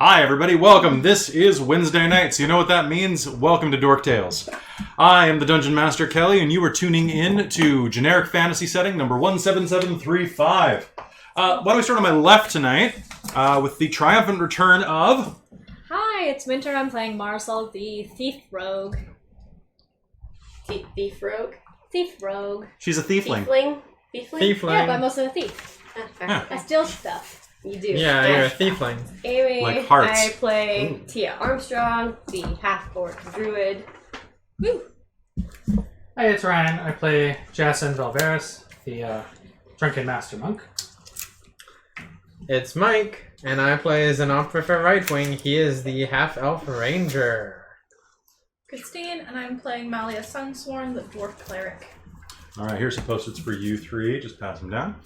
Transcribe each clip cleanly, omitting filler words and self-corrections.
Hi everybody, welcome. This is Wednesday night, so you know what that means. Welcome to Dork Tales. I am the Dungeon Master Kelly, and you are tuning in to Generic Fantasy Setting number 17735. Why don't we start on my left tonight with the triumphant return of... Hi, it's Winter. I'm playing Marlowe, the Thief Rogue. Thief Rogue? Thief Rogue. She's a thiefling. Thiefling? Yeah, but I'm also a thief. Yeah. I steal stuff. You do. Yeah, you're a thiefling. Amy, Like hearts. I play Tia Armstrong, the half-orc druid. Woo! Hey, it's Ryan. I play Jason Valveris, the drunken master monk. It's Mike, and I play as an opera for Right Wing. He is the half-elf ranger. Christine, and I'm playing Malia Sunsworn, the dwarf cleric. All right, here's some post-its for you three. Just pass them down.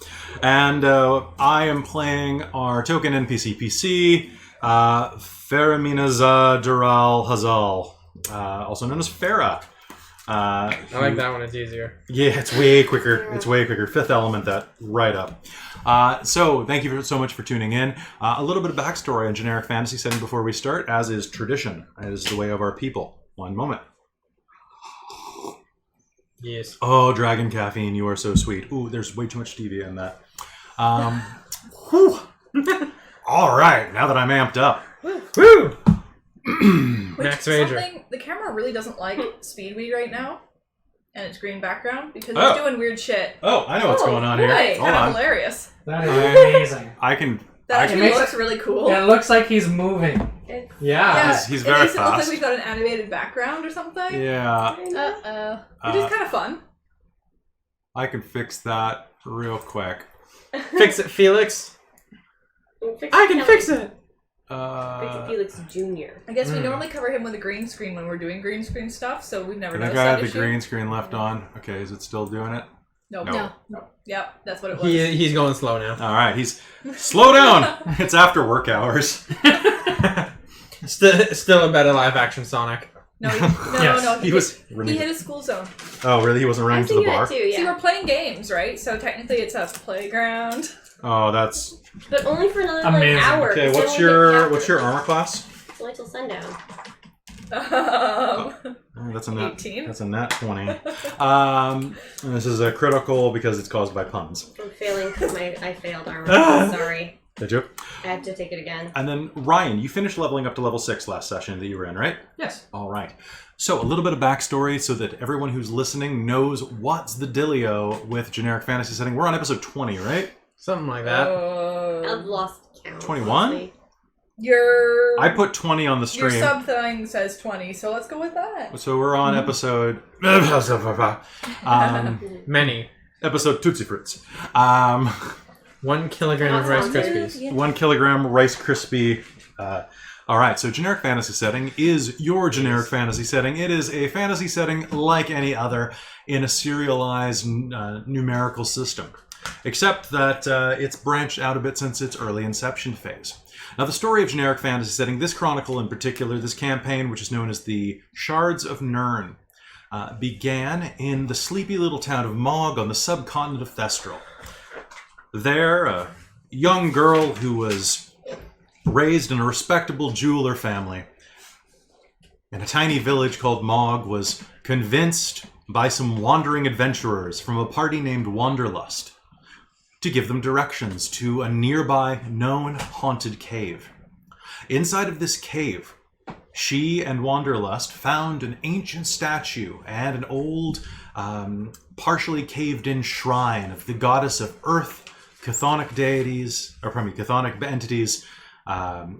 And I am playing our token NPC PC, Faraminaza Dural Hazal, also known as Farah. I like that one, it's easier. Yeah, it's way quicker. It's way quicker. Fifth element, that right up. So thank you so much for tuning in. A little bit of backstory on Generic Fantasy Setting before we start, as is tradition, as the way of our people. One moment. Yes. Oh, dragon caffeine, you are so sweet. Ooh, there's way too much stevia in that. Whew. All right, now that I'm amped up. Woo! Which Max Ranger. something the camera really doesn't like speedweed right now, and its green background because Oh. it's doing weird shit. Oh, I know what's going on here. Right, Hold kind on. of hilarious. That is amazing. I can... That I can actually looks really cool. Yeah, it looks like he's moving. Yeah. Yeah, He's it very makes it look fast. like we've got an animated background or something. Yeah, Uh-oh. Which is kind of fun. I can fix that real quick. Fix it, Felix. I can fix it! Fix it, Felix Jr. I guess we normally cover him with a green screen when we're doing green screen stuff, so we've never I think noticed I that have the issue. green screen left on. Okay, is it still doing it? No. No. Yep, that's what it was. He's going slow now. All right, he's... Slow down! It's after work hours. Still a better live action Sonic. No, Yes. no. He was... He hit a school zone. Oh, really? He wasn't running I'm to the thinking bar? that too, See, yeah. we're playing games, right? So technically it's a playground. Oh, that's... But only for another Amazing. hour. Okay, 'cause what's then we'll get your captured. armor class? Wait till sundown. Oh, that's a nat. 18. That's a nat 20. And this is a critical because it's caused by puns. I'm failing because I failed armor. Sorry. Did you? I have to take it again. And then Ryan, you finished leveling up to level 6 last session that you were in, right? Yes. All right. So a little bit of backstory so that everyone who's listening knows what's the dealio with Generic Fantasy Setting. We're on episode 20, right? Something like that. I've lost count. 21? honestly. I put 20 on the Your stream. sub thing says 20, so let's go with that. So we're on episode... Many. episode Tootsie Fruits. 1 kilogram of Rice Krispies. 1 kilogram Rice Krispie. All right, so Generic Fantasy Setting is your generic fantasy setting. It is a fantasy setting like any other in a serialized numerical system, except that it's branched out a bit since its early inception phase. Now, the story of Generic Fantasy Setting, this chronicle in particular, this campaign, which is known as the Shards of Nirn, began in the sleepy little town of Mog on the subcontinent of Thestral. There, a young girl who was raised in a respectable jeweler family in a tiny village called Mog was convinced by some wandering adventurers from a party named Wanderlust to give them directions to a nearby known haunted cave. Inside of this cave, she and Wanderlust found an ancient statue and an old, partially caved-in shrine of the goddess of earth, chthonic entities,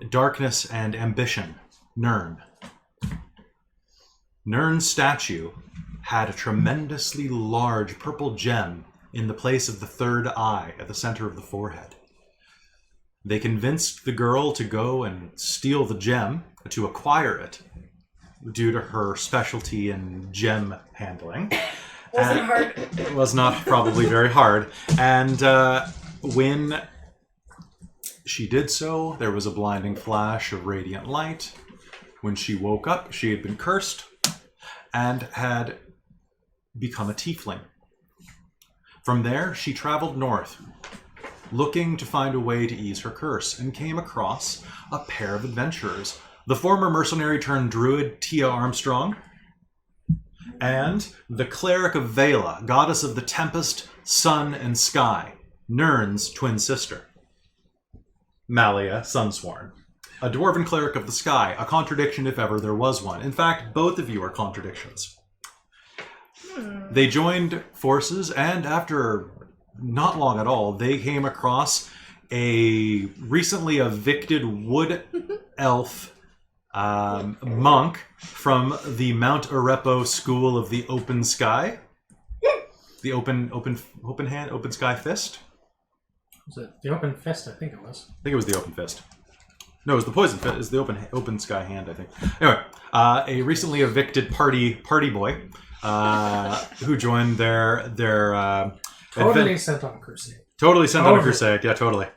darkness and ambition, Nirn. Nirn's statue had a tremendously large purple gem in the place of the third eye at the center of the forehead. They convinced the girl to go and steal the gem, to acquire it, due to her specialty in gem handling. Wasn't hard. It was not probably very hard. And when she did so, there was a blinding flash of radiant light. When she woke up, she had been cursed and had become a tiefling. From there, she traveled north looking to find a way to ease her curse, and came across a pair of adventurers. The former mercenary turned druid, Tia Armstrong, and the cleric of Vela, goddess of the tempest, sun, and sky, Nirn's twin sister, Malia Sunsworn. A dwarven cleric of the sky, a contradiction if ever there was one. In fact, both of you are contradictions. They joined forces, and after not long at all, they came across a recently evicted wood elf monk from the Mount Arepo School of the Open Sky. The open sky fist? Was it the open fist? I think it was. I think it was the open fist. No, it was the poison fist. It's the open sky hand, I think. Anyway, a recently evicted party boy who joined their Totally sent on a crusade. Totally sent on a crusade. Yeah, totally.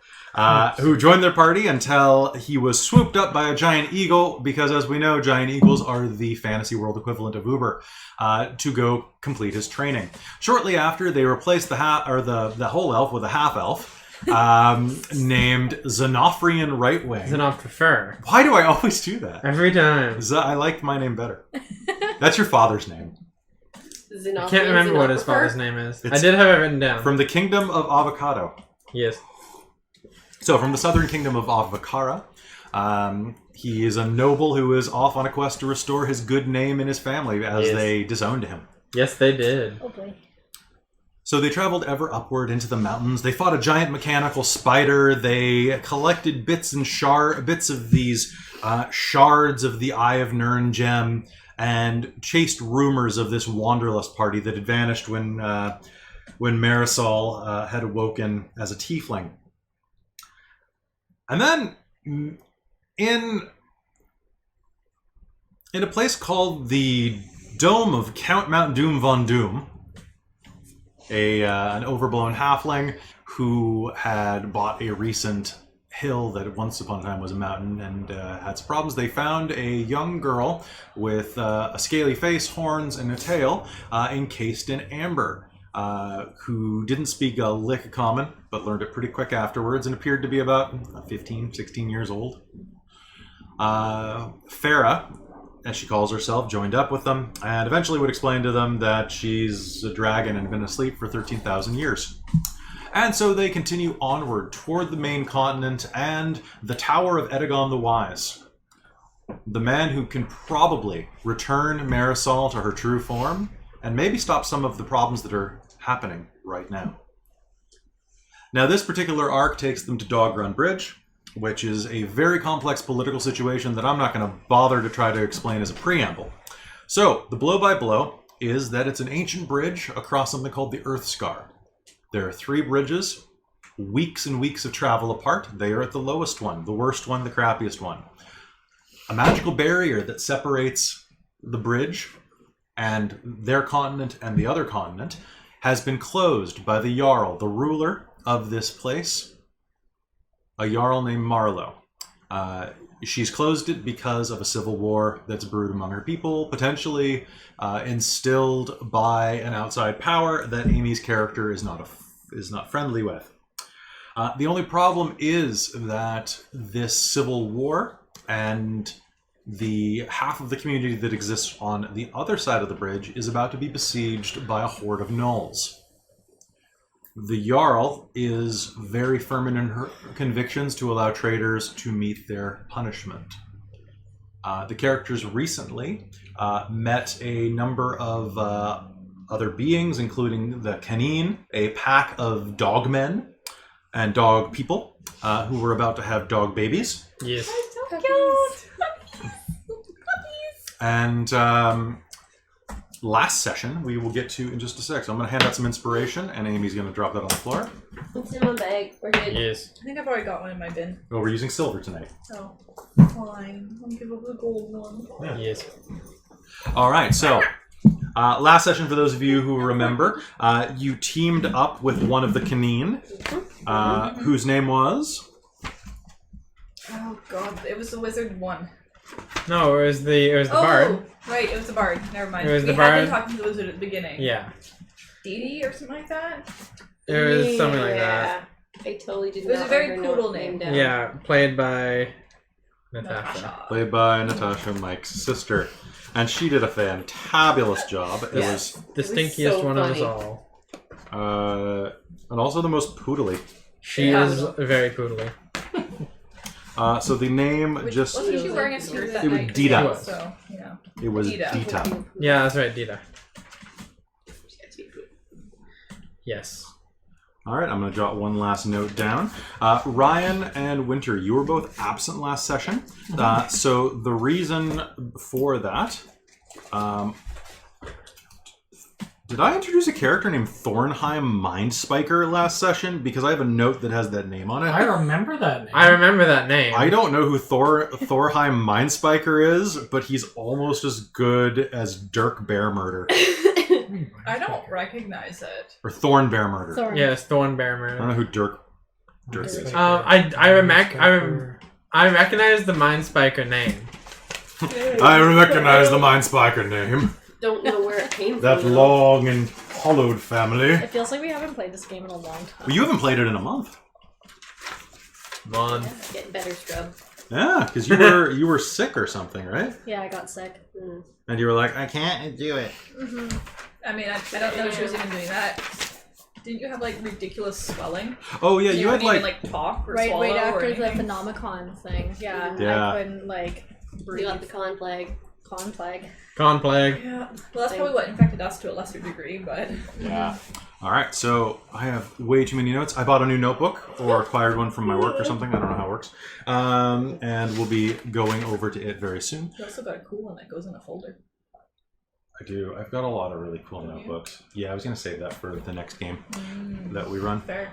Who joined their party until he was swooped up by a giant eagle, because as we know, giant eagles are the fantasy world equivalent of Uber, to go complete his training. Shortly after, they replaced the whole elf with a half elf. Named Xenophrian Rightwing. Xenopher. Why do I always do that? Every time. I like my name better. That's your father's name. I can't remember what his father's name is. I did have it written down. From the Kingdom of Avocado. Yes. So, from the southern kingdom of Avocara, he is a noble who is off on a quest to restore his good name in his family as they disowned him. Yes, they did. Oh boy. So they traveled ever upward into the mountains. They fought a giant mechanical spider. They collected bits of these shards of the Eye of Nirn gem, and chased rumors of this wanderlust party that had vanished when Marisol had awoken as a tiefling. And then in a place called the Dome of Count Mount Doom Von Doom, an overblown halfling who had bought a recent hill that once upon a time was a mountain and had some problems. They found a young girl with a scaly face, horns, and a tail encased in amber, who didn't speak a lick of common, but learned it pretty quick afterwards and appeared to be about 15, 16 years old. Farah, as she calls herself, joined up with them and eventually would explain to them that she's a dragon and been asleep for 13,000 years. And so they continue onward toward the main continent and the Tower of Edagon the Wise, the man who can probably return Marisol to her true form and maybe stop some of the problems that are happening right now. Now, this particular arc takes them to Dogrun Bridge, which is a very complex political situation that I'm not going to bother to try to explain as a preamble. So, the blow-by-blow is that it's an ancient bridge across something called the Earth Scar. There are 3 bridges, weeks and weeks of travel apart. They are at the lowest one, the worst one, the crappiest one. A magical barrier that separates the bridge and their continent and the other continent has been closed by the Jarl, the ruler of this place, a Jarl named Marlowe. She's closed it because of a civil war that's brewed among her people, potentially instilled by an outside power that Amy's character is not friendly with. The only problem is that this civil war and the half of the community that exists on the other side of the bridge is about to be besieged by a horde of gnolls. The Jarl is very firm in her convictions to allow traitors to meet their punishment. The characters recently met a number of other beings, including the Canine, a pack of dogmen and dog people who were about to have dog babies. Yes. So cute. And last session we will get to in just a sec. So I'm going to hand out some inspiration, and Amy's going to drop that on the floor. It's in my bag. We're good. Yes. I think I've already got one in my bin. Oh, we're using silver tonight. Oh, fine. I'll give up the gold one. Yeah. Yes. All right, so last session, for those of you who remember, you teamed up with one of the Canine, whose name was? Oh god, it was the wizard one. No, it was the bard. Right, it was the bard. Never mind. It was we the had bard. been talking to the wizard at the beginning. Yeah. Dee Dee or something like that? It was something like that. I totally did It was not a very write her poodle name name. down. Yeah, played by Natasha. Natasha. Played by Natasha, Mike's sister. And she did a fantabulous job. It Yes. The was stinkiest so one of us funny. all. and also the most poodly. She Yeah. is very poodly. So the name Wasn't just... she wearing a skirt that It was night? Dita. So, yeah. It was Dita. Dita. Yeah, that's right, Dita. Yes. All right, I'm going to jot one last note down. Ryan and Winter, you were both absent last session. So the reason for that... did I introduce a character named Thornheim Mindspiker last session? Because I have a note that has that name on it. I remember that name. I remember that name. I don't know who Thorheim Mindspiker is, but he's almost as good as Dirk Bear Murder. I don't recognize it. Or Thorn Bear Murder. Thorn. Yes, Thorn Bear I don't Murder. know who Dirk is. I recognize the Mindspiker name. I recognize the Mindspiker name. Don't know where it came That from. long and hollowed family. It feels like we haven't played this game in a long time. Well, you haven't played it in a month. Getting better, scrub. Yeah, because you were sick or something, right? Yeah, I got sick. And you were like, I can't do it. I mean, I don't know if she was even doing that. Didn't you have like ridiculous swelling? Oh yeah, you had couldn't like even talk or Right swallow after or the anything. Phenomenon thing. Yeah, Yeah. I couldn't like You breathe. got the con plague. Con plague. Con Plague. Yeah, well, that's probably what infected us to a lesser degree, but yeah. All right, so I have way too many notes. I bought a new notebook or acquired one from my work or something. I don't know how it works. And we'll be going over to it very soon. you also got a cool one that goes in a folder. I do. I've got a lot of really cool notebooks. Yeah, I was going to save that for the next game that we run. Fair.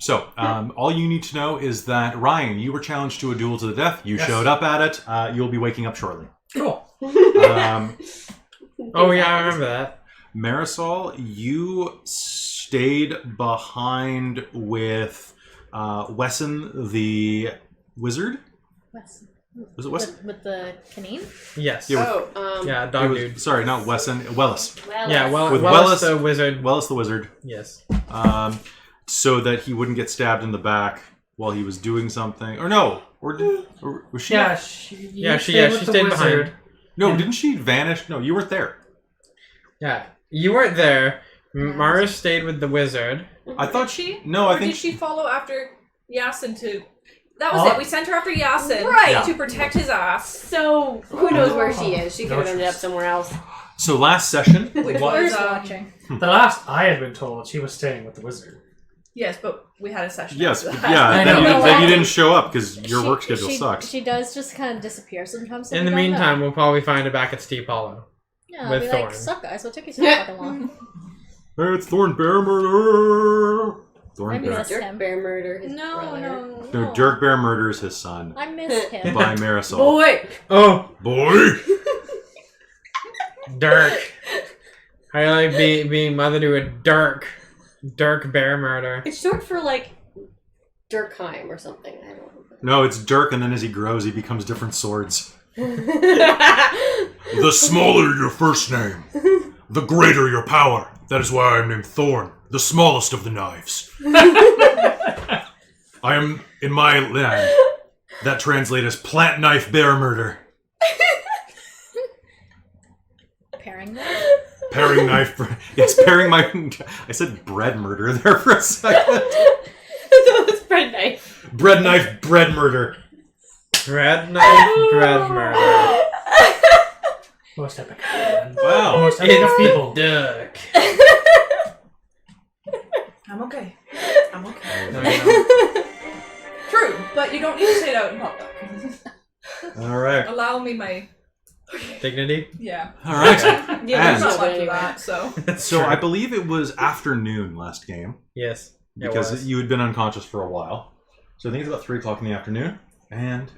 So, all you need to know is that, Ryan, you were challenged to a duel to the death. You Yes. showed up at it. You'll be waking up shortly. Cool. Oh yeah, I remember that. Marisol, you stayed behind with Wesson the wizard. Wes. Was it Wesson? With the canine? Yes. Yeah, Yeah, It dog was- dude. sorry, not Wesson. Wellis. Yeah, well, With Wellis Wellis- the wizard. Wellis the wizard. Yes. So that he wouldn't get stabbed in the back while he was doing something. Or no. Or was she? Yeah, not- she stayed behind. No, didn't she vanish? No, you weren't there. Yeah, you weren't there. Mara stayed with the wizard. I thought Did she? No, or I think did she follow after Yasin to? That was Oh. it. We sent her after Yasin, Right. to protect his ass. So, who knows where she is? She could have No ended up somewhere else. So last session, Which what- was Who's watching? The last I had been told, she was staying with the wizard. yes, but we had a session. yes, after but that. yeah, I then know. you didn't show up because your She- work schedule she, sucks. She does just kind of disappear sometimes. so In we the don't meantime, know. we'll probably find her back at Steep Hollow. Yeah, with I'll be like, Thorn. suck guys, what took you so fucking long? Hey, it's Thorn Bear Murder. Thorn Maybe Bear. that's Dirk him. Bear murder his No, brother. No, Dirk Bear murders his son I miss him. by Marisol. Boy! Oh, Boy. Dirk. I like being mother to a Dirk. Dirk Bear Murder. It's short for like Durkheim or something. I don't No, it's Dirk, and then as he grows, he becomes different swords. know. The smaller your first name, the greater your power. That is why I am named Thorn, the smallest of the knives. I am in my land. That translates as plant knife bear murder. Pairing them? Paring knife. Yes, paring my. I said bread murder there for a second. That was bread knife. Bread knife, bread murder. Bread knife, bread murder. Most epic. Wow. Most epic of people. Duck. I'm okay. I'm okay. No, no. True, but you don't need to say it out in public. All right. Allow me my Dignity? yeah. All right. Yeah, And- there's Not not much anyway. of that, so So I believe it was afternoon last game Yes. it because was. you had been unconscious for a while. So I think it's about 3 o'clock in the afternoon, and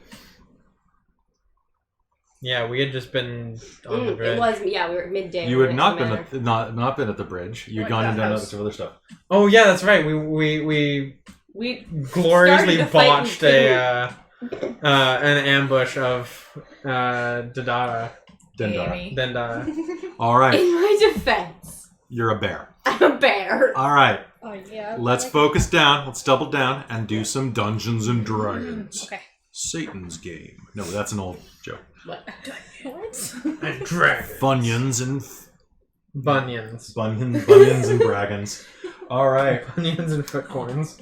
Yeah, we had just been on the bridge. It was, yeah, we were at midday. you when had it not mattered. been not been at the bridge. You'd Like gone that and done house. other stuff. Oh yeah, that's right. We We gloriously started to fight botched and an ambush of Dendara. Dendara. Amy. Dendara. All right, in my defense. you're a bear. I'm a bear. All right, Oh yeah. let's focus down. Let's double down and do some Dungeons and Dragons. Okay. Satan's game. No, that's an old joke. What? And dragon. Funyuns and Bunions. bunions and dragons. All right, Bunions and foot coins.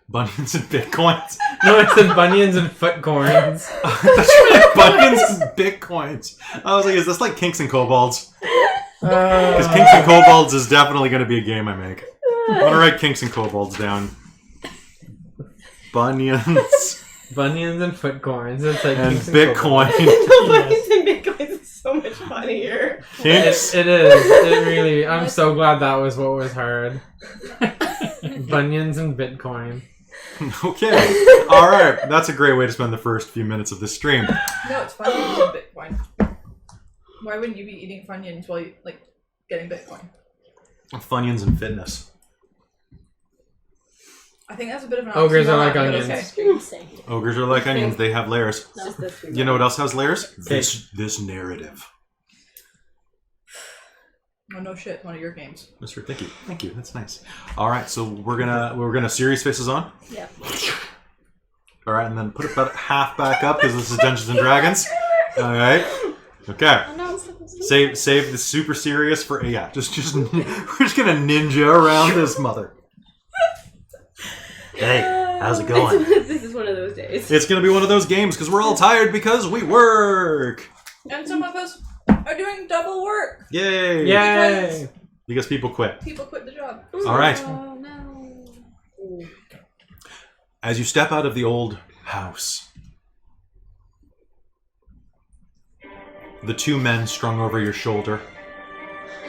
bunions and bitcoins. No, it's the bunions and foot coins. That's right, bunions and bitcoins. I was like, is this like Kinks and Kobolds? Because Kinks and Kobolds is definitely going to be a game I make. I'm going to write Kinks and Kobolds down. Bunions Bunions and foot coins. It's like and kinks and kobolds. Bitcoin. Bunions and bitcoins is so much funnier. Kinks. It is. It really. I'm so glad that was what was heard. Bunions and Bitcoin. Okay. All right. That's a great way to spend the first few minutes of this stream. No, it's Funyuns and Bitcoin. Why wouldn't you be eating Funyuns while you, like, getting Bitcoin? Funyuns and fitness. I think that's a bit of an Ogres are oxymoron, like but onions. okay. Ogres are like onions. They have layers. It's just this You know what else has layers? This narrative. Oh no shit, one of your games. Mr. Thank you. Thank you. That's nice. All right. So we're gonna serious faces on. Yeah. All right, and then put it about half back up because this is Dungeons and Dragons. All right. Okay. Oh, no, it's supposed to- Save the super serious for just we're just gonna ninja around this mother. Hey, how's it going? This is one of those days. It's gonna be one of those games because we're all tired because we work. And some of us are doing double work. Yay! Yay! Because people quit. People quit the job. All right. Oh no. As you step out of the old house, the two men strung over your shoulder.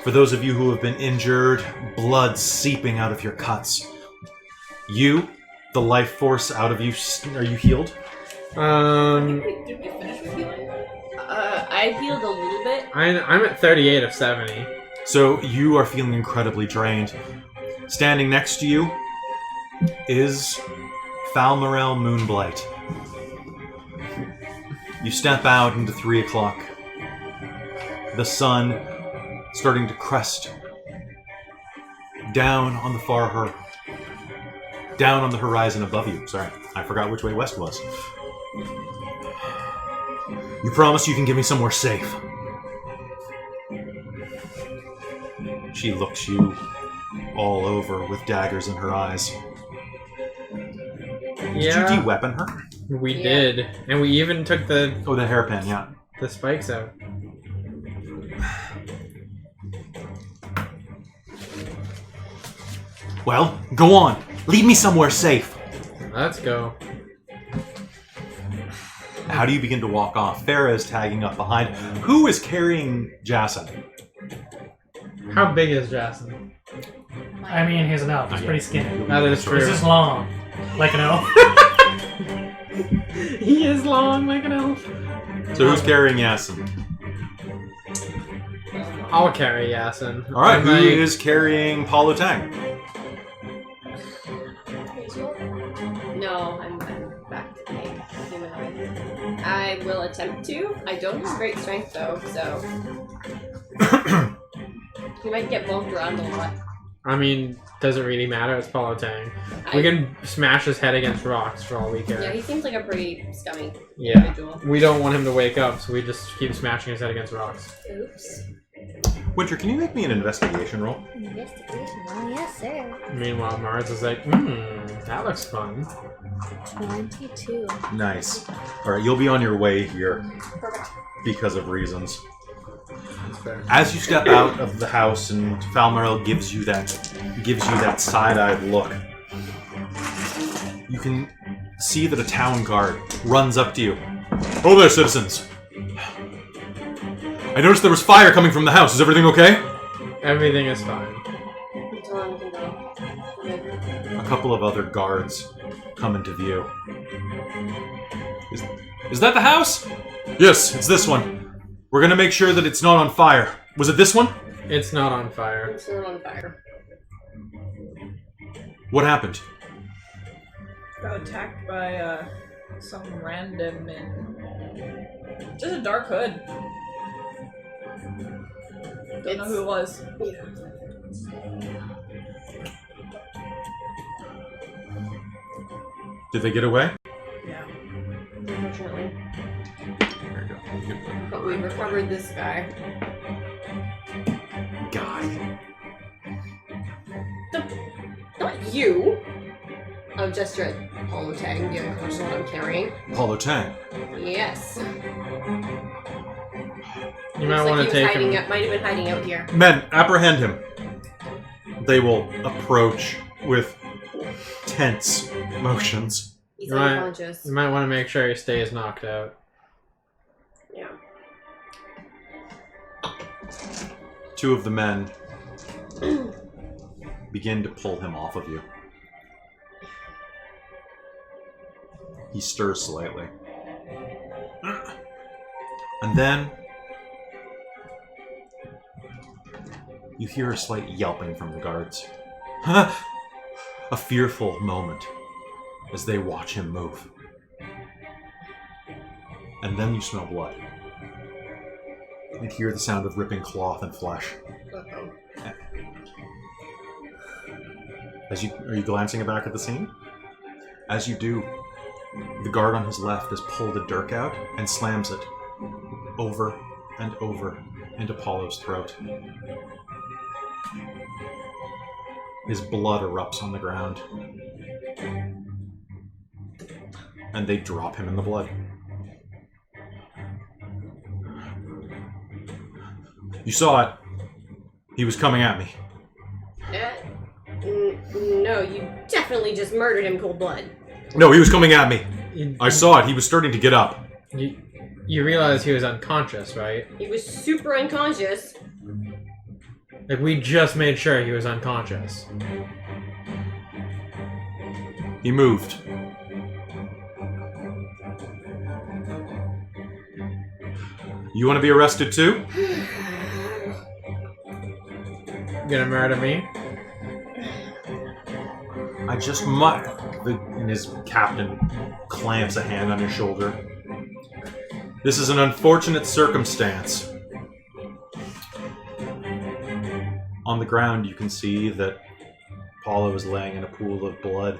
For those of you who have been injured, blood seeping out of your cuts. You, the life force out of you, are you healed? Did we finish with healing? I healed a little bit. I'm at 38 of 70. So you are feeling incredibly drained. Standing next to you is Falmarel Moonblight. You step out into 3 o'clock. The sun starting to crest down on the down on the horizon above you. Sorry, I forgot which way west was. You promise you can give me somewhere safe. She looks you all over with daggers in her eyes. Did you de-weapon her? We Yeah. did. And we even took the Oh, the hairpin, yeah. spikes out. Well, go on. Lead me somewhere safe. Let's go. How do you begin to walk off? Farah is tagging up behind. Who is carrying Jason? How big is Jason? I mean, he's an elf. He's pretty skinny. That is true. He's just long, like an elf. He is long like an elf. So who's carrying Yasin? I'll carry Yasin. All right, I'm who like- is carrying Paulo Tang? No, I'm back to being humanoid. I will attempt to. I don't have great strength though, so he might get bumped around a lot. I mean, doesn't really matter. It's Paulo Tang. We can smash his head against rocks for all we care. Yeah, he seems like a pretty scummy Yeah. individual. We don't want him to wake up, so we just keep smashing his head against rocks. Oops. Winter, can you make me an investigation roll? Investigation. Oh, yes, sir. Meanwhile, Mars is like, that looks fun. 22. Nice. All right, you'll be on your way here because of reasons. That's fair. As you step out of the house and Falmarel gives you that side-eyed look, you can see that a town guard runs up to you. Oh there, citizens! I noticed there was fire coming from the house. Is everything okay? Everything is fine. Until I'm good. A couple of other guards come into view. Is that the house? Yes, it's this one. We're gonna make sure that it's not on fire. Was it this one? It's not on fire. It's still on fire. What happened? Got attacked by some random in just a dark hood. Don't know who it was. Did they get away? Yeah. Unfortunately. There you go. But we recovered this guy. Guy. Not you! I'll gesture at Hollow Tang, the unconscious one I'm carrying. Paulo Tang. Yes. You might Looks want like to he was take hiding him. out, might have been hiding out here. Men, apprehend him. They will approach with tense motions. He's Right. unconscious. You might want to make sure he stays knocked out. Yeah. Two of the men begin to pull him off of you. He stirs slightly. And then you hear a slight yelping from the guards. A fearful moment as they watch him move. And then you smell blood. And hear the sound of ripping cloth and flesh. Uh-oh. Are you glancing back at the scene? As you do, the guard on his left has pulled a dirk out and slams it over and over into Paulo's throat. His blood erupts on the ground. And they drop him in the blood. You saw it. He was coming at me. No, you definitely just murdered him cold blood. No, he was coming at me. You, I saw it. He was starting to get up. you realize he was unconscious, right? He was super unconscious. Like, we just made sure he was unconscious. He moved. You want to be arrested too? Gonna murder me? I just might. And his captain clamps a hand on his shoulder. This is an unfortunate circumstance. On the ground, you can see that Paulo is laying in a pool of blood.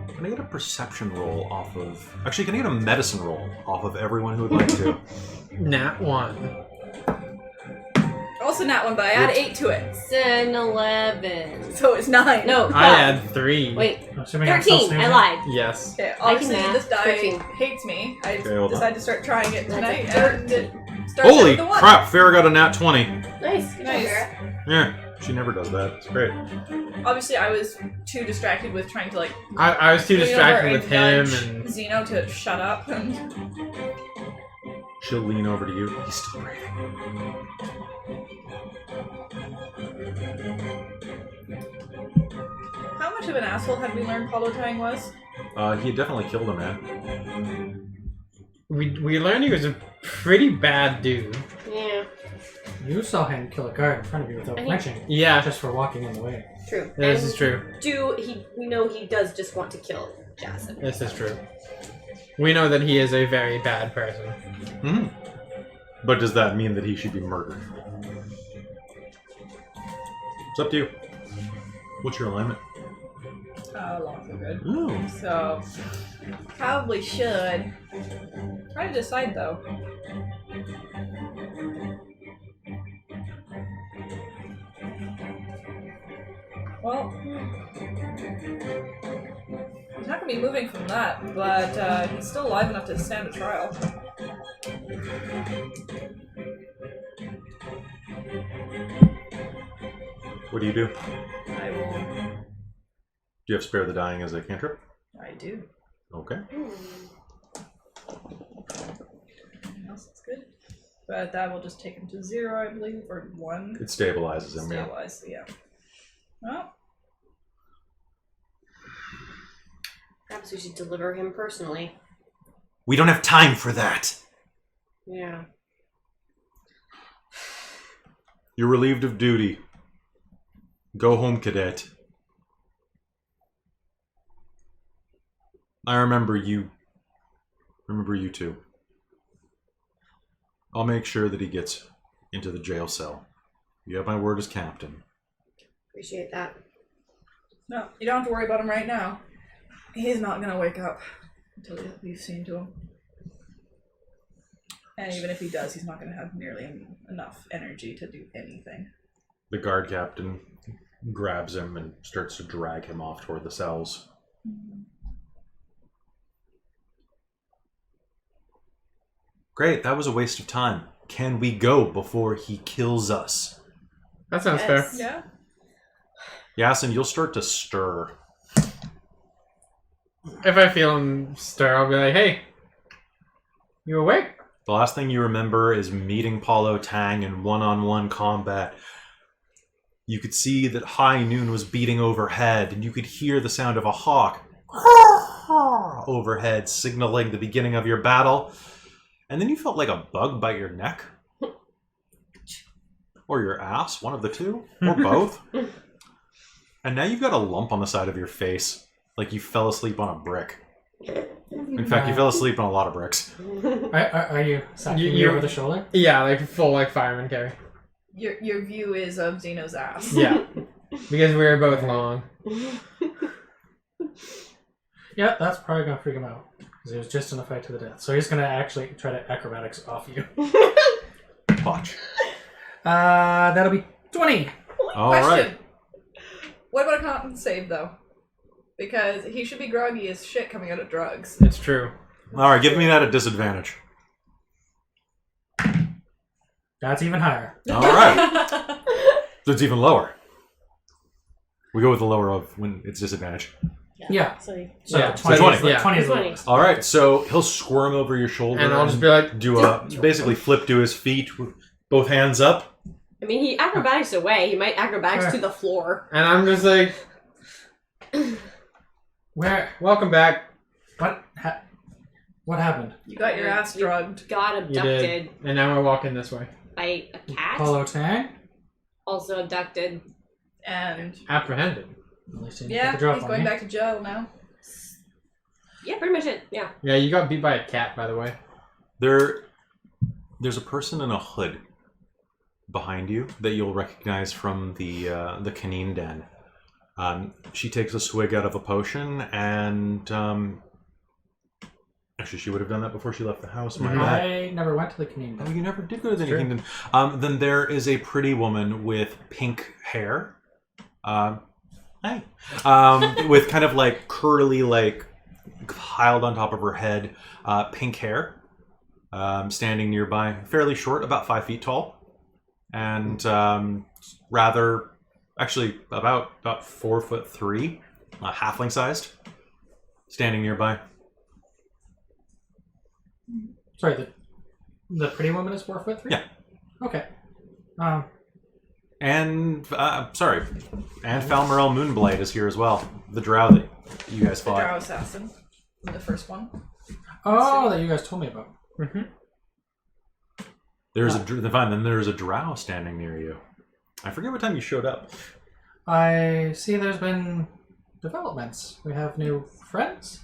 Can I get a perception roll off of... Actually, can I get a medicine roll off of everyone who would like to? Nat 1. Also not one, but I add 8 to it. It's an 11. So it's 9. No, 12. I had 3. Wait, Assuming I'm still 13. I snoozing. lied. Yes. Okay, I obviously can this math. die 13. hates me. I Okay, hold on. decided to start trying it That's tonight, a and it starts Holy with a 1. crap! Farrah got a nat 20. Nice. Good Nice. job, Vera. Yeah, she never does that. It's great. Obviously, I was too distracted with trying to, like, I was too lean distracted over with him nudge and... Zeno to shut up. And She'll lean over to you. He's still breathing. how much of an asshole had we learned Paulo Tang was? He had definitely killed a man. We learned he was a pretty bad dude. Yeah, You saw him kill a guard in front of you without I think- flinching, Yeah, just for walking in the way. true. this And is true. we know he does just want to kill Jason. This is true. We know that he is a very bad person. Hmm. But does that mean that he should be murdered? It's up to you. What's your alignment? Long for good. Ooh. So, probably should. Try to decide, though. Well, he's not going to be moving from that, but he's still alive enough to stand a trial. What do you do? I will. Do you have Spare the Dying as a cantrip? I do. Okay. Anything else that's good. But that will just take him to 0, I believe, or 1. It stabilizes him, yeah. Stabilize, so yeah. Well, Perhaps we should deliver him personally. We don't have time for that! Yeah. You're relieved of duty. Go home, cadet. I remember you. Remember you too. I'll make sure that he gets into the jail cell. You have my word as captain. Appreciate that. No, you don't have to worry about him right now. He's not gonna wake up until we've seen to him. And even if he does, he's not gonna have nearly enough energy to do anything. The guard captain grabs him and starts to drag him off toward the cells. Great, that was a waste of time. Can we go before he kills us? That sounds Yes. Yeah? Yasin, you'll start to stir. fair. If I feel him stir, I'll be like, hey, you awake? The last thing you remember is meeting Paulo Tang in one-on-one combat. You could see that high noon was beating overhead, and you could hear the sound of a hawk overhead, signaling the beginning of your battle. And then you felt like a bug bite your neck. Or your ass, one of the two, or both. And now you've got a lump on the side of your face, like you fell asleep on a brick. In fact, you fell asleep on a lot of bricks. Are you sacking me You- over the shoulder? Yeah, like full like fireman carry. Your view is of Xeno's ass. Yeah. Because we were both long. Yeah, that's probably gonna freak him out. Because he was just in a fight to the death. So he's gonna actually try to acrobatics off you. Watch. That'll be 20. All Question. right. What about a con save, though? Because he should be groggy as shit coming out of drugs. It's true. All right, give me that at disadvantage. That's even higher. All right. So it's even lower. We go with the lower of when it's disadvantage. Yeah. So So Yeah, 20, 20. Is, 20 is the 20. lowest. All right, so he'll squirm over your shoulder And I'll just be like, do a basically flip to his feet with both hands up. I mean, he acrobatics away. He might acrobatics to the floor. and I'm just like, Where? welcome back. What happened? You got your ass drugged. Got You did. abducted And now we're walking this way. by a cat. Paulo Tang? Also abducted. And Apprehended. At least he didn't yeah, take a drop he's on going me. back to jail now. Yeah, pretty much it. Yeah. Yeah, you got beat by a cat, by the way. There's a person in a hood behind you that you'll recognize from the canine den. She takes a swig out of a potion, and actually, she would have done that before she left the house. My bad. I never went to the community. Oh, you never did go to the Sure. kingdom. Then there is a pretty woman with pink hair. Hey. With kind of like curly, like piled on top of her head, pink hair. Standing nearby, fairly short, about 5 feet tall, and rather, actually about 4'3", halfling sized, standing nearby. Sorry, the pretty woman is 4'3"? Yeah. Okay. And Falmerel Moonblight is here as well. The drow that you guys The drow fought. assassin. The first one. Oh, that you guys told me about. Mm-hmm. There's then there's a drow standing near you. I forget what time you showed up. I see there's been developments. We have new friends.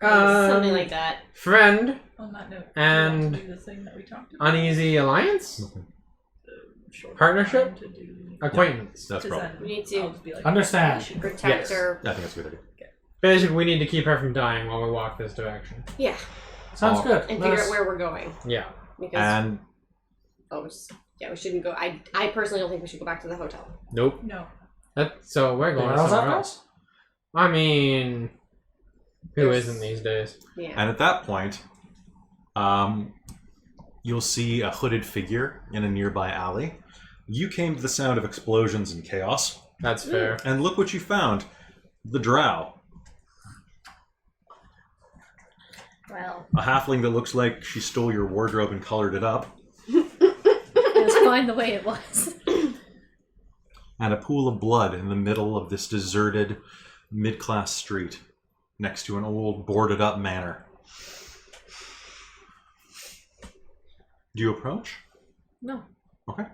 Something like that. Friend, On that note, And- do you want to do the thing that we talked about? uneasy alliance, Short partnership? time to do- acquaintance. That's Because probably. then We need to- I'll just be like, Understand. Protect Yes. her. I think that's a good idea. Basically, we need to keep her from dying while we walk this direction. Yeah. Sounds Oh. good. And Let figure us- out where we're going. Yeah. Because And we shouldn't go. I personally don't think we should go back to the hotel. Nope. no. So we're The going girls somewhere after else. us? I mean, who There's- isn't these days? Yeah. And at that point, you'll see a hooded figure in a nearby alley. You came to the sound of explosions and chaos, That's fair. and look what you found. The drow. Well, A halfling that looks like she stole your wardrobe and colored it up. it was fine the way it was. And a pool of blood in the middle of this deserted mid-class street next to an old boarded up manor. Do you approach? No. Okay.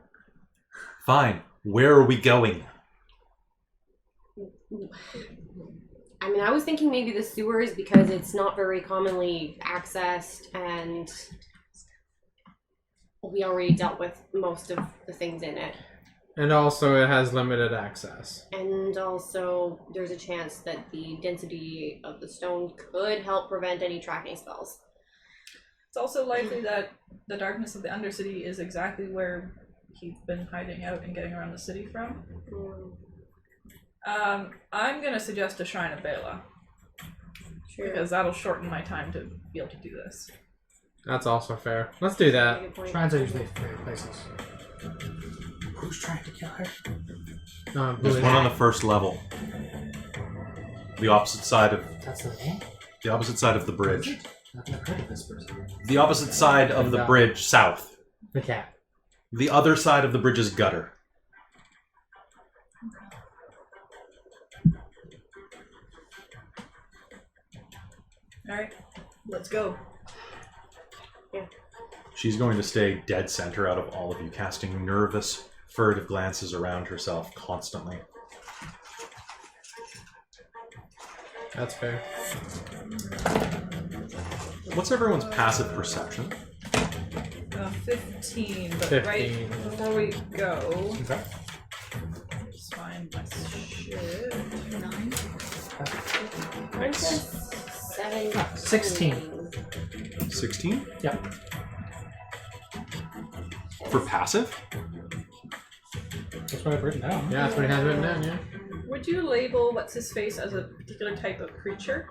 Fine. Where are we going? I mean, I was thinking maybe the sewers because it's not very commonly accessed, and we already dealt with most of the things in it. And also it has limited access. And also, there's a chance that the density of the stone could help prevent any tracking spells. It's also likely that the darkness of the Undercity is exactly where he's been hiding out and getting around the city from. I'm gonna suggest a Shrine of Bela. Sure. Because that'll shorten my time to be able to do this. That's also fair. Let's do that. Good point. Shrines are usually favorite places. Who's trying to kill her? There's one on the first level. The opposite side of That's the name? the bridge. I've never heard of this person. The opposite side of the bridge, south. The cat. The other side of the bridge is gutter. Alright, let's go. She's going to stay dead center out of all of you, casting nervous, furtive glances around herself constantly. That's fair. What's everyone's passive perception? 15, but 15. right before we go, Okay. just find my shit. 9. Mine says 17. 16. 16? Yep. For passive? That's what I've written down. Yeah, that's what it has written down, yeah. Would you label what's-his-face as a particular type of creature?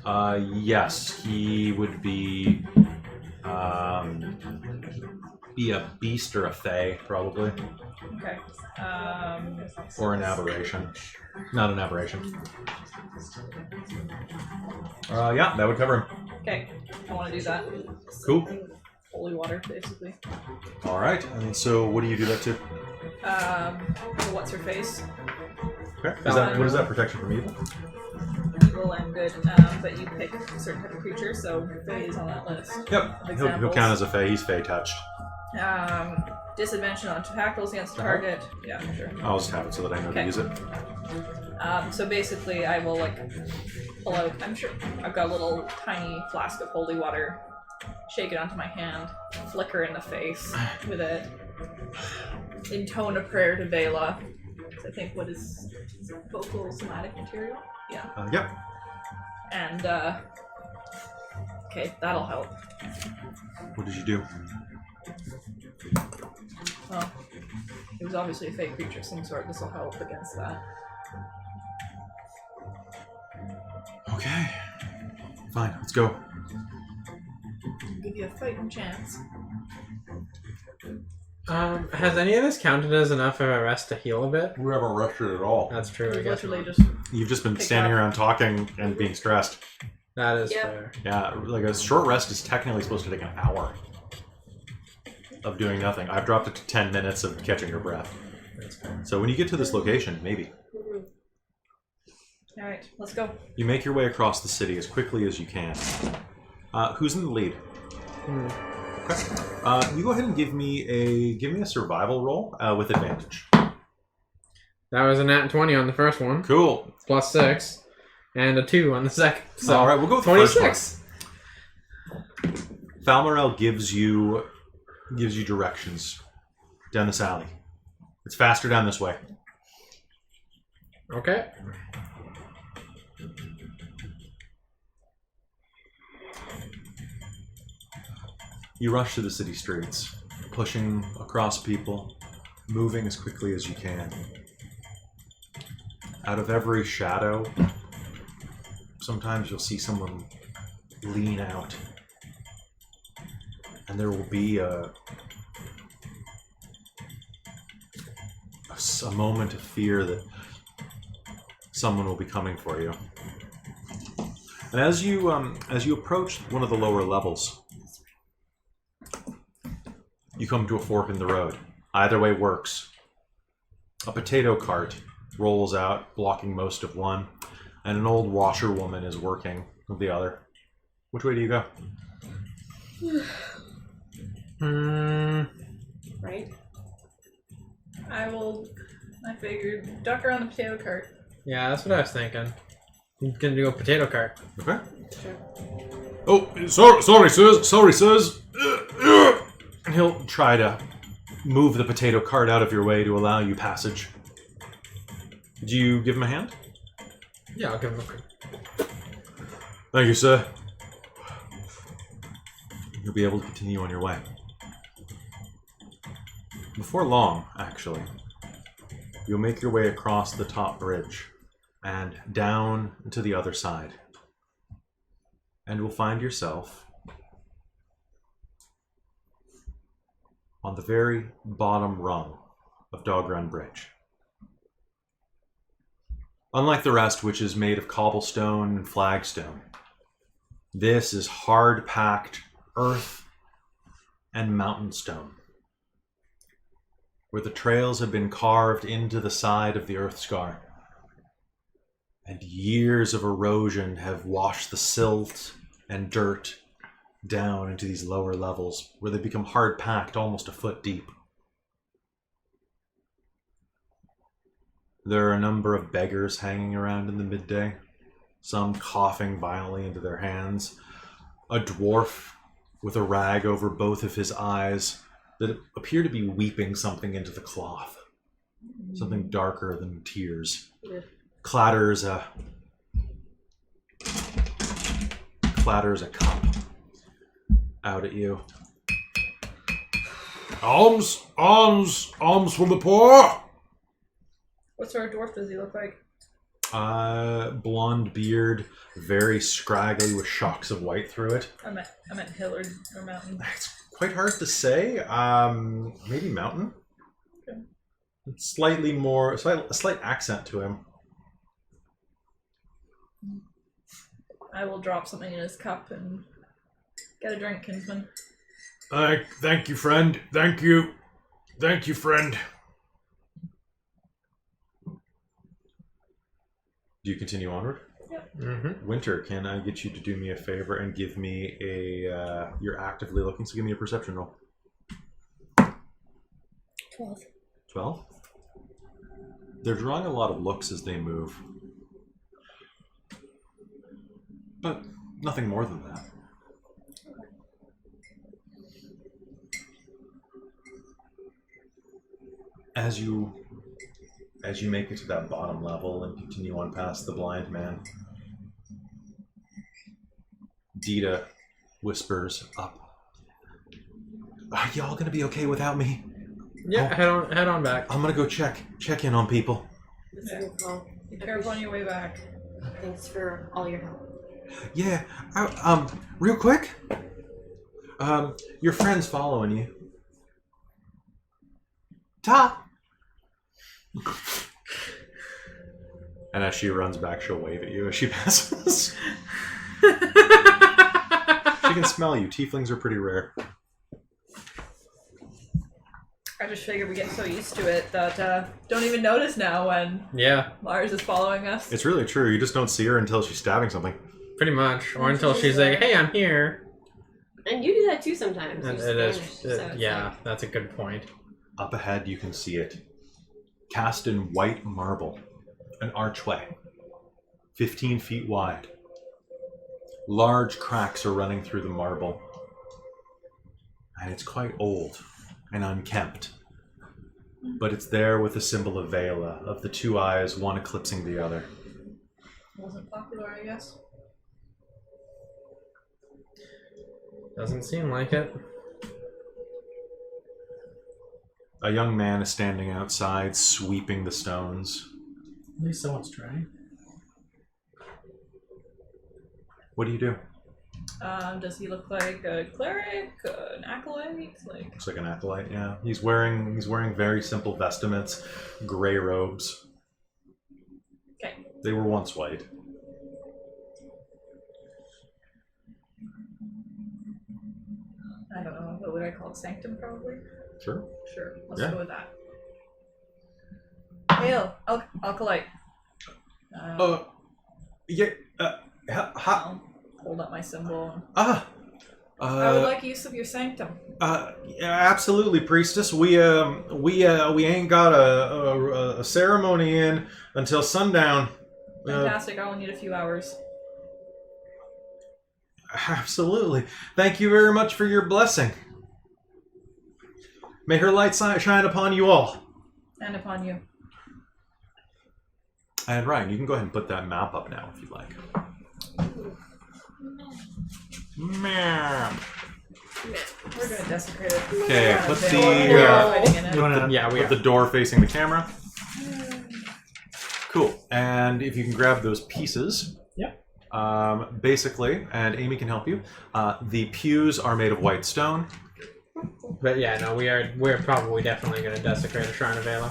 Yes, he would be a beast or a fae, probably. Okay. Or an aberration. Not an aberration. Yeah, that would cover him. Okay, I want to do that. Cool. Holy water, basically. Alright, and so what do you do that to? So what's her face? Okay. What is that, protection from evil? Evil and good, but you pick a certain type of creature, so Fae is on that list. Yep, he'll Examples. count as a fae. He's fae touched. Disadvantage on tackles against the target. Yeah, sure. I'll just have it so that I know to Okay. use it. So basically, I will pull out. I'm sure I've got a little tiny flask of holy water. Shake it onto my hand, flick her in the face with it, intone a prayer to Bela. I think what is vocal somatic material? Yeah. Yep. And okay, that'll help. What did you do? Well, it was obviously a fake creature of some sort. This will help against that. Okay. Fine, let's go. Give you a fighting chance. Has any of this counted as enough of a rest to heal a bit? We haven't rushed it at all. That's true, I We've guess. literally just You've just been Pick standing up. around talking and being stressed. That is Yep. fair. Yeah, like a short rest is technically supposed to take an hour of doing nothing. I've dropped it to 10 minutes of catching your breath. That's fair. So when you get to this location, maybe. all right. Let's go. You make your way across the city as quickly as you can. Who's in the lead? Okay. You go ahead and give me a survival roll with advantage. That was a nat 20 on the first one, Cool. plus 6, and a 2 on the second. So All right, we'll go with the 26. first one. Falmarel gives you directions down this alley. It's faster down this way. Okay. You rush to the city streets, pushing across people, moving as quickly as you can. Out of every shadow, sometimes you'll see someone lean out. And there will be a moment of fear that someone will be coming for you. And as you approach one of the lower levels, you come to a fork in the road. Either way works. A potato cart rolls out, blocking most of one, and an old washerwoman is working with the other. Which way do you go? Right? I figured duck around the potato cart. Yeah, that's what I was thinking. You're gonna do a potato cart. Okay. Sure. Oh, sorry, sirs. And he'll try to move the potato cart out of your way to allow you passage. Do you give him a hand? Yeah, I'll give him a quick. Thank you, sir. You'll be able to continue on your way. Before long, actually, you'll make your way across the top bridge and down to the other side. And will find yourself on the very bottom rung of Dogrun Bridge. Unlike the rest, which is made of cobblestone and flagstone, this is hard-packed earth and mountain stone, where the trails have been carved into the side of the earth scar, and years of erosion have washed the silt and dirt down into these lower levels, where they become hard-packed almost a foot deep. There are a number of beggars hanging around in the midday, some coughing violently into their hands. A dwarf with a rag over both of his eyes that appear to be weeping something into the cloth. Something darker than tears. Yeah. Clatters a cup out at you. Alms! Alms! Alms for the poor! What sort of dwarf does he look like? Blonde beard, very scraggly with shocks of white through it. I meant hill or mountain. It's quite hard to say. Maybe mountain. Okay. Slightly more, a slight accent to him. I will drop something in his cup and get a drink, kinsman. Thank you, friend. Thank you. Thank you, friend. Do you continue onward? Yep. Mm-hmm. Winter, can I get you to do me a favor and give me a... you're actively looking, so give me a perception roll. 12. 12? They're drawing a lot of looks as they move. But nothing more than that. As you make it to that bottom level and continue on past the blind man, Dita whispers up, "Are y'all gonna be okay without me? Yeah, head on back. I'm gonna go check in on people." That's a good call. Be careful on your way back. Thanks for all your help. Yeah, real quick. Your friend's following you. Ta! And as she runs back, she'll wave at you as she passes. She can smell you. Tieflings are pretty rare. I just figured we get so used to it that don't even notice now when Yeah, Mars is following us. It's really true. You just don't see her until she's stabbing something. pretty much. Or until she's like, "Hey, I'm here." And you do that too sometimes. And You it is. Spanish, so it's Yeah, like- that's a good point. Up ahead, you can see it. Cast in white marble. An archway. 15 feet wide. Large cracks are running through the marble. And it's quite old and unkempt. But it's there with the symbol of Vela, of the two eyes, one eclipsing the other. Wasn't popular, I guess. Doesn't seem like it. A young man is standing outside, sweeping the stones. At least someone's trying. What do you do? Does he look like a cleric, an acolyte? Like, Looks like an acolyte, yeah. He's wearing very simple vestments, gray robes. okay. They were once white. I don't know. What would I call it? Sanctum, probably. Sure. Sure. Let's Yeah. go with that. Hail, acolyte. Yeah, I'll hold up my symbol. I I would like use of your sanctum. yeah, absolutely, priestess. We ain't got a ceremony in until sundown. Fantastic. I only need a few hours. Absolutely. Thank you very much for your blessing. May her light shine upon you all. And upon you. And Ryan, you can go ahead and put that map up now if you'd like. Map. We're gonna desecrate it. Okay, put the Yeah, put the door facing the camera. Cool. And if you can grab those pieces. Yep. Basically, and Amy can help you. The pews are made of white stone. But yeah, no, we're probably definitely going to desecrate a Shrine of Vela.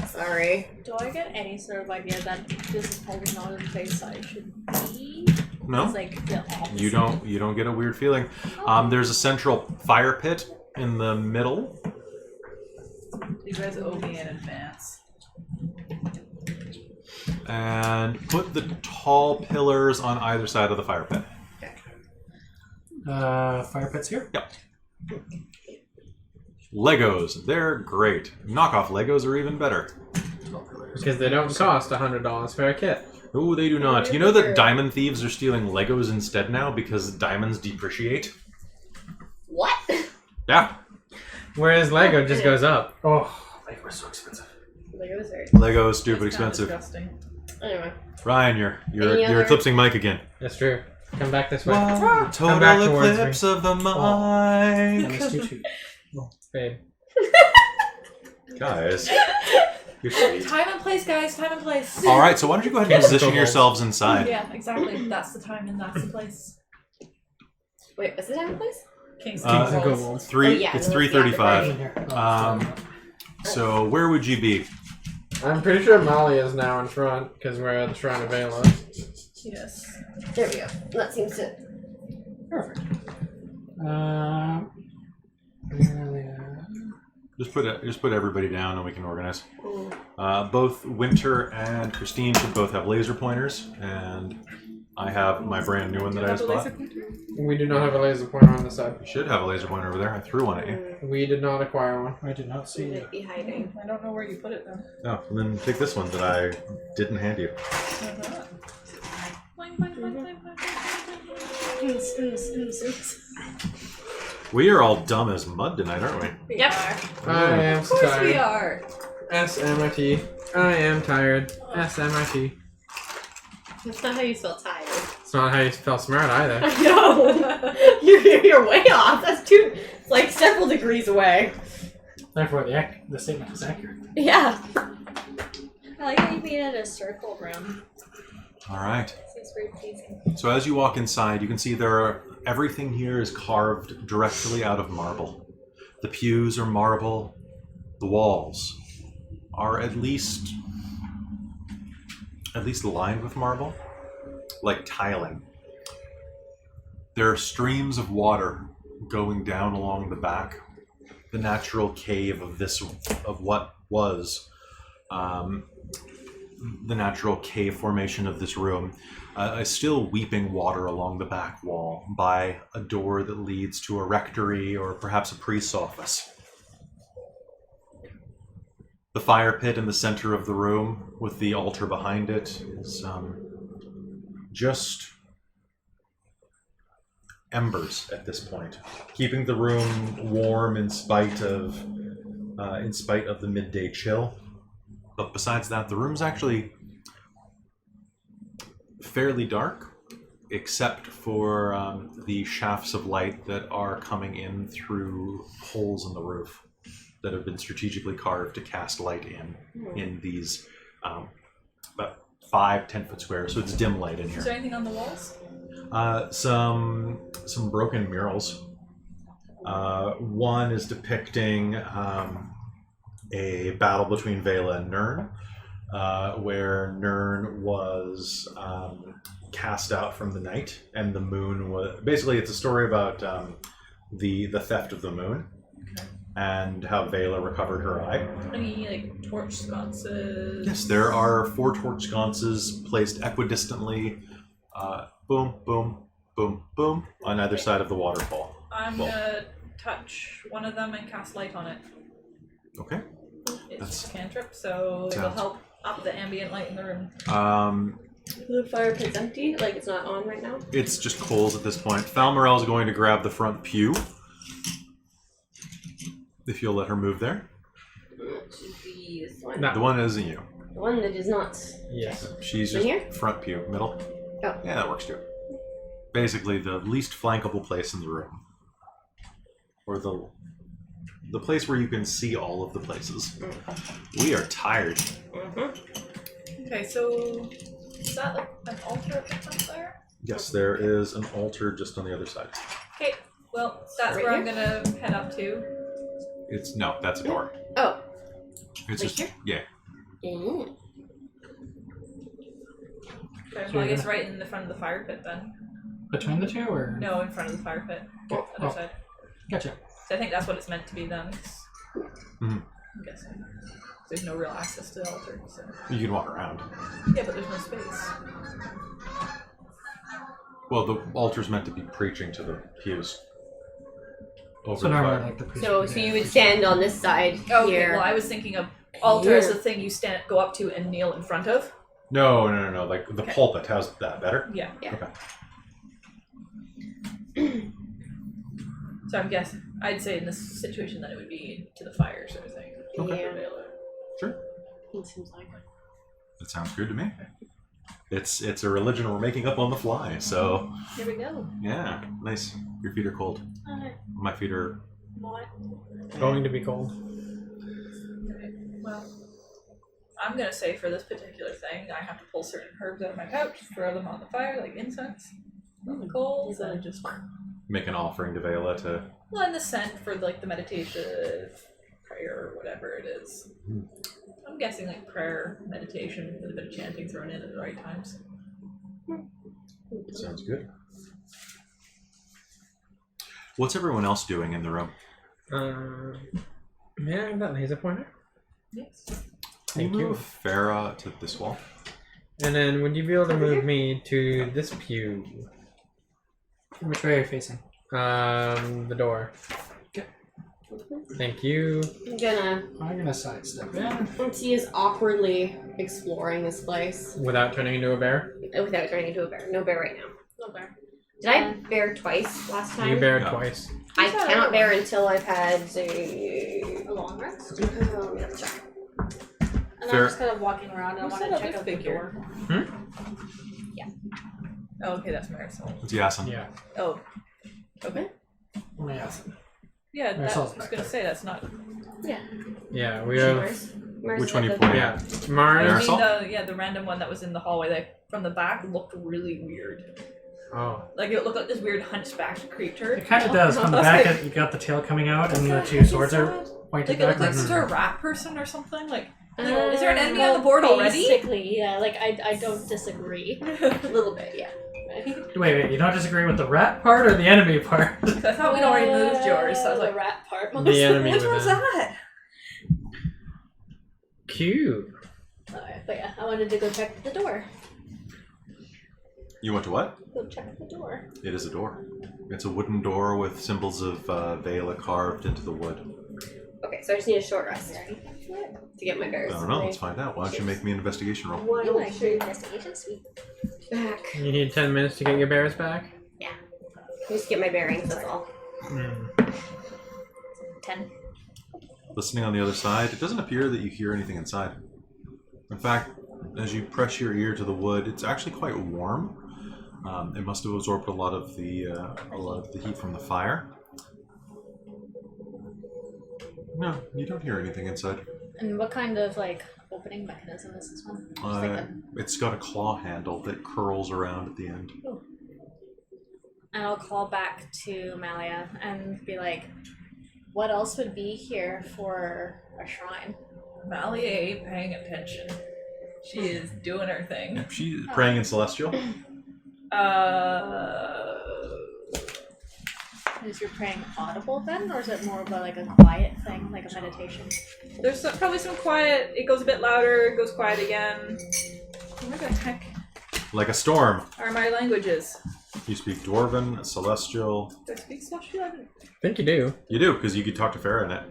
Sorry. Do I get any sort of idea that this is probably not the place I should be? No, It's like the opposite. you don't get a weird feeling. There's a central fire pit in the middle. You guys owe me in advance. And put the tall pillars on either side of the fire pit. Fire pits here. Yep. Legos, they're great. Knockoff Legos are even better. Because they don't cost $100 for a kit. Oh, they do not. You know that diamond thieves are stealing Legos instead now because diamonds depreciate? What? Yeah. Whereas Lego just goes up. Oh, Lego is so expensive. Legos are. Legos stupid It's kinda expensive. disgusting. Anyway. Ryan, Any you're other- eclipsing Mike again. That's true. Come back this way. Wow, back total towards eclipse me. of the I mind. missed you too. Babe. Guys, you're sweet. Time and place, guys. Time and place. All right, so why don't you go ahead and position yourselves inside? Yeah, exactly. That's the time and that's the place. Wait, is it time and place? King's Kings and Rolls. Kobolds. Three. Oh, yeah, It's no, it's 3:35. In here. Oh, Um, So where would you be? I'm pretty sure Molly is now in front because we're at the Shrine of Vela. Yes. There we go. That seems to. perfect. Just put everybody down and we can organize. Both Winter and Christine should both have laser pointers, and I have my brand new one that I just bought. We do not have a laser pointer on this side. You should have a laser pointer over there. I threw one at you. We did not acquire one. I did not see Might it. be hiding. I don't know where you put it then. Oh, well then take this one that I didn't hand you. Uh-huh. Boing, boing, boing, boing, boing, boing. We are all dumb as mud tonight, aren't we? Yep. I am Of course we tired. are. SMIT. I am tired. SMIT. That's not how you spell tired. It's not how you spell smart either. No! you're way off. That's too. It's like several degrees away. Therefore, the statement is accurate. Yeah. I like how you made it a circle room. All right. Seems very pleasing. So as you walk inside, you can see everything here is carved directly out of marble. The pews are marble. The walls are at least lined with marble, like tiling. There are streams of water going down along the back, the natural cave of what was the natural cave formation of this room. Is still weeping water along the back wall by a door that leads to a rectory or perhaps a priest's office. The fire pit in the center of the room with the altar behind it is just embers at this point, keeping the room warm in spite of the midday chill. But besides that, the room's actually fairly dark, except for the shafts of light that are coming in through holes in the roof that have been strategically carved to cast light in these about 5-10 foot squares. So it's dim light in Is here. there anything on the walls? Some broken murals. One is depicting a battle between Vela and Nirn, where Nirn was cast out from the night, and the moon was basically, it's a story about the theft of the moon and how Vela recovered her eye. Any like torch sconces? Yes, there are 4 torch sconces placed equidistantly, boom, boom, boom, boom, on either side of the waterfall. I'm gonna touch one of them and cast light on it. Okay. It's That's- just a cantrip, so it'll Sounds- help up the ambient light in the room. The fire pit's empty? Like it's not on right now? It's just coals at this point. Falmorel's going to grab the front pew. If you'll let her move there. It should be this one. No. The one isn't you. The one that is not. Yes. She's In just here? front pew, middle. Oh. Yeah, that works too. Basically, the least flankable place in the room. Or the place where you can see all of the places. We are tired. Mm-hmm. Okay, so is that like an altar at the front there? Yes, there is an altar just on the other side. Okay, well that's Right where here? I'm gonna head up to. No, that's a door. Oh. It's Like just here? yeah. Mm. Okay, well I guess right in the front of the fire pit then. Between the two, or No, in front of the fire pit. Oh, Other oh. side. Gotcha. So I think that's what it's meant to be then. Mhm. I'm guessing. There's no real access to the altar, so. You can walk around. Yeah, but there's no space. Well, the altar's meant to be preaching to the pews. Over So the normally, fire. like the priest. So would do you that. would stand on this side Oh, okay, here. well I was thinking of altar as Here. the thing you go up to and kneel in front of. No. Like the Okay. pulpit. How's that better? Yeah. Yeah. Okay. So I'm guessing I'd say in this situation that it would be to the fire sort of thing. Okay. Yeah. Sure. It seems like. That sounds good to me. It's a religion we're making up on the fly. So Here we go. yeah, nice. Your feet are cold. My feet are. Not. Going to be cold. Okay. Well, I'm gonna say for this particular thing, I have to pull certain herbs out of my pouch, throw them on the fire like incense, on the coals, and just Make an offering to Vela to. blend the scent for like the meditative prayer or whatever it is. I'm guessing like prayer, meditation, with a bit of chanting thrown in at the right times. Sounds good. What's everyone else doing in the room? May I have that laser pointer? Yes. Thank Can you. move Farah to this wall. And then would you be able to move me to this pew? Which way are you facing? The door. Okay. Thank you. I'm I'm gonna sidestep in. he is awkwardly exploring this place Without turning into a bear? without turning into a bear. No bear right now. No bear. Did I bear twice last time? You bear Yeah. twice. I Who's that cannot other bear one? until I've had a. A long rest. Oh, let's check. And Fair. I'm just kind of walking around and I Who's want to that check other out the figure? door. Oh, okay, that's Marisol. It's Yasin. Yeah. Oh. Okay. Yeah. Yeah, Marisol's I was back gonna there. say that's not. Yeah, we have. Which one are you pointing Yeah, at? Mars. I Marisol? mean, the random one that was in the hallway that from the back looked really weird. Oh, Like it looked like this weird hunchbacked creature. It kind of does. From the back, you got the tail coming out, and the two swords are pointed Like it looked like backwards. some sort of rat person or something. Like is there an enemy on the board Well, already? Basically, yeah. Like I don't disagree. A little bit, yeah. Wait, you don't disagree with the rat part or the enemy part? I thought we'd already moved yours, so I was the like, rat part. the enemy which within. one's that? Cute. Alright, but yeah, I wanted to go check the door. You went to what? Go check the door. It is a door. It's a wooden door with symbols of Vela carved into the wood. Okay, so I just need a short rest to get my I bears. don't know. Let's find out. Why don't you make me an investigation roll? One, You like your investigation, sweet. back. You need 10 minutes to get your bears back? Just get my bearings, that's all. 10. Listening on the other side, it doesn't appear that you hear anything inside. In fact, as you press your ear to the wood, it's actually quite warm. It must have absorbed a lot of the heat from the fire. No, you don't hear anything inside. And what kind of like opening mechanism is this one? Just like a, It's got a claw handle that curls around at the end. and I'll call back to Malia and be like, what else would be here for a shrine? Malia ain't paying attention. She is doing her thing. She's praying in Celestial. Is your praying audible then, or is it more of a quiet thing, like a meditation? There's probably some quiet. It goes a bit louder. It goes quiet again. Where the heck Like a storm. are my languages? You speak Dwarven, Celestial. Do I speak Celestial? I think you do. You do, because you could talk to Farah in it.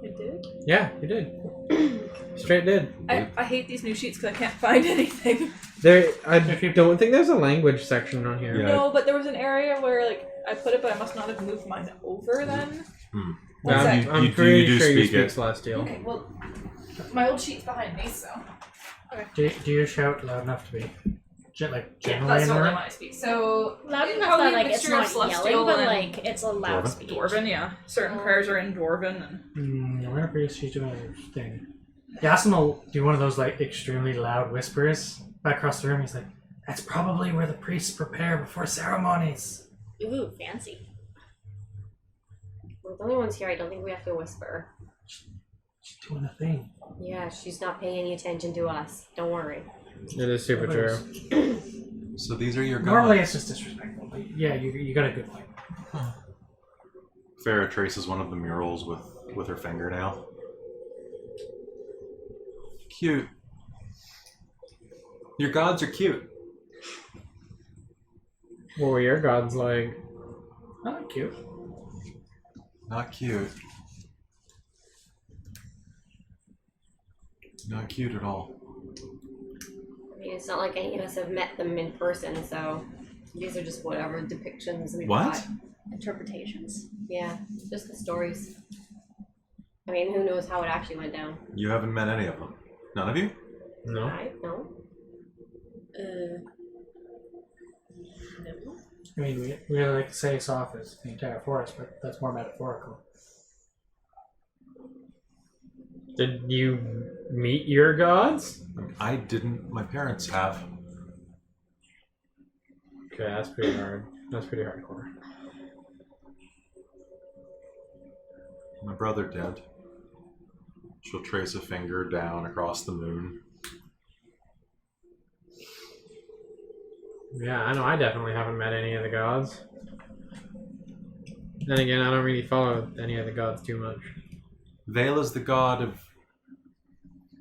I did. Yeah, you did. Straight did. I hate these new sheets because I can't find anything. I don't think there's a language section on here. Yeah. No, but there was an area where like I put it, but I must not have moved mine over then. I'm pretty sure you speak Celestial. Okay, well, my old sheet's behind me, so. Do you shout loud enough to be Yeah, generally that's annoying? normally my speak. So Loud enough probably that a like it's mixture of not Celestial yelling, but and like it's a loud Dwarven? speech. Dwarven, yeah. Certain prayers are in Dwarven, and Whenever she's doing her thing. Yasin will do one of those like extremely loud whispers back across the room. He's like, "That's probably where the priests prepare before ceremonies." Ooh, fancy. We're the only ones here. I don't think we have to whisper. She's doing a thing. Yeah, she's not paying any attention to us. Don't worry. It is super true. So these are your Normally gods. it's just disrespectful, but yeah, you got a good point. Farah traces one of the murals with her fingernail. Cute. Your gods are cute. What were your gods like? Oh, cute. Not cute. Not cute at all. I mean, it's not like any of us have met them in person, so these are just whatever depictions we've What? got. Interpretations. Yeah, just the stories. I mean, who knows how it actually went down? You haven't met any of them. None of you? No. I know. No. I mean, we really like to say soft as the entire forest, but that's more metaphorical. Did you meet your gods? I didn't. My parents have. Okay, that's pretty hard. That's pretty hardcore. My brother did. She'll trace a finger down across the moon. Yeah, I know. I definitely haven't met any of the gods. Then again, I don't really follow any of the gods too much. Vale is the god of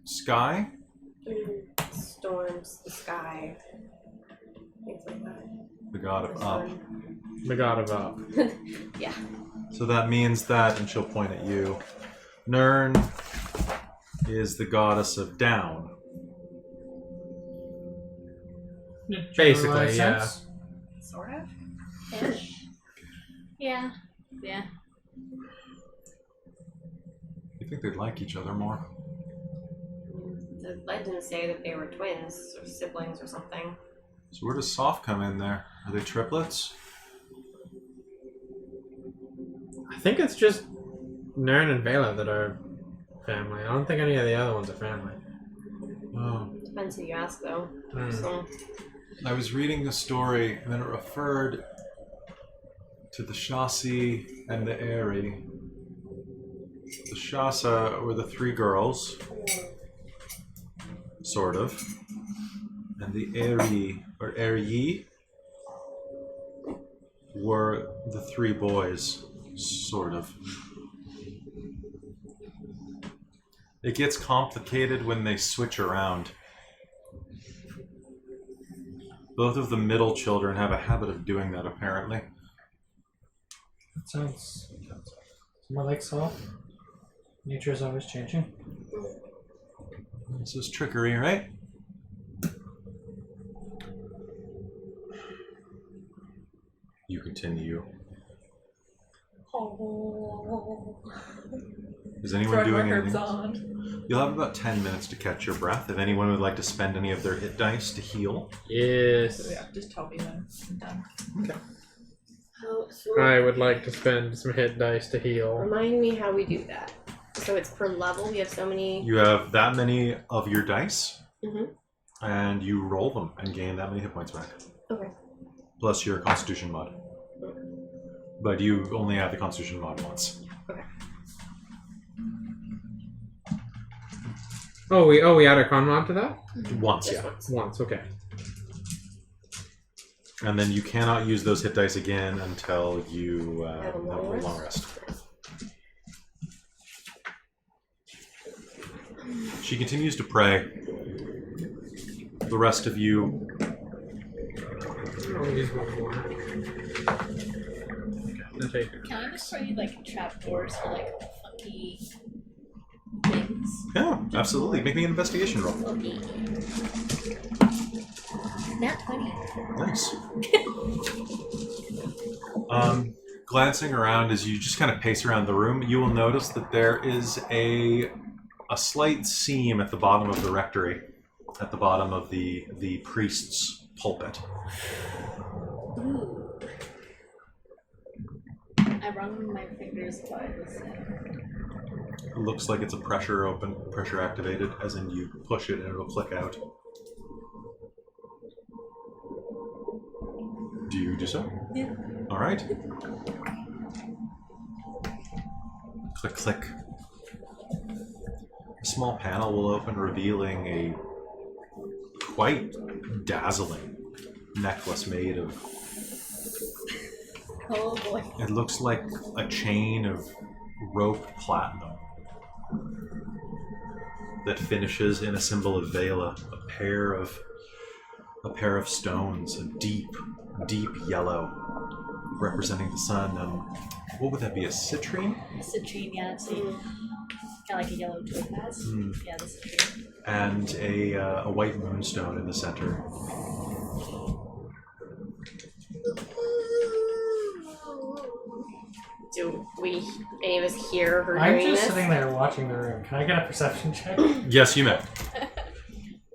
sky. Storms, the sky, things like that. The god of The up. sun. The god of up. Yeah. So that means that, and she'll point at you, Nern is the goddess of down. Basically, Generalized yeah. sense? sort of. Yeah. Yeah. You think they'd like each other more? The legends say that they were twins or siblings or something. So where does Soft come in there? Are they triplets? I think it's just Nern and Vela that are family. I don't think any of the other ones are family. Oh. Depends who you ask, though. Hmm. So, I was reading the story, and then it referred to the Shasi and the Eri. The Shasa were the three girls, sort of, and the Eri, or Eri, were the three boys, sort of. It gets complicated when they switch around. Both of the middle children have a habit of doing that, apparently. It sounds more like soft. Nature is always changing. This is trickery, right? You continue. Oh. Is anyone Throwing doing records anything? on. You'll have about 10 minutes to catch your breath. If anyone would like to spend any of their hit dice to heal. Yes. So yeah, just tell me when I'm done. I would like to spend some hit dice to heal. remind me how we do that. So it's per level. We have so many. You have that many of your dice, Mhm. and you roll them and gain that many hit points back. Okay. Plus your Constitution mod. But you only have the Constitution mod once. Oh, we add a con mod to that? Once, Just yeah. once. Once, okay. And then you cannot use those hit dice again until you have a long rest. She continues to pray. The rest of you, I'll use one more. I'll take it. Can I just throw you like trapdoors or like funky things? yeah, absolutely. Make me an investigation roll. Okay. Nat 20. Nice. glancing around as you just kind of pace around the room, you will notice that there is a slight seam at the bottom of the rectory, at the bottom of the priest's pulpit. Ooh. I run my fingers by this. It looks like it's a pressure activated, as in you push it and it'll click out. Do you do so? Yeah. All right. Click, click. A small panel will open, revealing a quite dazzling necklace made of... Oh boy. It looks like a chain of rope platinum that finishes in a symbol of Vela, a pair of stones, a deep yellow representing the sun. What would that be? A citrine? A citrine, yeah. It's kind of like a yellow topaz. Yeah, the citrine. And a white moonstone in the center. Do any of us hear her I'm doing just this? sitting there watching the room. Can I get a perception check? Yes, you may.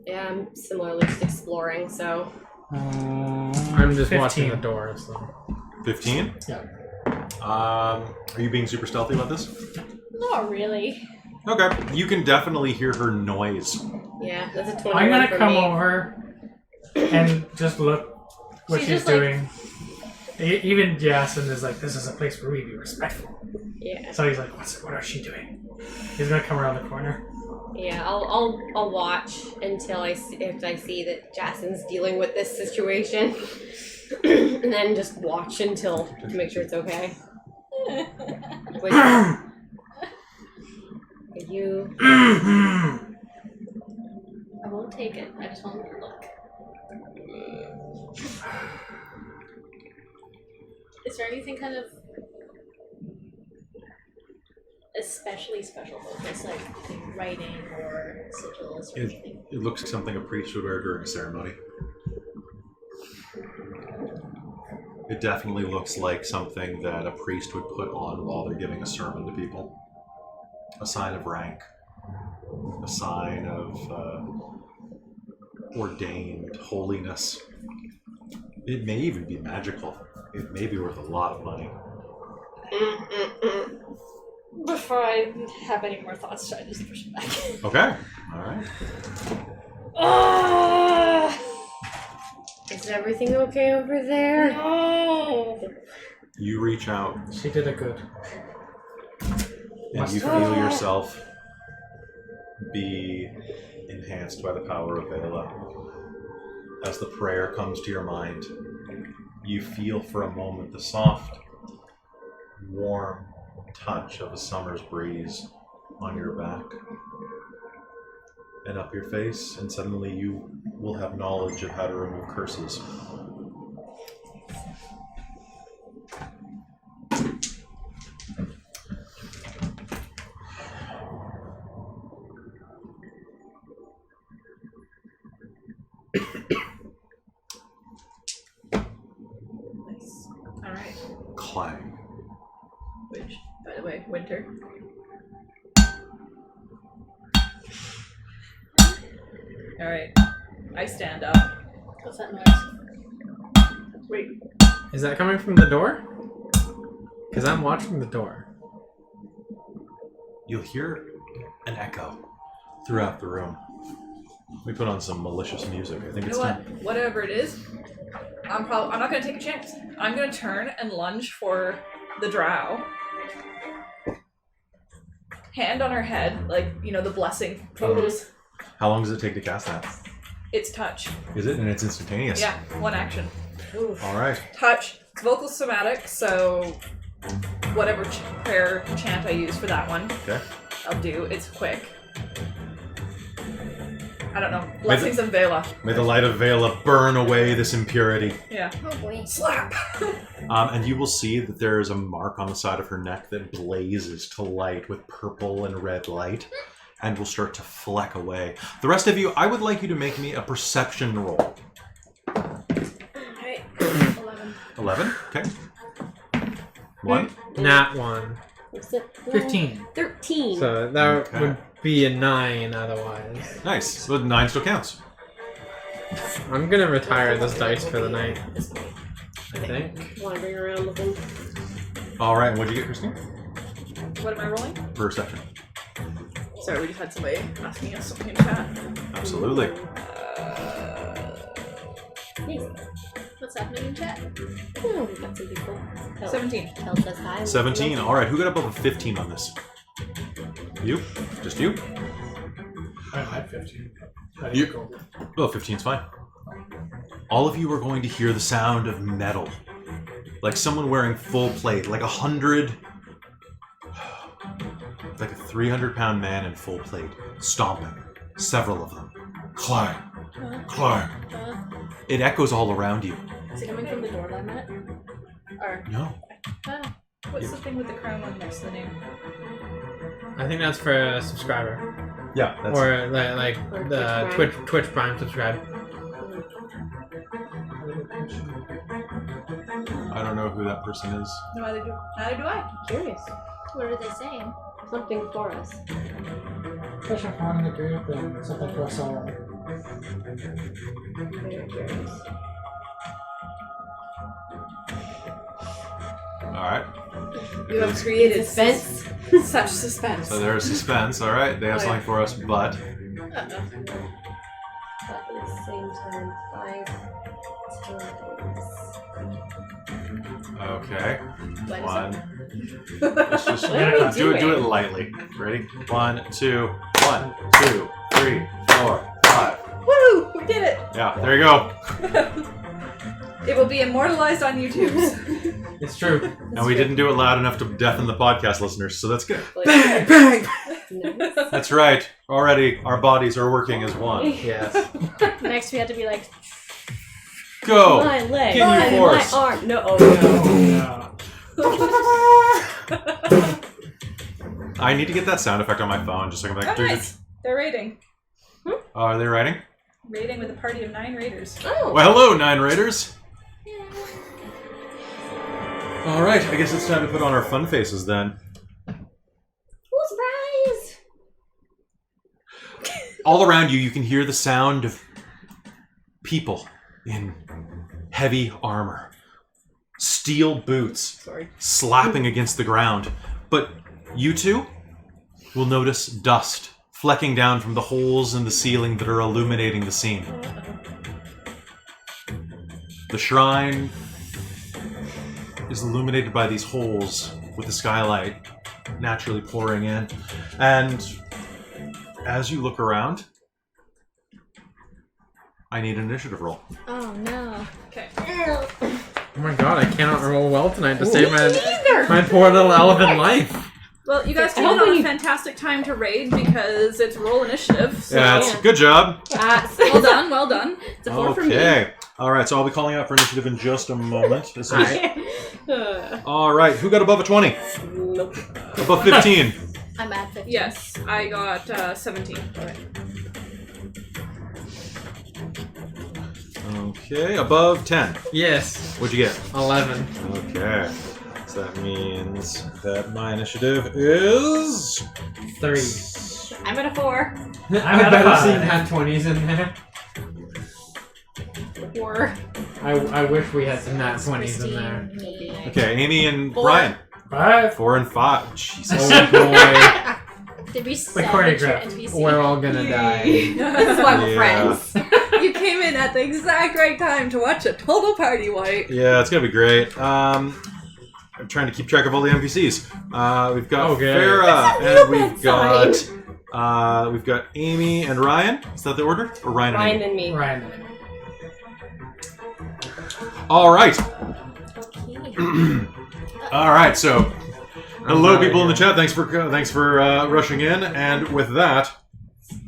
Yeah, I'm similarly just exploring, so... I'm just 15. watching the door, so... 15? Yeah. Are you being super stealthy about this? Not really. Okay. You can definitely hear her noise. Yeah, that's a 21 I'm gonna for come me. over and just look what She's she's just like- doing. Even Jason is like, this is a place where we be respectful. Yeah. So he's like, what is she doing? He's gonna come around the corner. Yeah, I'll watch until if I see that Jason's dealing with this situation, and then just watch to make sure it's okay. Wait, are you? I won't take it. I just want to look. Is there anything kind of especially special about this, like writing or sigils or anything? It looks like something a priest would wear during a ceremony. It definitely looks like something that a priest would put on while they're giving a sermon to people. A sign of rank. A sign of ordained holiness. It may even be magical. It may be worth a lot of money. Before I have any more thoughts, I just push it back. Okay. All right. Is everything okay over there? No! You reach out She did a good. and you feel yourself be enhanced by the power of Vela. As the prayer comes to your mind, you feel for a moment the soft, warm touch of a summer's breeze on your back and up your face, and suddenly you will have knowledge of how to remove curses. Nice. Alright. Clang. Which, by the way, winter. Alright. I stand up. What's that noise? Wait. Is that coming from the door? Because I'm watching the door. You'll hear an echo throughout the room. We put on some malicious music. I think You it's know time. what? Whatever it is, I'm not gonna take a chance. I'm gonna turn and lunge for the drow. Hand on her head, like, you know, the blessing pose. How long does it take to cast that? It's touch. Is it? And it's instantaneous? Yeah, one action. All right. Touch. It's vocal somatic, so whatever prayer chant I use for that one, Okay. I'll do. It's quick. I don't know. Blessings of Vela. May the light of Vela burn away this impurity. Yeah. Oh boy. Slap! And you will see that there is a mark on the side of her neck that blazes to light with purple and red light and will start to fleck away. The rest of you, I would like you to make me a perception roll. Alright. 11. 11? Okay. 1. Nat 1. What's it? 15. 13. So that Okay. would be a 9 otherwise. Nice. So 9 still counts. I'm gonna retire this dice for the night, I think. Wandering around looking. All right. And what'd you get, Christine? What am I rolling? Perception. Sorry, we just had somebody asking us something in chat. Absolutely. What's happening in chat? Oh, we've got some people. 17. Tells us hi. 17. All right. Who got above a 15 on this? You? Just you? I had 15. I You- didn't go. Well, 15's fine. All of you are going to hear the sound of metal. Like someone wearing full plate. Like 100... Like a 300-pound man in full plate. Stomping. Several of them. Climb. Climb. It echoes all around you. Is it coming from the door I'm at? Or No. What's the thing with the crown on next to the name? I think that's for a subscriber. Yeah, that's Or like Or the Twitch Prime subscribe. I don't know who that person is. No, neither do I. Curious. what are they saying? Something for us. Push up on the group and something for us all. Very curious. Alright. You have created Suspense. such suspense. So there's suspense. Alright, they have something for us, but... But at the same time, 5 times. Okay. Light us One. up. Let's just What are we do it doing? lightly. Ready? 1, 2, 1, 2, 3, 4, 5. Woo! We did it! Yeah, there you go. It will be immortalized on YouTube. It's true. And we didn't do it loud enough to deafen the podcast listeners, so that's good. Bang! Bang! Nice. That's right. Already, our bodies are working as one. Yes. Next, we had to be like, Go! My leg. Can you my force? arm. No. Oh no. I need to get that sound effect on my phone, just so I can be Oh, like... nice. They're raiding. Oh, are they writing? Raiding with a party of 9 raiders. Oh. Well, hello, 9 Raiders. All right, I guess it's time to put on our fun faces then. Oh, surprise! All around you, you can hear the sound of people in heavy armor, steel boots Sorry. slapping against the ground. But you two will notice dust flecking down from the holes in the ceiling that are illuminating the scene. The shrine is illuminated by these holes with the skylight naturally pouring in. And as you look around, I need an initiative roll. oh no. Okay. Oh my god, I cannot roll well tonight to save my poor little elephant life. Well, you guys came in on a fantastic time to raid because it's roll initiative. So Yeah, it's good job. well done, well done. It's a 4 for me. Okay. All right, so I'll be calling out for initiative in just a moment. This is- Alright. All right, who got above a 20? Nope. Above 15? I'm at 50. Yes, I got 17. Okay, above 10. Yes. What'd you get? 11. Okay. So that means that my initiative is... 3. I'm at a 4. I'm I at a better 5. see nat 20s in there. 4. I wish we had some nat 20s in there. Christine, Okay, Amy and 4. Brian. 5. 4 and 5. Jesus. Oh boy. Did we The salvage your choreograph. NPC? We're all gonna die. This is why we're Yeah. friends. You came in at the exact right time to watch a total party wipe. Yeah, it's gonna be great. I'm trying to keep track of all the NPCs. We've got Okay. Farah, It's a real and we've bad got Amy and Ryan. Is that the order? Or Ryan and Ryan Amy? and me. Ryan. All right. Okay. All right. So, hello, I'm people in the ready. chat. Thanks for rushing in. And with that,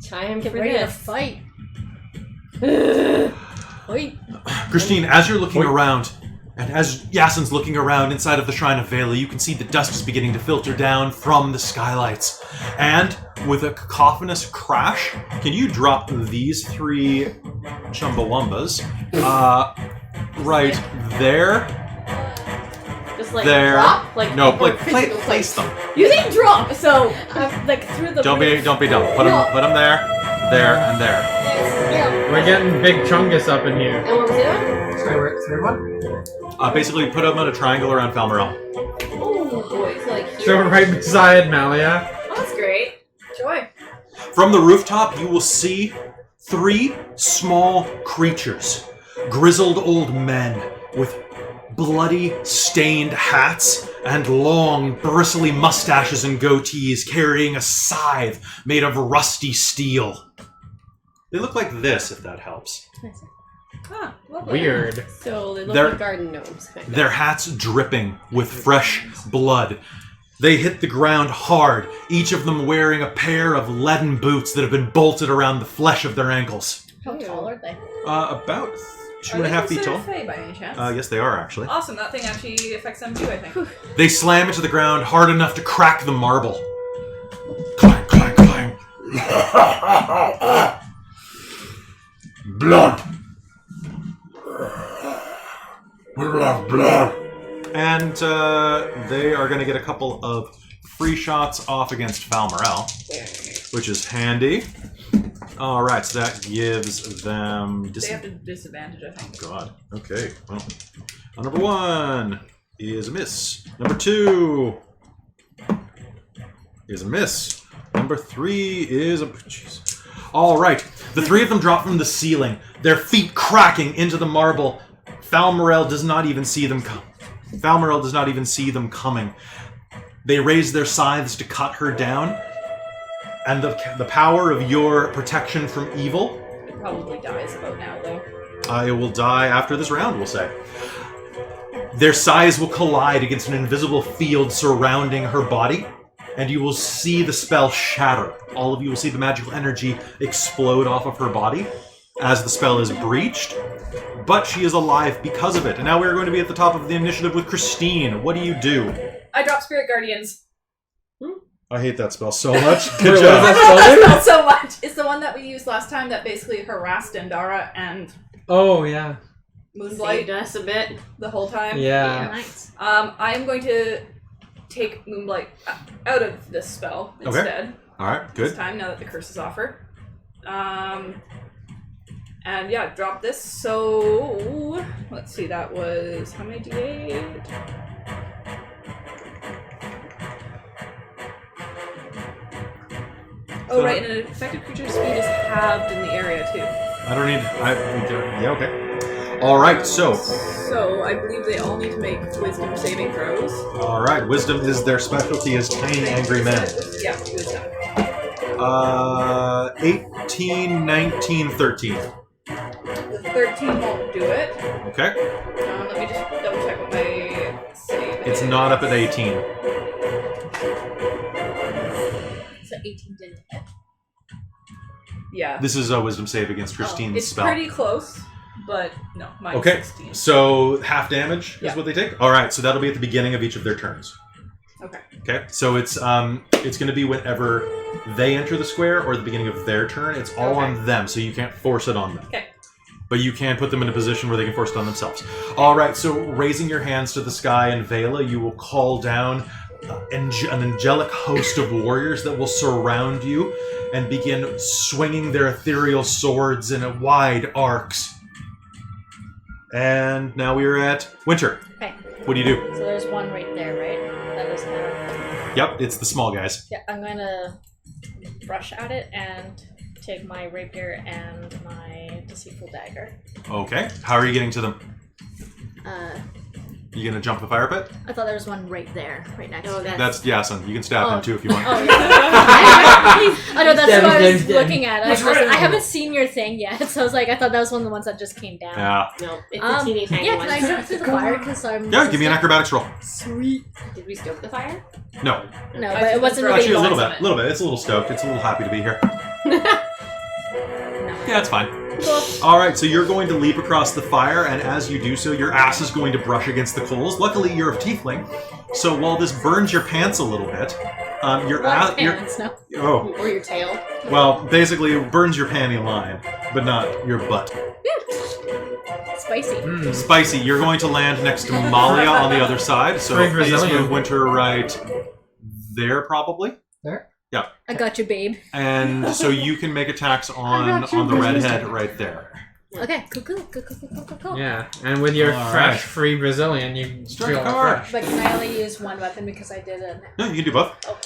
Time Get for ready to this. fight. Wait. Christine, as you're looking Wait. around, and as Yasin's looking around inside of the Shrine of Vela, you can see the dust is beginning to filter down from the skylights. And with a cacophonous crash, can you drop these 3 Chumbawambas right there? Just just like there. drop? Like No, or like physical place them. You think drop? So Like through the Don't be roof. dumb. Put them there, and there. We're getting big chungus up in here. and what was the other? Sorry, where, third one? Basically, put them in a triangle around Falmerel. Oh boy, so like here. So we're right beside Malia. Oh, that's great. Joy. From the rooftop, you will see 3 small creatures, grizzled old men with bloody, stained hats and long, bristly mustaches and goatees, carrying a scythe made of rusty steel. They look like this, if that helps. Ah, lovely. Weird. So they look They're- like garden gnomes. Kind of. Their hats dripping with fresh blood. They hit the ground hard, each of them wearing a pair of leaden boots that have been bolted around the flesh of their ankles. How tall are they? About Are 2.5 they feet tall. considered fey by any chance? Yes, they are, actually. Awesome, that thing actually affects them too, I think. They slam into the ground hard enough to crack the marble. Clang, clang, clang. Blood! We will have blood! And they are going to get a couple of free shots off against Falmerel, which is handy. All right, so that gives them... They have the disadvantage, I think. God. Okay. Well, number 1 is a miss. Number 2 is a miss. Number 3 is a... Jeez. All right. The 3 of them drop from the ceiling, their feet cracking into the marble. Falmerel does not even see them come. Falmerel does not even see them coming. They raise their scythes to cut her down, and the power of your protection from evil, It probably dies about now, though. it will die after this round, we'll say. Their scythes will collide against an invisible field surrounding her body, and you will see the spell shatter. All of you will see the magical energy explode off of her body as the spell is breached. But she is alive because of it. And now we're going to be at the top of the initiative with Christine. What do you do? I drop Spirit Guardians. I hate that spell so much. Wait, Good what job. is that spell? Not so much. It's the one that we used last time that basically harassed Endara and Oh, yeah. Moonblight Saved us a bit. the whole time. Yeah. Nice. I am going to take Moonblight out of this spell Okay. instead. All right, This good. time, now that the curse is off her. And yeah, drop this. So let's see, that was how many d8? Oh right, and an affected creature's speed is halved in the area too. I don't need... yeah, okay. All right, so... So I believe they all need to make wisdom saving throws. All right, wisdom is their specialty as tiny angry men. Yeah, wisdom. 18, 19, 13. The 13 won't do it. Okay. Let me just double check what my save is. It's not up at 18. So 18 didn't hit. Yeah. This is a wisdom save against Christine's It's spell. pretty close, but no, mine's Okay, 16. so half damage is Yeah. what they take? All right, so that'll be at the beginning of each of their turns. Okay. Okay, so it's going to be whenever they enter the square or the beginning of their turn. It's all Okay. on them, so you can't force it on them. Okay. But you can put them in a position where they can force it on themselves. All right, so raising your hands to the sky in Vela, you will call down an angelic host of warriors that will surround you and begin swinging their ethereal swords in a wide arcs. And now we are at Winter. Okay. What do you do? So there's one right there, right? That was kind Yep, it's the small guys. Yeah, I'm gonna rush at it and take my rapier and my deceitful dagger. Okay, how are you getting to them? You gonna jump the fire pit? I thought there was one right there, right next Oh, to me. That's Yasin. You can stab him too if you want. Oh, yeah. I know, that's Stab what I him, was stab him. looking at. I haven't seen your thing yet, so I was like, I thought that was one of the ones that just came down. Yeah. No, it's a teeny tiny Yeah, one. can I jump through the fire? Because I'm. Yeah, give me an acrobatics roll. Sweet. Did we stoke the fire? No. No, I but it just wasn't throw really Actually, a little long. bit. A little bit. It's a little stoked. It's a little happy to be here. No. Yeah, it's fine. Cool. All right, so you're going to leap across the fire, and as you do so, your ass is going to brush against the coals. Luckily, you're a tiefling, so while this burns your pants a little bit, your ass... Pants, no. Oh, Or your tail? well, basically, it burns your panty line, but not your butt. It's Spicy. Spicy, you're going to land next to Malia on the other side. So Very please Brazilian. move Winter right there, probably. There? Yeah. I got you, babe. And so you can make attacks on the redhead right there. Okay, cool. Yeah, and with your All fresh, right. free Brazilian, you Strike feel hard. fresh. But can I only use one weapon because I did it? No, you can do both. Oh,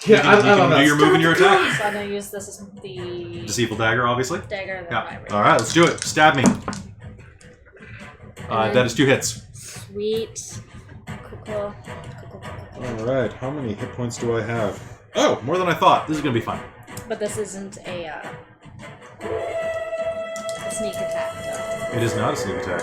You Yeah, can, you can love do that. your move and your attack. so I'm gonna use this as the Deceitful dagger, obviously. dagger. And then Yeah. my ring. All right, let's do it. Stab me. That is 2 hits. Sweet. Cool. All right, how many hit points do I have? Oh, more than I thought. This is gonna be fun. But this isn't a sneak attack, though. It is not a sneak attack.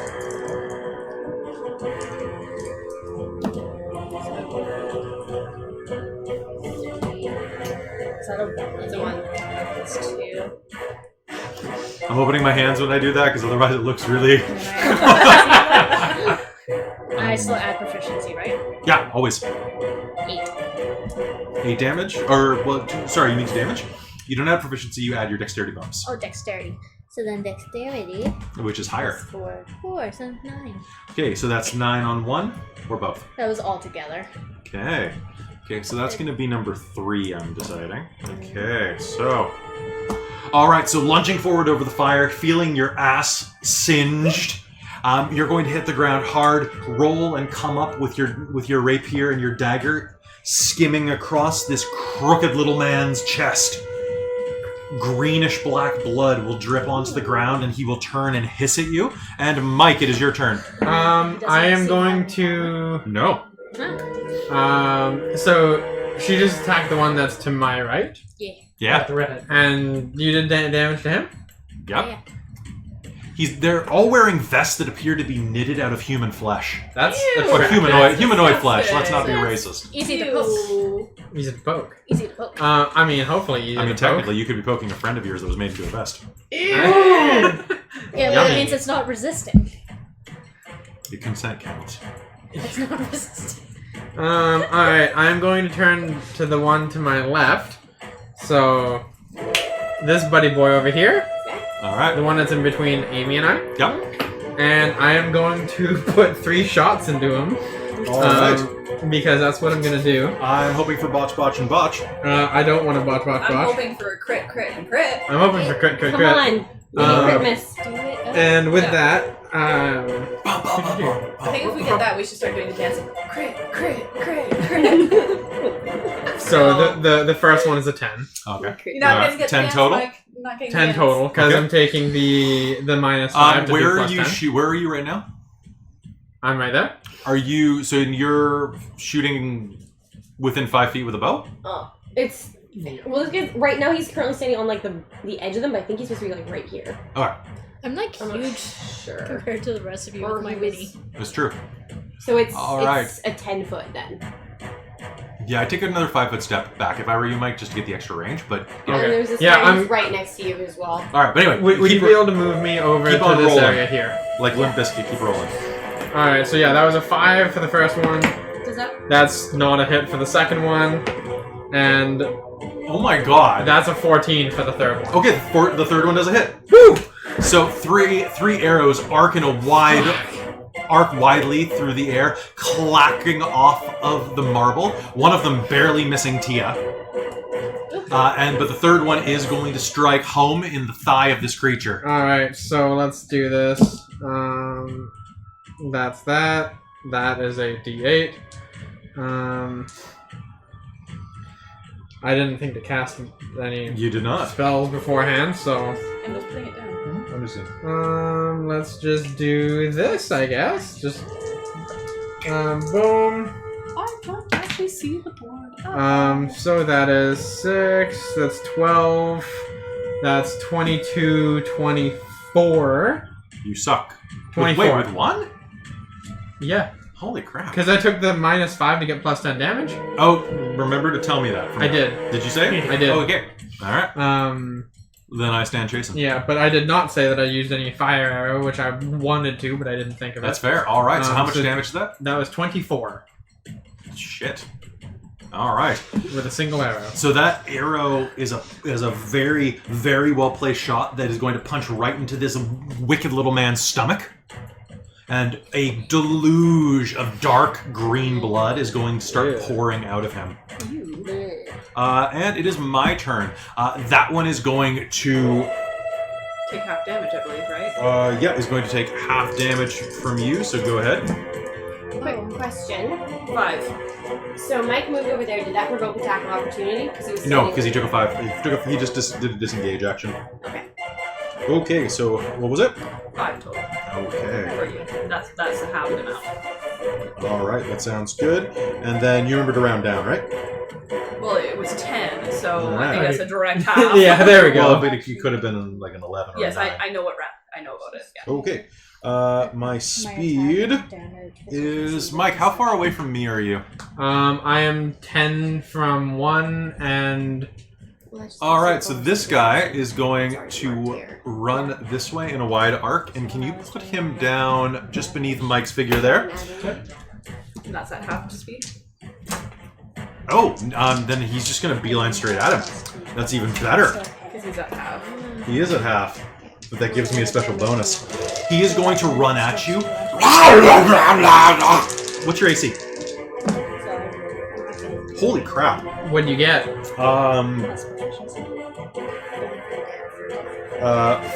Is that a one? It's a 1. It's 2. I'm opening my hands when I do that because otherwise it looks really. And I still add proficiency, right? Yeah, always. 8. 8 damage? Or, well, sorry, you mean 2 damage? You don't add proficiency, you add your dexterity bonus, Oh, dexterity. So then dexterity which is higher. is 4, so 9. Okay, so that's 9 on 1, or both. That was all together. Okay. Okay, so that's going to be number 3, I'm deciding. Okay, so. Alright, so lunging forward over the fire, feeling your ass singed. You're going to hit the ground hard, roll and come up with your rapier and your dagger, skimming across this crooked little man's chest. Greenish black blood will drip onto the ground and he will turn and hiss at you. And Mike, it is your turn. I am going to. No. So she just attacked the one that's to my right, Yeah. The redhead. and you did damage to him. Yep. They're all wearing vests that appear to be knitted out of human flesh. That's Or humanoid disgusting. flesh. Let's not be racist. Easy to poke. Easy to poke. Easy to poke. I mean, hopefully easy I mean, to poke. technically, you could be poking a friend of yours that was made into a vest. Yeah, but Yummy. that means it's not resisting. Your consent counts. It's not resisting. Alright, I'm going to turn to the one to my left. So, this buddy boy over here, All right. the one that's in between Amy and I, Yep. and I am going to put 3 shots into him. All right. Because that's what I'm going to do. I'm hoping for botch, botch, and botch. I don't want to botch. I'm hoping for a crit, and crit. I'm hoping for crit. Come on. Crit miss. Do it. And with Yeah. that, I think if we get that, we should start doing the dancing. Crit. so the first one is a 10. Okay. You're not going to get 10 the dance, total? Mike. You're not getting 10 dance. total, because Okay. I'm taking the -5 to Where do are plus you? 10. Where are you right now? I'm right there. Are you? So you're shooting within 5 feet with a bow? Oh, it's well. Right now, he's currently standing on like the edge of them, but I think he's supposed to be like right here. All right. I'm like I'm not huge sure. compared to the rest of you Or with my he was- mini. That's true. So it's All right. it's a 10-foot then. Yeah, I take another 5-foot step back if I were you, Mike, just to get the extra range. But And Okay. there's this Yeah, guy I'm- who's right next to you as well. all right. But anyway, Would you keep be able to move me over keep to on this rolling. area here? like Limp Bizkit, keep rolling. Alright, so yeah, that was a 5 for the first one. Does that? That's not a hit for the second one. And Oh my god. that's a 14 for the third one. Okay, the third one does a hit. Woo! So three arrows arc in a arc widely through the air, clacking off of the marble. One of them barely missing Tia. But the third one is going to strike home in the thigh of this creature. Alright, so let's do this. That's that. That is a D8. I didn't think to cast any You did not. spells beforehand, so And just putting it down. Understood. let's just do this, I guess. Just boom. I don't actually see the board. So that is 6, that's 12, that's 22, 24. You suck. 24. Wait, with one? Yeah, Holy crap. because I took the -5 to get plus 10 damage. Oh, remember to tell me that. I did. Did you say it? I did. Oh, okay. Alright. Then I stand chasing. Yeah, but I did not say that I used any fire arrow, which I wanted to, but I didn't think of That's it. fair. Alright, so how much so- damage is that? That was 24 Shit. Alright. with a single arrow. So that arrow is a very, very well placed shot that is going to punch right into this wicked little man's stomach. and a deluge of dark green blood is going to start pouring out of him. And it is my turn. That one is going to... Take half damage, I believe, right? Yeah, is going to take half damage from you, so go ahead. Quick question. 5. So Mike moved over there. Did that provoke attack of opportunity? No, because he took a 5. He just did a disengage action. Okay. Okay, so what was it? 5 total. Okay. For you. That's the half amount. Alright, that sounds good. And then you remember to round down, right? Well, it was 10, so I Alright. think that's a direct half. Yeah, there we go. Well, but it could have been like an 11 or Yes, a 9. I know what I know about it. Yeah. Okay. My speed is... Mike, how far away from me are you? I am 10 from one and... Alright, so this guy is going to run this way in a wide arc, and can you put him down just beneath Mike's figure there? And that's at half speed. Oh, then he's just going to beeline straight at him. That's even better. Because he's at half. He is at half, but that gives me a special bonus. He is going to run at you. What's your AC? Holy crap. What'd you get?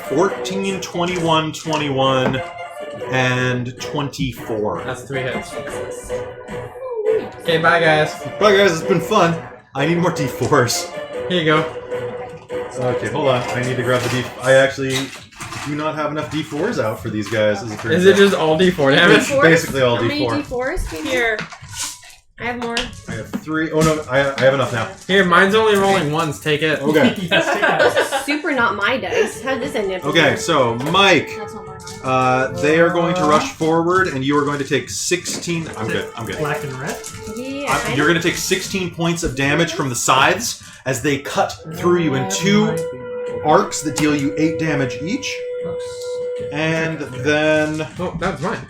14, 21, 21, and 24. That's 3 hits. Okay, bye guys. Bye guys, it's been fun. I need more D4s. Here you go. Okay, hold on. I need to grab the D... I actually do not have enough D4s out for these guys. As it turns Is it out. just all D4 damage? It's basically all How many D4. D4s do you Here. I have more. I have 3. Oh no, I have enough now. Here, mine's only rolling once. Take it. Okay. Yes, take that. Super not my dice. How did this end up? Okay, so Mike, That's not more. they are going to rush forward, and you are going to take 16. I'm good. I'm good. Black and red. Yeah. You're going to take 16 points of damage from the scythes as they cut through you in 2 arcs that deal you 8 damage each. And then Oh, that was mine.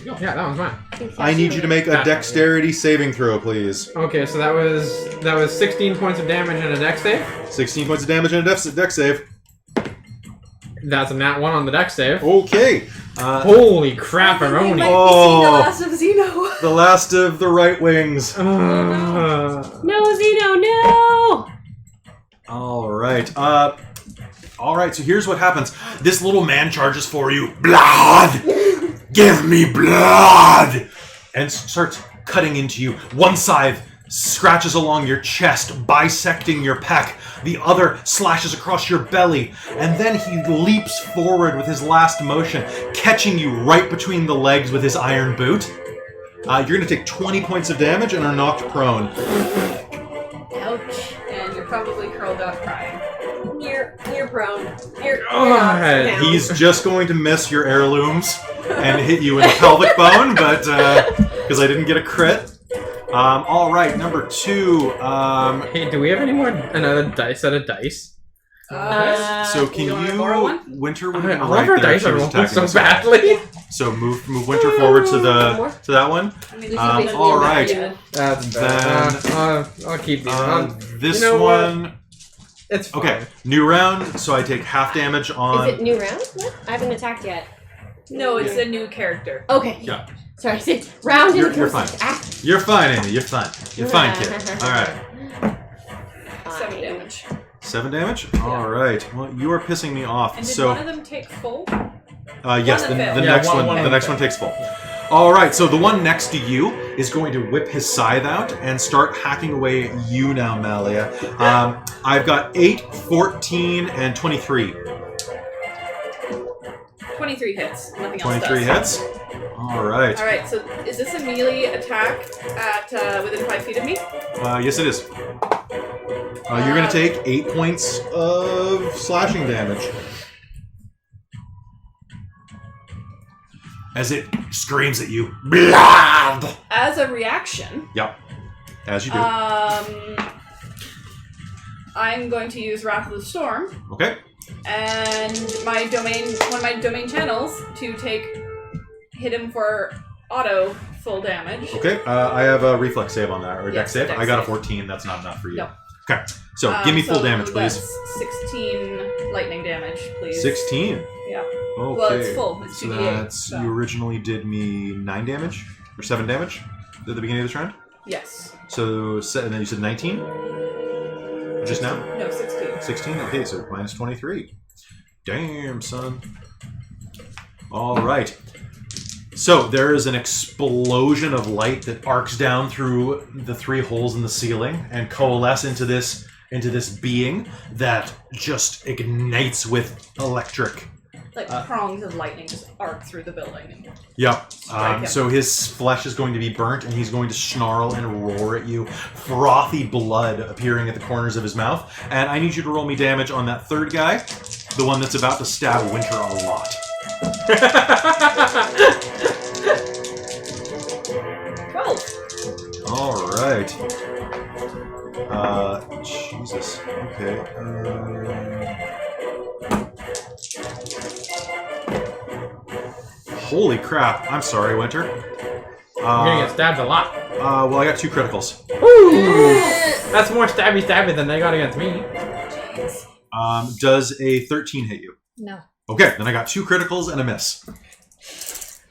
Yeah, that one's mine. I need you to make a dexterity saving throw, please. Okay, so that was 16 points of damage and a dex save. 16 points of damage and a dex save. That's a nat 1 on the dex save. Okay. Holy crap, Aroni. Oh. The last of Xeno. The last of the right wings. No, Zeno, no! All right. All right. So here's what happens. This little man charges for you. Blood. Give me blood. And starts cutting into you. One scythe scratches along your chest, bisecting your pec. The other slashes across your belly. And then he leaps forward with his last motion, catching you right between the legs with his iron boot. You're going to take 20 points of damage and are knocked prone. Ouch. And you're probably curled up crying. You're prone. You're God. down. He's just going to miss your heirlooms and hit you in the pelvic bone, but because I didn't get a crit. All right, number 2. Hey, do we have any more another set of dice? So can you wanna borrow you? one? Winter would All have been of right our there. dice She are was rolling attacking so this one. badly. So move Winter forward to that one. I mean, All right. That's bad. I'll keep these. This you know one. It's fine. Okay, new round. So I take half damage on. Is it new round? What? I haven't attacked yet. no, it's a new character. Okay. Yeah. Sorry, I said round You're into fine. Ah. You're fine, Amy. You're fine. You're fine, kid. All right. 7 damage. 7 damage. All right. Well, you are pissing me off. And did So. one of them take full? Yes, One the that failed. next Yeah, one, one the next one takes full. All right, so the one next to you is going to whip his scythe out and start hacking away at you now, Malia. I've got 8, 14, and 23. 23 hits. Nothing else 23 does. hits. All right. All right. So is this a melee attack at within 5 feet of me? Yes, it is. You're going to take 8 points of slashing damage. As it screams at you, blood! As a reaction, Yep. As you do. I'm going to use Wrath of the Storm Okay. and one of my domain channels to hit him for auto full damage. Okay. I have a reflex save on that, or a dex Yes, save. dex I got a save. 14. That's not enough for you. No. Okay, so give me full damage, please. That's 16 lightning damage, please. 16. Yeah. Okay. Well, it's full. It's So 2d8. that's you originally did me 9 damage or 7 damage at the beginning of this round. Yes. So and then you said 19. Just now. No, 16. 16. Okay, so minus 23. Damn, son. All right. So there is an explosion of light that arcs down through the 3 holes in the ceiling and coalesce into this being that just ignites with electric. Like prongs of lightning just arc through the building. Yep. Strike him. So his flesh is going to be burnt, and he's going to snarl and roar at you, frothy blood appearing at the corners of his mouth. And I need you to roll me damage on that third guy, the one that's about to stab Winter a lot. 12. All right. Jesus. Okay. Holy crap! I'm sorry, Winter. You're gonna get stabbed a lot. Well, I got 2 criticals. Ooh! That's more stabby than they got against me. Does a 13 hit you? No. Okay, then I got 2 criticals and a miss.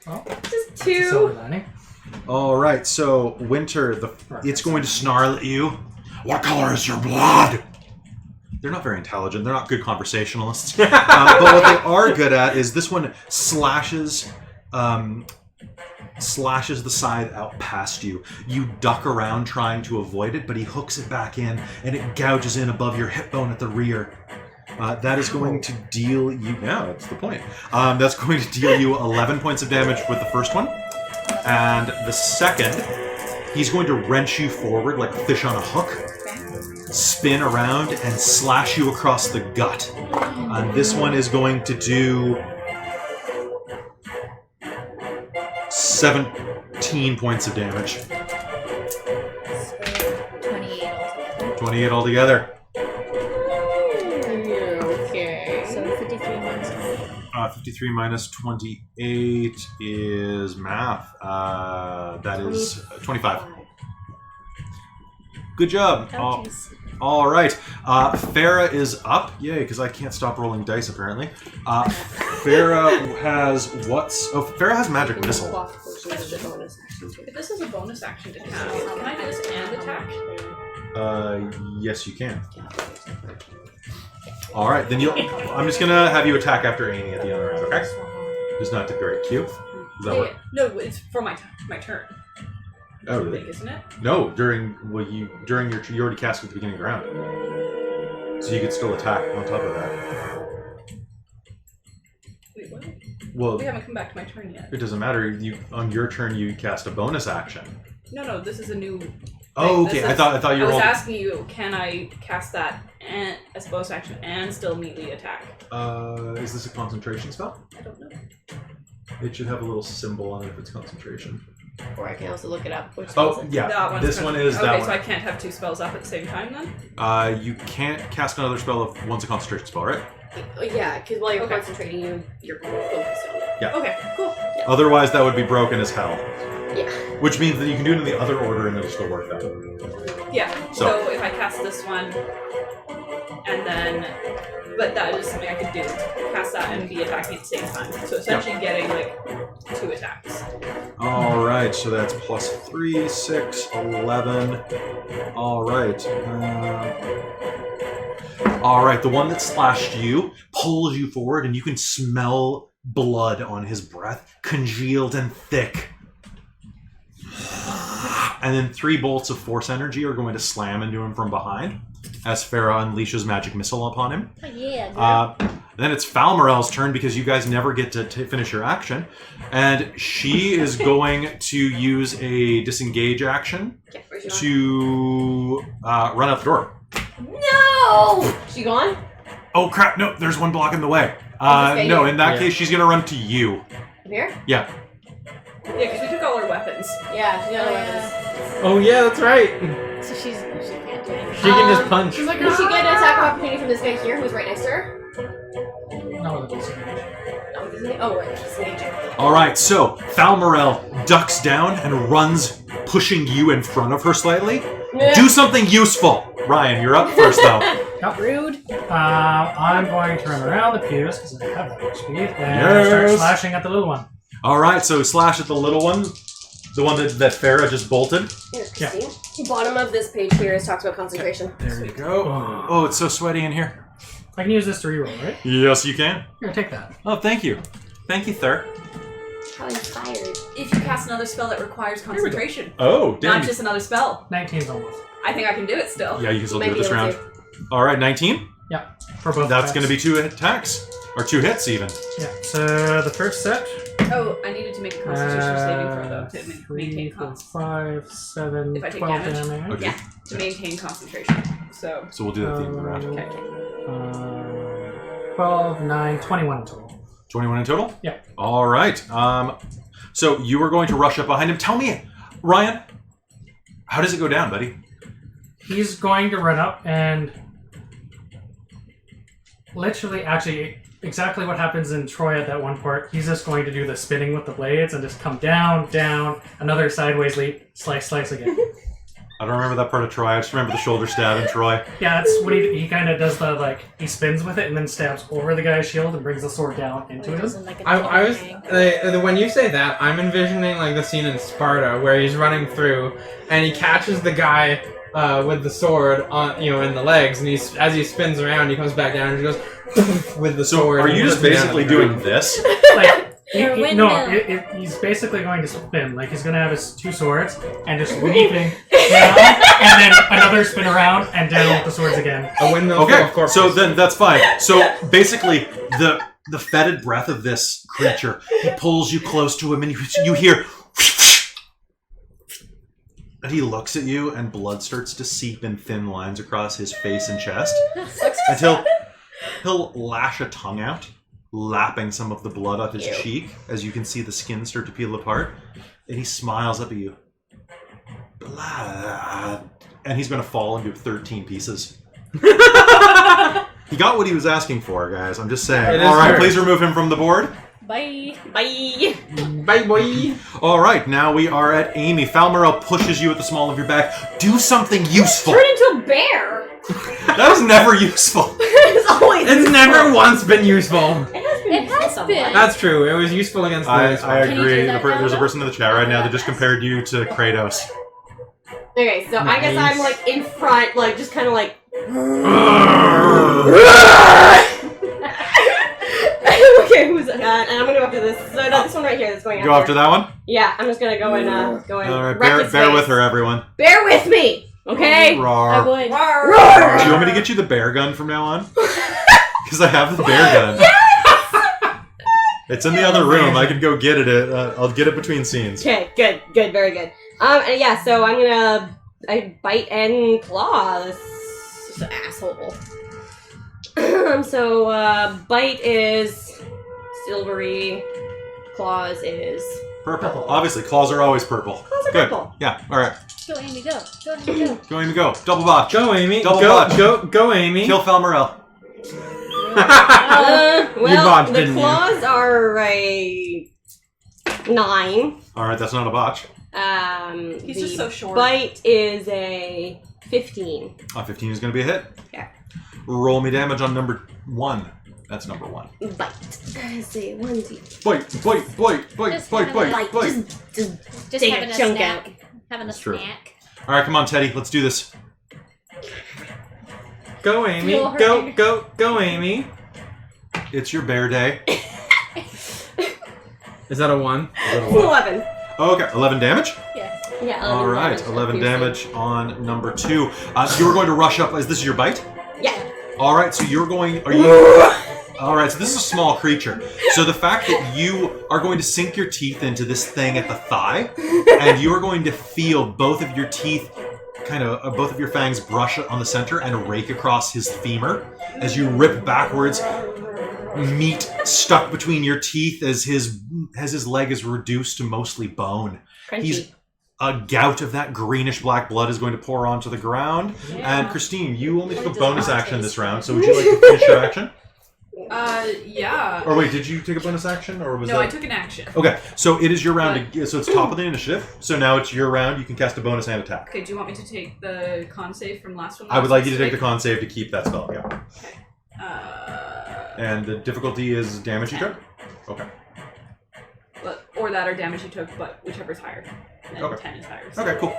Well, Just it's a 2. silver lining. All right, so Winter, it's going to snarl at you. What color is your blood? They're not very intelligent. They're not good conversationalists. But what they are good at is this one slashes the side out past you. You duck around trying to avoid it, but he hooks it back in, and it gouges in above your hip bone at the rear. That is going to deal you... Yeah, that's the point. That's going to deal you 11 points of damage with the first one. And the second, he's going to wrench you forward like a fish on a hook, spin around, and slash you across the gut. And this one is going to do 17 points of damage. So 28 altogether. 28 altogether. Okay. So 53 minus 20. 53 minus 28 is math. That is 25. Good job. Ouchies. All right. Farah is up. Yay, because I can't stop rolling dice, apparently. Farah has what's... Oh, Farah has magic missile. If this is a bonus action to cast, can I do this and attack? Yes, you can. All right, then I'm just going to have you attack after Amy at the end of the round, okay? Just not to very cute. Does that work? No, it's for my turn. Oh, I really? think, isn't it? No, you already cast at the beginning of the round. So you could still attack on top of that. Wait, what? Well, We haven't come back to my turn yet. it doesn't matter. On your turn, you cast a bonus action. No, this is a new... Oh, This okay. is- I thought you I were was rolling. asking you, can I cast that as a bonus action and still melee attack? Is this a concentration spell? I don't know. It should have a little symbol on it if it's concentration. Or I can also look it up. Which Oh, one's it? yeah. That one's This one is okay, that so I one. can't have 2 spells up at the same time then? You can't cast another spell if one's a concentration spell, right? Yeah, because while you're Okay. concentrating, you're focused on it. Okay, cool. Otherwise, that would be broken as hell. Yeah. Which means that you can do it in the other order and it'll still work then. Yeah, So- so if I cast this one, and then... But that is something I could do. Cast that and be attacking at the same time. So essentially getting, like, 2 attacks. Alright, so that's plus 3, 6, 11. Alright. Alright, the one that slashed you pulls you forward and you can smell blood on his breath, congealed and thick. And then 3 bolts of force energy are going to slam into him from behind as Farah unleashes magic missile upon him. Oh, yeah. Then it's Falmorel's turn because you guys never get to finish your action. And she is going to use a disengage action Okay, where's she to run out the door. No! She gone? Oh crap, no, there's one blocking the way. Okay, No, yeah. in that Yeah. case, she's going to run to you. Up here? Yeah. Yeah, because we took all our weapons. Yeah, she got her Oh, weapons. Oh yeah, that's right. So she can't do anything. She can just punch. Does she get an attack of opportunity from this guy here who's right next to her? No, the disadvantage. Oh, isn't he? Oh, right. She's engaging. All right, so Falmorel ducks down and runs, pushing you in front of her slightly. Do something useful. Ryan, you're up first, though. Rude. I'm going to run around the pews because I have that much speed and start slashing at the little one. All right, so slash at the little one. The one that Farah just bolted. Here, Christine. The bottom of this page here talks about concentration. There you go. Oh, it's so sweaty in here. I can use this to reroll, right? Yes, you can. Here, take that. Oh, thank you. Thank you, Thur. How inspired. If you cast another spell that requires concentration, Oh, damn. not just another spell, 19's almost. I think I can do it still. Yeah, you can still Might do it be this able round. to. All right, 19. Yeah, for both. That's going to attacks. be 2 attacks. Or 2 hits, even. Yeah, so the first set. Oh, I needed to make a Constitution saving throw though to 3, maintain 4, cons. 5, 7, If I take 12 damage. damage. Okay. Yeah, to maintain concentration. So So we'll do that at the end of the round. okay. 12, 9, 21 in total. 21 in total? Yeah. All right. So you are going to rush up behind him. Tell me, Ryan, how does it go down, buddy? He's going to run up and literally, actually, exactly what happens in Troy at that one part. He's just going to do the spinning with the blades and just come down, down, another sideways leap, slice, slice again. I don't remember that part of Troy. I just remember the shoulder stab in Troy. Yeah, that's what he kind of does the, like, he spins with it and then stabs over the guy's shield and brings the sword down into him. I was when you say that, I'm envisioning like the scene in Sparta where he's running through and he catches the guy with the sword on in the legs, and as he spins around, he comes back down and he goes with the So sword. are and you just puts him down basically on the doing ground. this? Like, Your he's basically going to spin. Like, he's going to have his 2 swords and just leaping down, and then another spin around and down with the swords again. A windmill full Okay, of corpses. so then that's fine. So basically, the fetid breath of this creature, he pulls you close to him, and you hear, and he looks at you, and blood starts to seep in thin lines across his face and chest, until he'll lash a tongue out, lapping some of the blood off his cheek, as you can see the skin start to peel apart, and he smiles up at you. Blood. And he's going to fall into 13 pieces. He got what he was asking for, guys. I'm just saying. It is All right, true. please remove him from the board. Bye. Bye. Bye, boy. All right, now we are at Amy. Falmarel pushes you at the small of your back. Do something useful. Turn into a bear. That was never useful. It's always It's never once been useful. It has been. That's true. It was useful against the I last one. Can you agree. do that now, There's a though? person in the chat right now that just compared you to Kratos. Okay, so I guess I'm like in front, like just kind of like. Okay, who's and I'm gonna go after this. So no, this one right here that's going after. Go after that one? Yeah, I'm just gonna go and go and. All right, wreck its bear face. with her, everyone. Bear with me, okay? I Roar. would. Do you want me to get you the bear gun from now on? Because I have the bear gun. It's in the other room. I can go get it. I'll get it between scenes. Okay, good, very good. And yeah, so I bite and claw this asshole. So bite is silvery, claws is Purple. Obviously, claws are always purple. claws are Good. purple. Yeah, all right. Go, Amy, go. Go, Amy, go. Go, Amy, go. Double botch. Go, Amy. Double go, botch. go, Amy. Kill Falmarel. Well, botched, the didn't you? claws are a 9. All right, that's not a botch. He's The just so short. bite is a 15. 15 is going to be a hit. Yeah. Roll me damage on number 1. That's number 1. Bite. Let's see, 1, 2. Bite, bite, bite, bite, Just bite, having bite, a- bite. Just Just Take a having a chunk snack. Having a That's true. snack. All right, come on, Teddy. Let's do this. Go, Amy. Feel her Go, finger. go, Amy. It's your bear day. Is that a 1? It's 11. Okay, 11 damage. Yeah. Yeah, 11 All right, damage. 11 damage on number 2. You were going to rush up. Is this your bite? Yeah. All right, so you're going. Are you? All right, so this is a small creature. So the fact that you are going to sink your teeth into this thing at the thigh, and you are going to feel both of your teeth, both of your fangs brush on the center and rake across his femur as you rip backwards. Meat stuck between your teeth as his leg is reduced to mostly bone. Crunchy. A gout of that greenish black blood is going to pour onto the ground. Yeah. And Christine, you only took a It does bonus not action taste this round, so would you like to finish your action? Yeah. Or wait, did you take a bonus action, or was No, that? I took an action. Okay, so it is your round. So it's top of the initiative. So now it's your round. You can cast a bonus and attack. Okay, do you want me to take the con save from last one? I would like you to take the con save to keep that spell. Yeah. Okay. And the difficulty is damage you took. Okay. Or that or damage you took, but whichever's higher. And Okay. 10 is higher. So. Okay. Cool.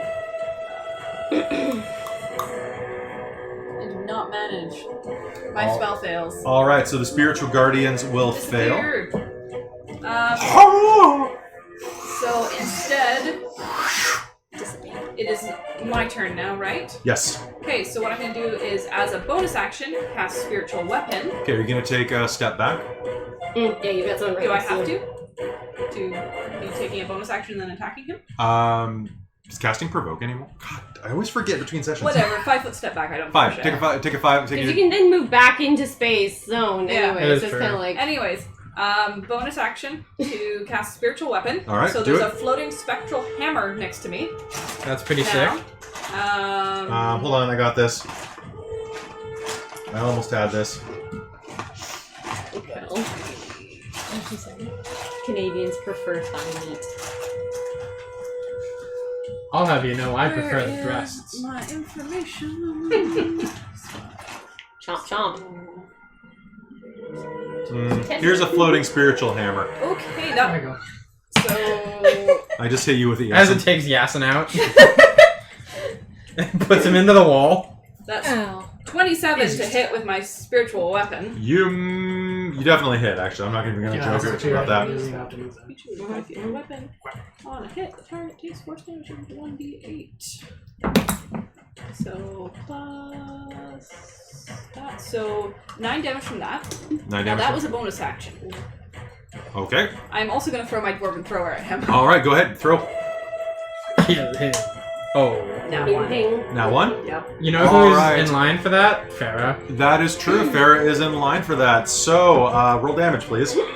I do not manage. My spell fails. All right. So the spiritual guardians will fail. Disappeared. So instead, it is my turn now, right? Yes. Okay, so what I'm going to do is, as a bonus action, cast Spiritual Weapon. Okay. Are you gonna take a step back? Yeah, you got something right. Do I have to? To be taking a bonus action and then attacking him? Is casting provoke anymore? God, I always forget between sessions. Whatever, 5 foot step back, I don't Five. give a Take a shit. five. Take a five. Take Because a, you can then move back into space zone Yeah. anyway. It is So it's true. kind of like. Anyways, bonus action to cast Spiritual Weapon. All right, So do there's it. a floating spectral hammer next to me. That's pretty Now. sick. hold on, I got this. I almost had this. Well, Canadians prefer thigh meat. I'll have you know, I Where prefer the is breasts. my information? Chomp chomp. Here's a floating spiritual hammer. Okay, There we that. go. So. I just hit you with the As it essence. takes Yasin out. And puts him into the wall. That's Oh. 27 to hit with my spiritual weapon. You definitely hit. Actually, I'm not even gonna Yeah, joke that's what about that. you have to move that. Each of my feet weapon. On a hit, the target takes force damage of 1d8. So plus that. So 9 damage from that. 9 Now damage. that was a bonus action. Okay. I'm also going to throw my dwarven thrower at him. All right. Go ahead. Throw. Kill him. Oh. Now Bing one. bing. Now one. Yep. You know All who's right. in line for that? Farah. That is true. Farah is in line for that. So roll damage, please. Did you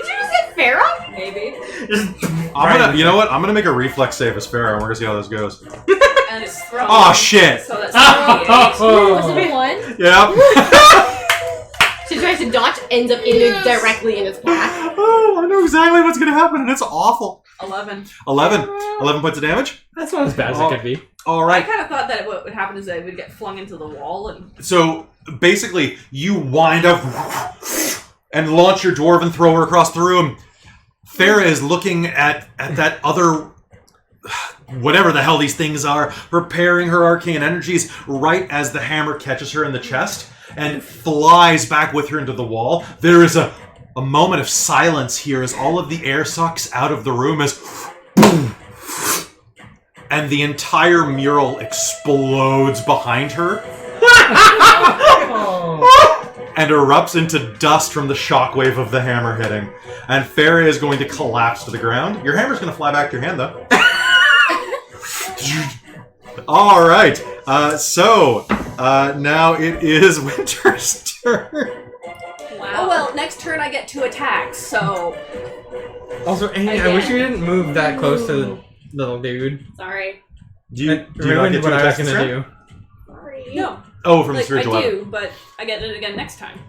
just hit Farah? Maybe. I'm gonna. You know what? I'm gonna make a reflex save as Farah, and we're gonna see how this goes. And it's thrown. Oh shit. So that's 38. Was it one? Yeah. She tries to dodge, ends up directly in its path. Oh, I know exactly what's gonna happen, and it's awful. 11. 11 points of damage. That's not as bad as it could be. All I right. kind of thought that what would happen is I would get flung into the wall and. So basically, you wind up and launch your dwarven thrower across the room. Farah is looking at that other, whatever the hell these things are, preparing her arcane energies right as the hammer catches her in the chest and flies back with her into the wall. There is a moment of silence here as all of the air sucks out of the room as and the entire mural explodes behind her and erupts into dust from the shockwave of the hammer hitting. And Farah is going to collapse to the ground. Your hammer's going to fly back to your hand, though. All right. So now it is Winter's turn. Wow. Oh well, next turn I get 2 attacks, so. Also, Amy, I wish you didn't move that close to the little dude. Sorry. Do you It not ruined get what to I was attack this gonna turn? do. Sorry. No. Oh, from the Like, spiritual I weapon. do, but I get it again next time.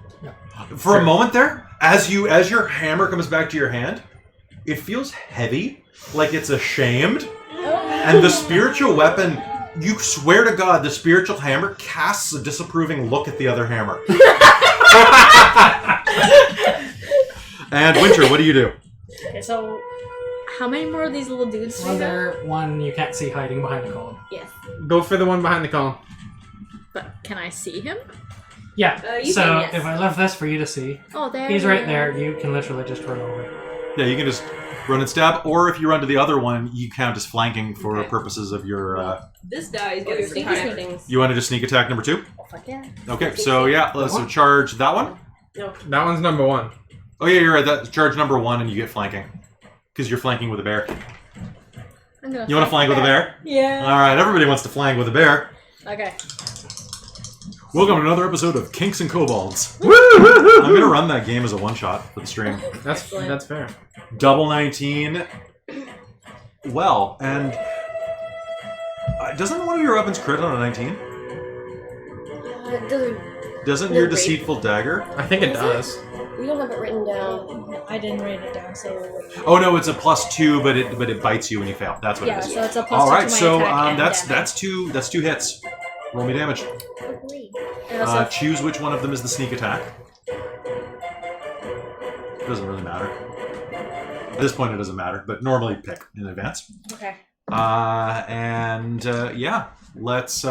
For a moment there, as your hammer comes back to your hand, it feels heavy, like it's ashamed. And the spiritual weapon, you swear to God, the spiritual hammer casts a disapproving look at the other hammer. And Winter, what do you do? Okay, so how many more of these little dudes do Well, we have? there one you can't see hiding behind the column. Yes. Go for the one behind the column. But can I see him? Yeah. You So can, yes. if I left this for you to see, Oh, there. he's he right is. there. You can literally just run over. Yeah, you can just run and stab, or if you run to the other one, you count as flanking for Okay. purposes of your... This die is Oh, you're getting sneaky retired. things. You want to just sneak attack number 2? Oh, fuck yeah. Okay, so yeah, let's charge that one. That one's number 1. Oh yeah, you're right. That's charge number 1, and you get flanking because you're flanking with a bear. I'm gonna You want to flank with a bear? Yeah. All right, everybody wants to flank with a bear. Okay. Welcome to another episode of Kinks and Kobolds. I'm gonna run that game as a one-shot for the stream. That's fair. Double 19. Well, and doesn't one of your weapons crit on a 19? It doesn't. Doesn't The your rape. deceitful dagger? I think it does. We don't have it written down. I didn't write it down, so Oh no, it's a +2, but it bites you when you fail. That's what yeah, it is. so it's a +2 All right, to my so attack and that's damage. that's two hits. Roll me damage. And also, Choose which one of them is the sneak attack. Doesn't really matter. At this point, it doesn't matter, but normally pick in advance. okay. Yeah, let's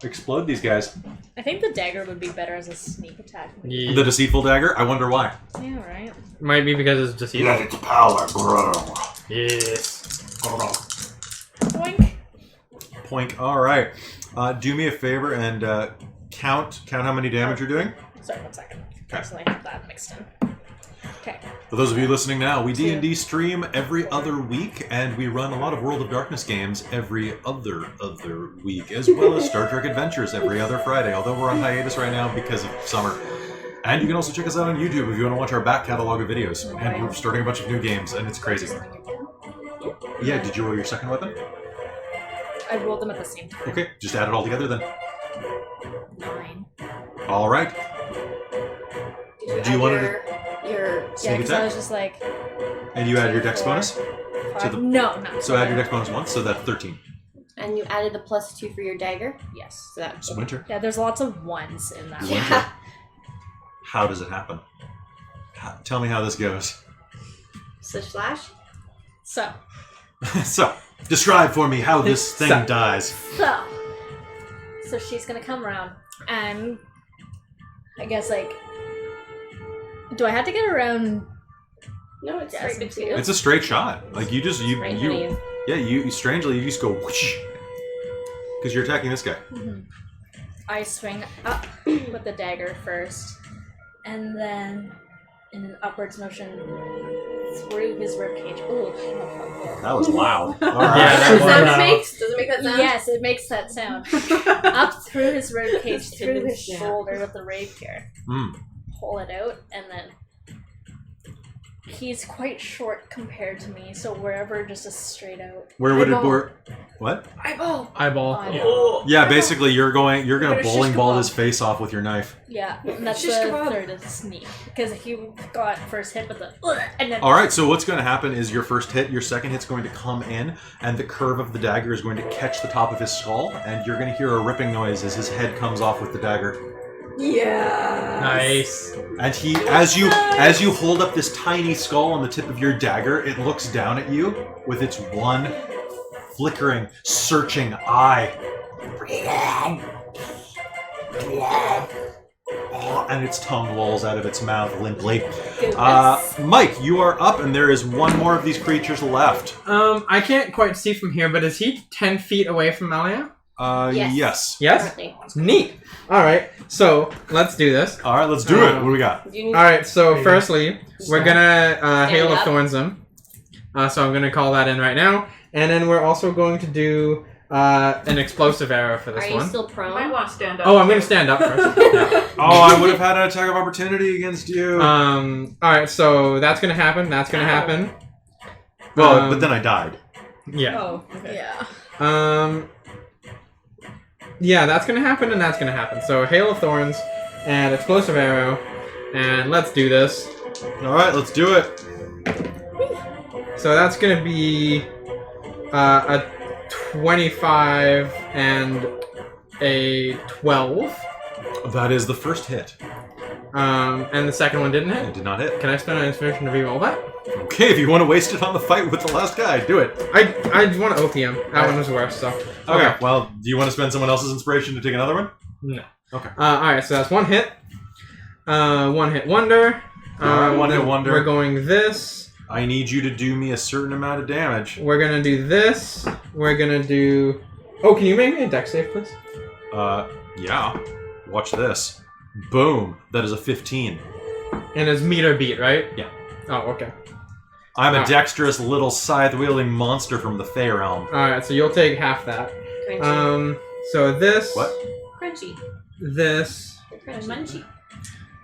explode these guys. I think the dagger would be better as a sneak attack. Yeah. The deceitful dagger. I wonder why. Yeah, right. Might be because it's just Let its power grow. Yes. Boink. Poink. All right. Do me a favor and count how many damage you're doing. Sorry, 1 second. Okay. So I have that mixed in. Okay. For those of you listening now, we D&D stream every other week, and we run a lot of World of Darkness games every other week, as well as Star Trek Adventures every other Friday, although we're on hiatus right now because of summer. And you can also check us out on YouTube if you want to watch our back catalog of videos. And we're starting a bunch of new games, and it's crazy. Yeah, did you roll your second weapon? I rolled them at the same time. Okay, just add it all together then. 9. All right. Did Do you add want to- your Yeah, Sneak because I attack? was just like. And you add your dex 4, bonus? 5. the- No, no. So add your dex bonus once, so that's 13. and you added the +2 for your dagger? Yes. So that's So winter. Yeah, there's lots of ones in that. Winter. Yeah. How does it happen? Tell me how this goes. //. So, So, describe for me how this thing So. dies. so she's gonna come around, and I guess like, do I have to get around? No, it's Yes, straight it's between It's a straight shot. Like you Right, honey. yeah, you strangely you just go whoosh because you're attacking this guy. I swing up with the dagger first, and then in an upwards motion through his ribcage. Ooh, That was loud. All Yeah, right. that Does was- that make that sound? yes, it makes that sound. Up through his ribcage, through his shoulder with the rapier. Mm. Pull it out, and then he's quite short compared to me, so wherever just a straight out Where would it eyeball. work? What? Eyeball. Eyeball. Eyeball. Yeah, basically you're gonna Gonna bowling shish ball kebab. his face off with your knife. Yeah, and that's Shish the kebab. third is sneak because he got first hit with the and then All right, so what's going to happen is your first hit, your second hit's going to come in, and the curve of the dagger is going to catch the top of his skull, and you're going to hear a ripping noise as his head comes off with the dagger. Yeah. Nice. And he, as you hold up this tiny skull on the tip of your dagger, it looks down at you with its one flickering, searching eye. And its tongue lolls out of its mouth limply. goodness. Mike, you are up, and there is one more of these creatures left. I can't quite see from here, but is he 10 feet away from Malia? Yes. Yes. Yes? Currently. Neat. Alright, so let's do this. All right, let's do it. What do we got? Do you need Alright, so firstly, we're gonna Hail of up. Thorns him. So I'm gonna call that in right now. And then we're also going to do an explosive arrow for this Are you one. still I prone? want to stand up. Oh, I'm gonna stand up first. Yeah. Oh, I would have had an attack of opportunity against you. Alright, so that's gonna happen. That's gonna happen. Well, but then I died. Yeah. Oh, okay. yeah. Yeah, that's gonna happen and that's gonna happen. So Hail of Thorns and explosive arrow, and let's do this. All right, let's do it. So that's gonna be a 25 and a 12. That is the first hit. And the second one didn't It hit. did not hit. Can I spend an inspiration to reroll that? Okay, if you want to waste it on the fight with the last guy, do it. I want to OPM. That one was worse, so. Okay. Well, do you want to spend someone else's inspiration to take another one? No. Okay. Alright, so that's one hit. One hit wonder. Alright, one hit then wonder. We're going this. I need you to do me a certain amount of damage. We're gonna do this. We're gonna do. Oh, can you make me a dex save, please? Yeah. Watch this. Boom. That is a 15. And it's meter beat, right? Yeah. Oh, okay. I'm a Ah. dexterous little scythe-wielding monster from the Fey realm. Alright, so you'll take half that. Crunchy. So this. What? Crunchy. This. Crunchy. Munchy.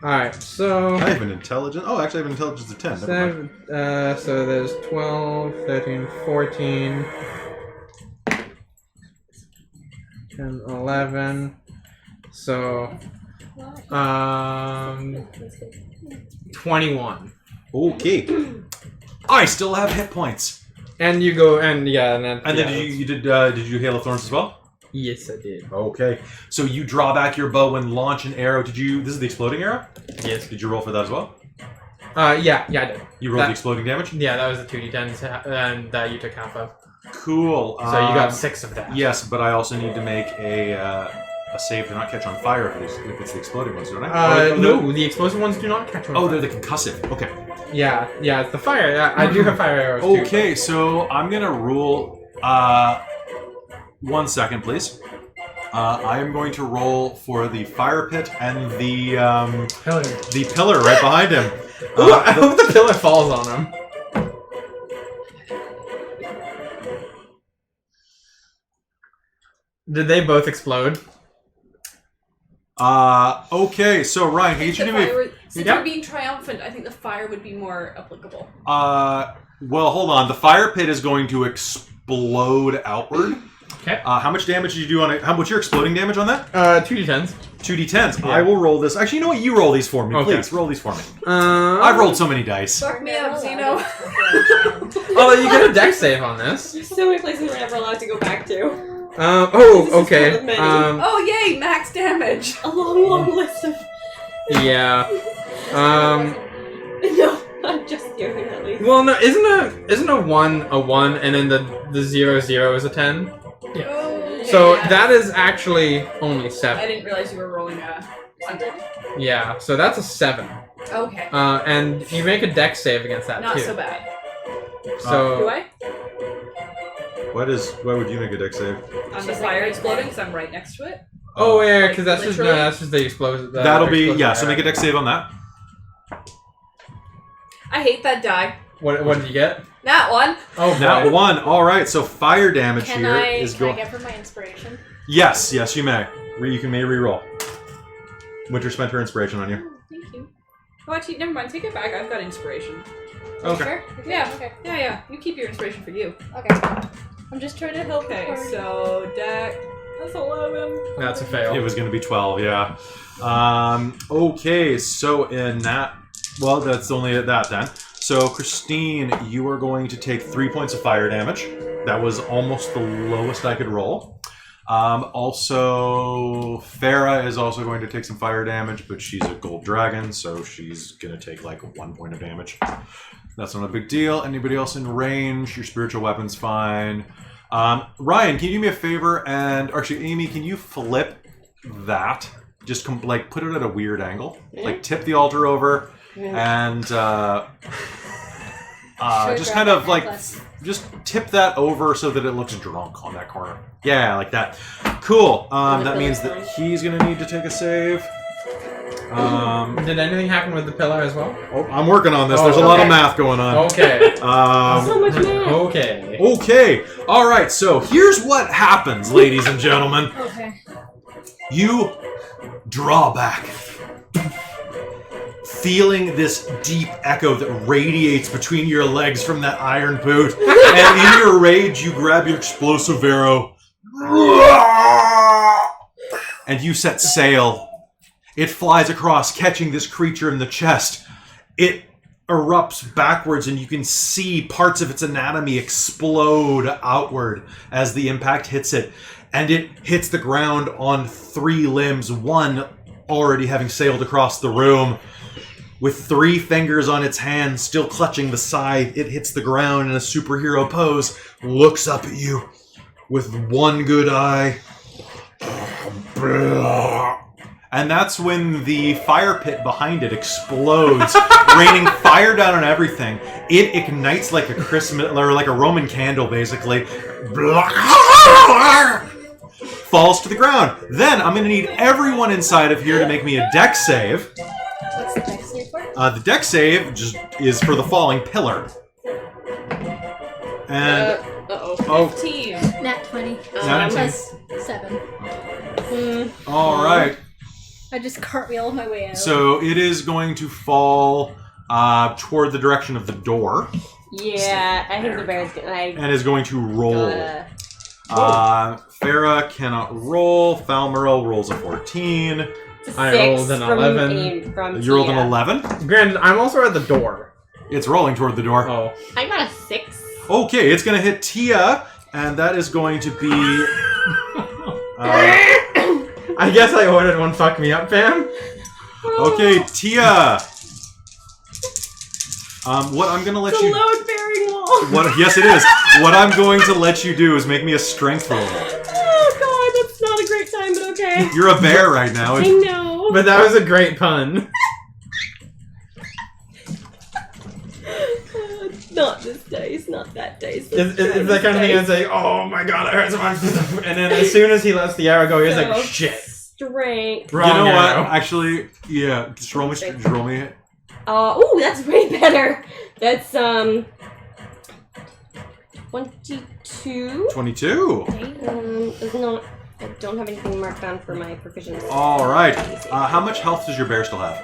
Alright, so. I have an intelligence. Oh, actually, I have an intelligence of 10. Never mind. So there's 12, 13, 14, 10, 11. So 21. Okay. I still have hit points. And you go, and yeah, and then... And then did you Hail of Thorns as well? Yes, I did. Okay. So you draw back your bow and launch an arrow. This is the exploding arrow? Yes. Did you roll for that as well? Yeah, I did. You rolled the exploding damage? Yeah, that was the 2d10s, and that you took half of. Cool. So you got 6 of that. Yes, but I also need to make a save to not catch on fire if it's the exploding ones, don't I? No, the explosive ones do not catch on fire. Oh, they're the concussive. Okay. Yeah, it's the fire. I do have fire arrows too. Okay, so I'm gonna rule. 1 second, please. I am going to roll for the fire pit and the Pillar. the pillar right behind him. Ooh, I hope the pillar falls on him. Did they both explode? Okay, so Ryan, can you do me? Since you're being triumphant, I think the fire would be more applicable. Well, hold on. The fire pit is going to explode outward. Okay. How much damage did you do on it? What's your exploding damage on that? 2d10s. 2d10s. Yeah. I will roll this. Actually, you know what? You roll these for me, Okay. please. Roll these for me. I've I've rolled so many dice. Fuck me up, Zeno. Although you get a dex save on this. There's so many places we're never allowed to go back to. Okay. one of many. Oh yay, max damage. A long list of... Yeah. No, I'm just joking at least. Well, no, isn't a 1 a 1, and then the 0 0 is a 10? Yeah. Oh, So yeah. that is actually only I 7. didn't realize you were rolling a... Yeah, so that's a 7. Okay. And you make a dex save against that Not too. so bad. So Do I? Why would you make a dex save? On the fire exploding because I'm right next to it. Oh yeah, Like, because that's literally? just the explosion. That'll be so make a dex save on that. I hate that die. What did you get? That one. Oh, Now boy. 1. All right. So fire damage Can here I is can going. I get from my inspiration? Yes, you may. You may re-roll. Winter spent her inspiration on you. Thank you. Oh, actually, never mind. Take it back. I've got inspiration. Okay. Sure? Yeah. Okay. Yeah. You keep your inspiration for you. Okay. I'm just trying to help. Okay, the party. so deck. That's 11. That's a fail. It was going to be 12. Yeah. Okay. So in that, well, that's only at that then. So Christine, you are going to take 3 points of fire damage. That was almost the lowest I could roll. Also, Farah is also going to take some fire damage, but she's a gold dragon, so she's going to take like 1 point of damage. That's not a big deal. Anybody else in range? Your spiritual weapon's fine. Ryan, can you do me a favor? And actually, Amy, can you flip that? Just put it at a weird angle. Like tip the altar over, and just kind of like just tip that over so that it looks drunk on that corner. Yeah, like that. Cool. That means that he's gonna need to take a save. Did anything happen with the pillar as well? Oh, I'm working on this. There's a lot of math going on. Okay. So much math. Okay. Okay. All right. So here's what happens, ladies and gentlemen. Okay. You draw back, feeling this deep echo that radiates between your legs from that iron boot. And in your rage, you grab your explosive arrow. And you set sail. It flies across, catching this creature in the chest. It erupts backwards, and you can see parts of its anatomy explode outward as the impact hits it. And it hits the ground on 3 limbs, one already having sailed across the room. With 3 fingers on its hand, still clutching the scythe, it hits the ground in a superhero pose, looks up at you with 1 good eye. And that's when the fire pit behind it explodes, raining fire down on everything. It ignites like a Christmas or like a Roman candle, basically. Falls to the ground. Then I'm going to need everyone inside of here to make me a dex save. What's the dex save for? The dex save just is for the falling pillar. And Oh. 15. Nat 20. Nat 20. Plus 7. all right. I just cartwheel my way out. So it is going to fall toward the direction of the door Yeah, I think the bear's gonna. and is going to roll. Farah cannot roll. Falmerel rolls a 14. It's a I 6 rolled an from 11. From You rolled an Tia. 11. Granted, I'm also at the door. It's rolling toward the door. Oh. I got a 6. Okay, it's going to hit Tia, and that is going to be... I guess I ordered one fuck me up, fam. okay, Tia. What I'm going to let It's a you... load-bearing wall. Yes, it is. What I'm going to let you do is make me a strength roll. Oh god, that's not a great time, but okay. You're a bear right now. I know. But that was a great pun. Not this dice, not that dice. It's that kind of thing. It's like, oh my god, I heard someone. And then as soon as he lets the arrow go, he's like, shit. Strength. Wrong You know arrow. what? Actually, yeah. Just roll me. Just roll me. Oh, that's way better. That's 22. 22. Is not. I don't have anything marked down for my proficiency. All right. How much health does your bear still have?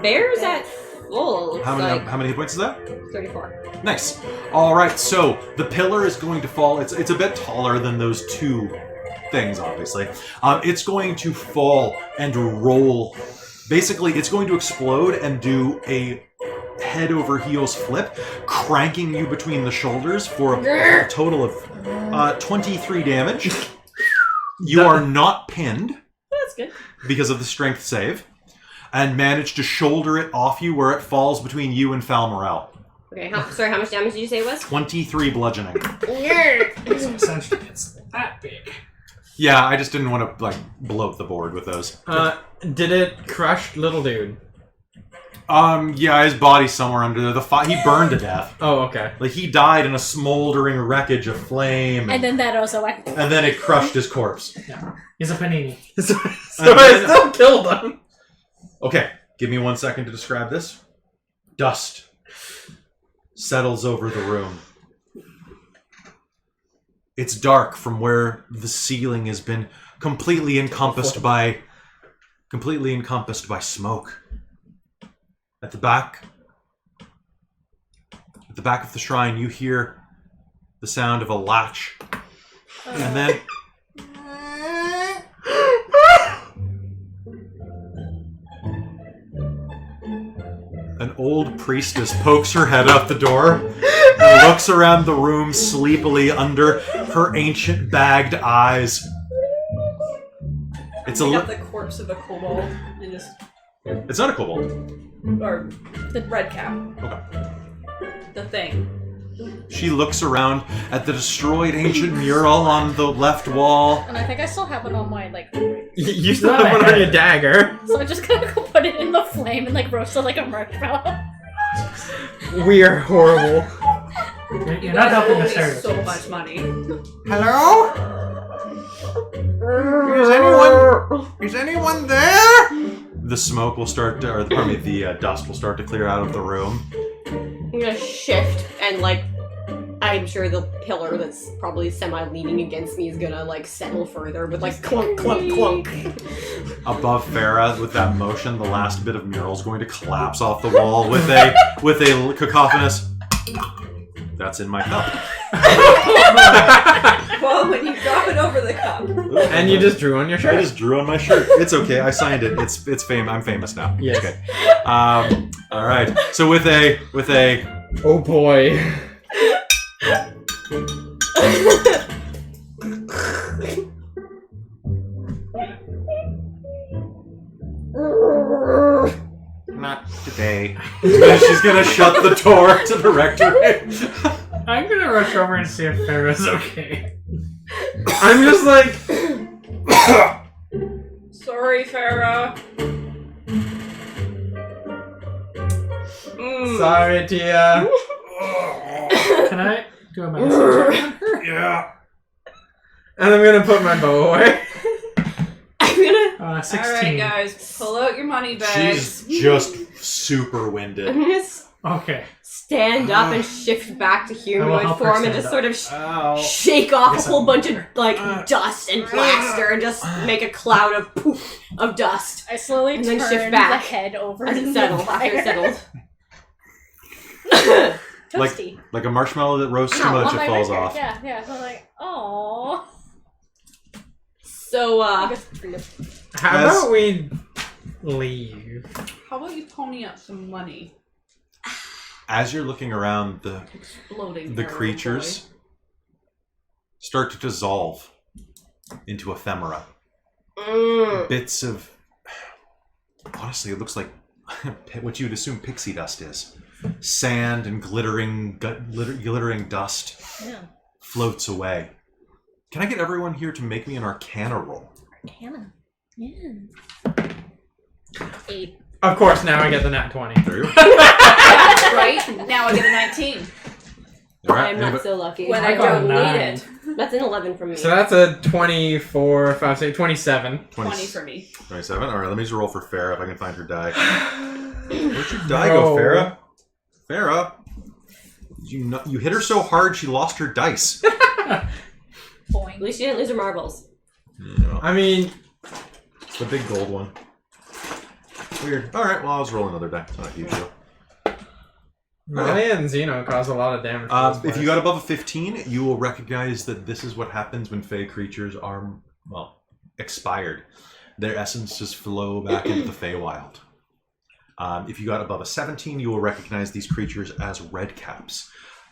Bear's at full. How many hit points is that? 34. Nice. All right. So the pillar is going to fall. It's a bit taller than those two things, obviously. It's going to fall and roll. Basically, it's going to explode and do a head over heels flip, cranking you between the shoulders for a total of 23 damage. You are not pinned That's good. because of the strength save, and manage to shoulder it off you where it falls between you and Falmorel. Okay, how much damage did you say it was? 23 bludgeoning. So essentially, it's that big. Yeah, I just didn't want to blow up the board with those. Did it crush little dude? Yeah, his body's somewhere under the fire. He burned to death. Oh, okay. Like, he died in a smoldering wreckage of flame. And then that also went. And then it crushed his corpse. Yeah. He's a panini. So I still killed him. Okay, give me 1 second to describe this. Dust settles over the room. It's dark from where the ceiling has been completely encompassed by smoke. At the back of the shrine, you hear the sound of a latch. And then an old priestess pokes her head out the door and looks around the room sleepily under her ancient bagged eyes. It's Pick up the corpse of a kobold and just... It's not a kobold. Or the red cap. Okay. The thing. She looks around at the destroyed ancient mural on the left wall. And I think I still have it on my, You still have one on your dagger. so I'm just gonna go put it in the flame and, roast it like a marshmallow. We are horrible. You're not helping the Owe me stereotypes. so much money. Hello? Is anyone there? The smoke will start to, or pardon me, the dust will start to clear out of the room. I'm gonna shift and I'm sure the pillar that's probably semi-leaning against me is gonna settle further with clunk, clunk, clunk. Above Farah, with that motion, the last bit of mural is going to collapse off the wall with a cacophonous. That's in my cup. Well, when you drop it over the cup. And you just drew on your I shirt. just drew on my shirt. It's okay. I signed it. It's fame. I'm famous now. Yes. Okay. All right. So with a. Oh boy. Not today. She's gonna shut the door to the rectory. I'm gonna rush over and see if Farrah's okay. I'm just like. Sorry, Farah. Sorry, Tia. Can I do a medicine check on her? Yeah. And I'm gonna put my bow away. I'm gonna 16. Alright, guys, pull out your money bags. She's just super winded. Okay. stand up and shift back to I will humanoid help her form and stand just up. sort of Ow. shake off Yes, a whole bunch of dust and plaster and just make a cloud of poof of dust I slowly And turn then shift back the head over as in it the settled. After it fire. settled. Toasty. Like a marshmallow that roasts too Ow, much, On it my falls record. off. Yeah. So I'm like, oh. So I guess for you. How about we leave? How about you pony up some money? As you're looking around, Exploding. the arrow creatures start to dissolve into ephemera. Bits of... Honestly, it looks like what you would assume pixie dust is. Sand and glittering dust floats away. Can I get everyone here to make me an Arcana roll? Arcana. Yeah. 8. Of course, now I get the nat 20. There you go. Right? Now I get a 19. All right, I'm not so lucky. When I I got don't a need 9. it. That's an 11 from me. So that's a 24, 5, 6, 27. 20 for me. 27. All right, let me just roll for Farah if I can find her die. Where'd your die go, Farah? Farah? You hit her so hard she lost her dice. At Point. least you didn't lose your marbles. No, I mean, it's the big gold one. Weird. All right, well, I'll just roll another die. It's not a huge deal. Melee and Xeno cause a lot of damage. to this If place. you got above a 15, you will recognize that this is what happens when Fey creatures are, well, expired. Their essences flow back into the Feywild. If you got above a 17, you will recognize these creatures as redcaps.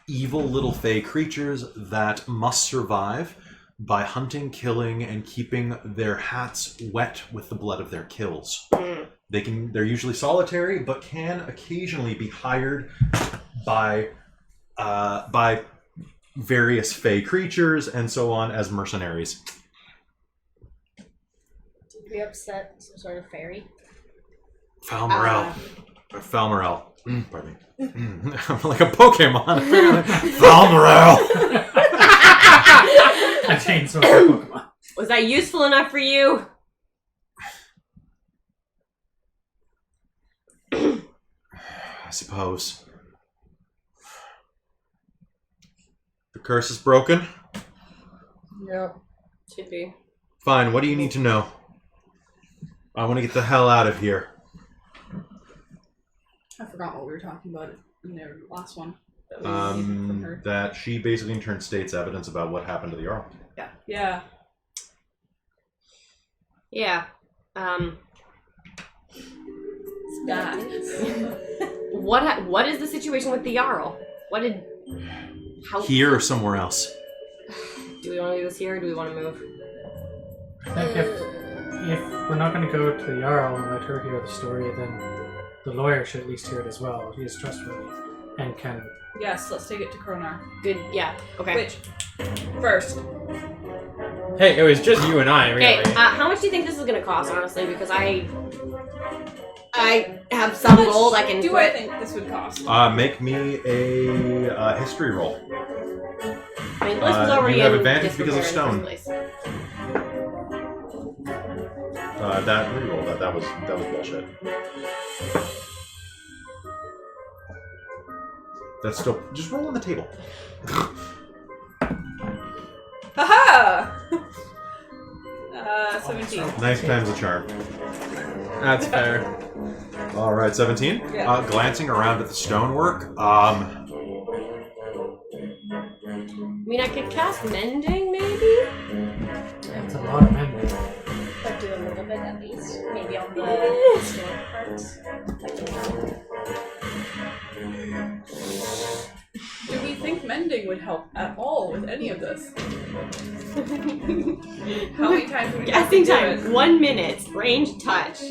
Evil little Fey creatures that must survive by hunting, killing, and keeping their hats wet with the blood of their kills. They're usually solitary, but can occasionally be hired by various Fey creatures and so on as mercenaries. Did we upset some sort of fairy? Falmerel. Falmerel. Pardon me. I'm like a Pokemon. Falmerel. I changed some of my Pokemon. Was that useful enough for you? I suppose. The curse is broken. Yep. Should be. Fine, what do you need to know? I want to get the hell out of here. I forgot what we were talking about in the last one. That we needed from her. That she basically in turn states evidence about what happened to the Jarl. Yeah. Yeah. Yeah. That. What is the situation with the Jarl? How Here or somewhere else? do we want to do this here or do we want to move? I think if we're not going to go to the Jarl and let her hear the story, then the lawyer should at least hear it as well. He is trustworthy and can... Yes, let's take it to Kronar. Good, yeah, okay. Which, first, Hey, it was just you and I, really. Okay, how much do you think this is going to cost, honestly? Because I have some gold I can do put... I think this would cost? Make me a history roll. I mean, Bliss was already you have in advantage because of disrepair in stone. the first place. That reroll that was bullshit. That's still just roll on the table. Haha! 17. Nice times the charm. That's fair. All right, 17. Yeah. Glancing around at the stonework, I mean, I could cast Mending, maybe? That's a lot of memory. But do a little bit at least. Maybe on the stone parts. Do we think mending would help at all with any of this? How many times would we have to Casting do time, it? 1 minute. Range touch.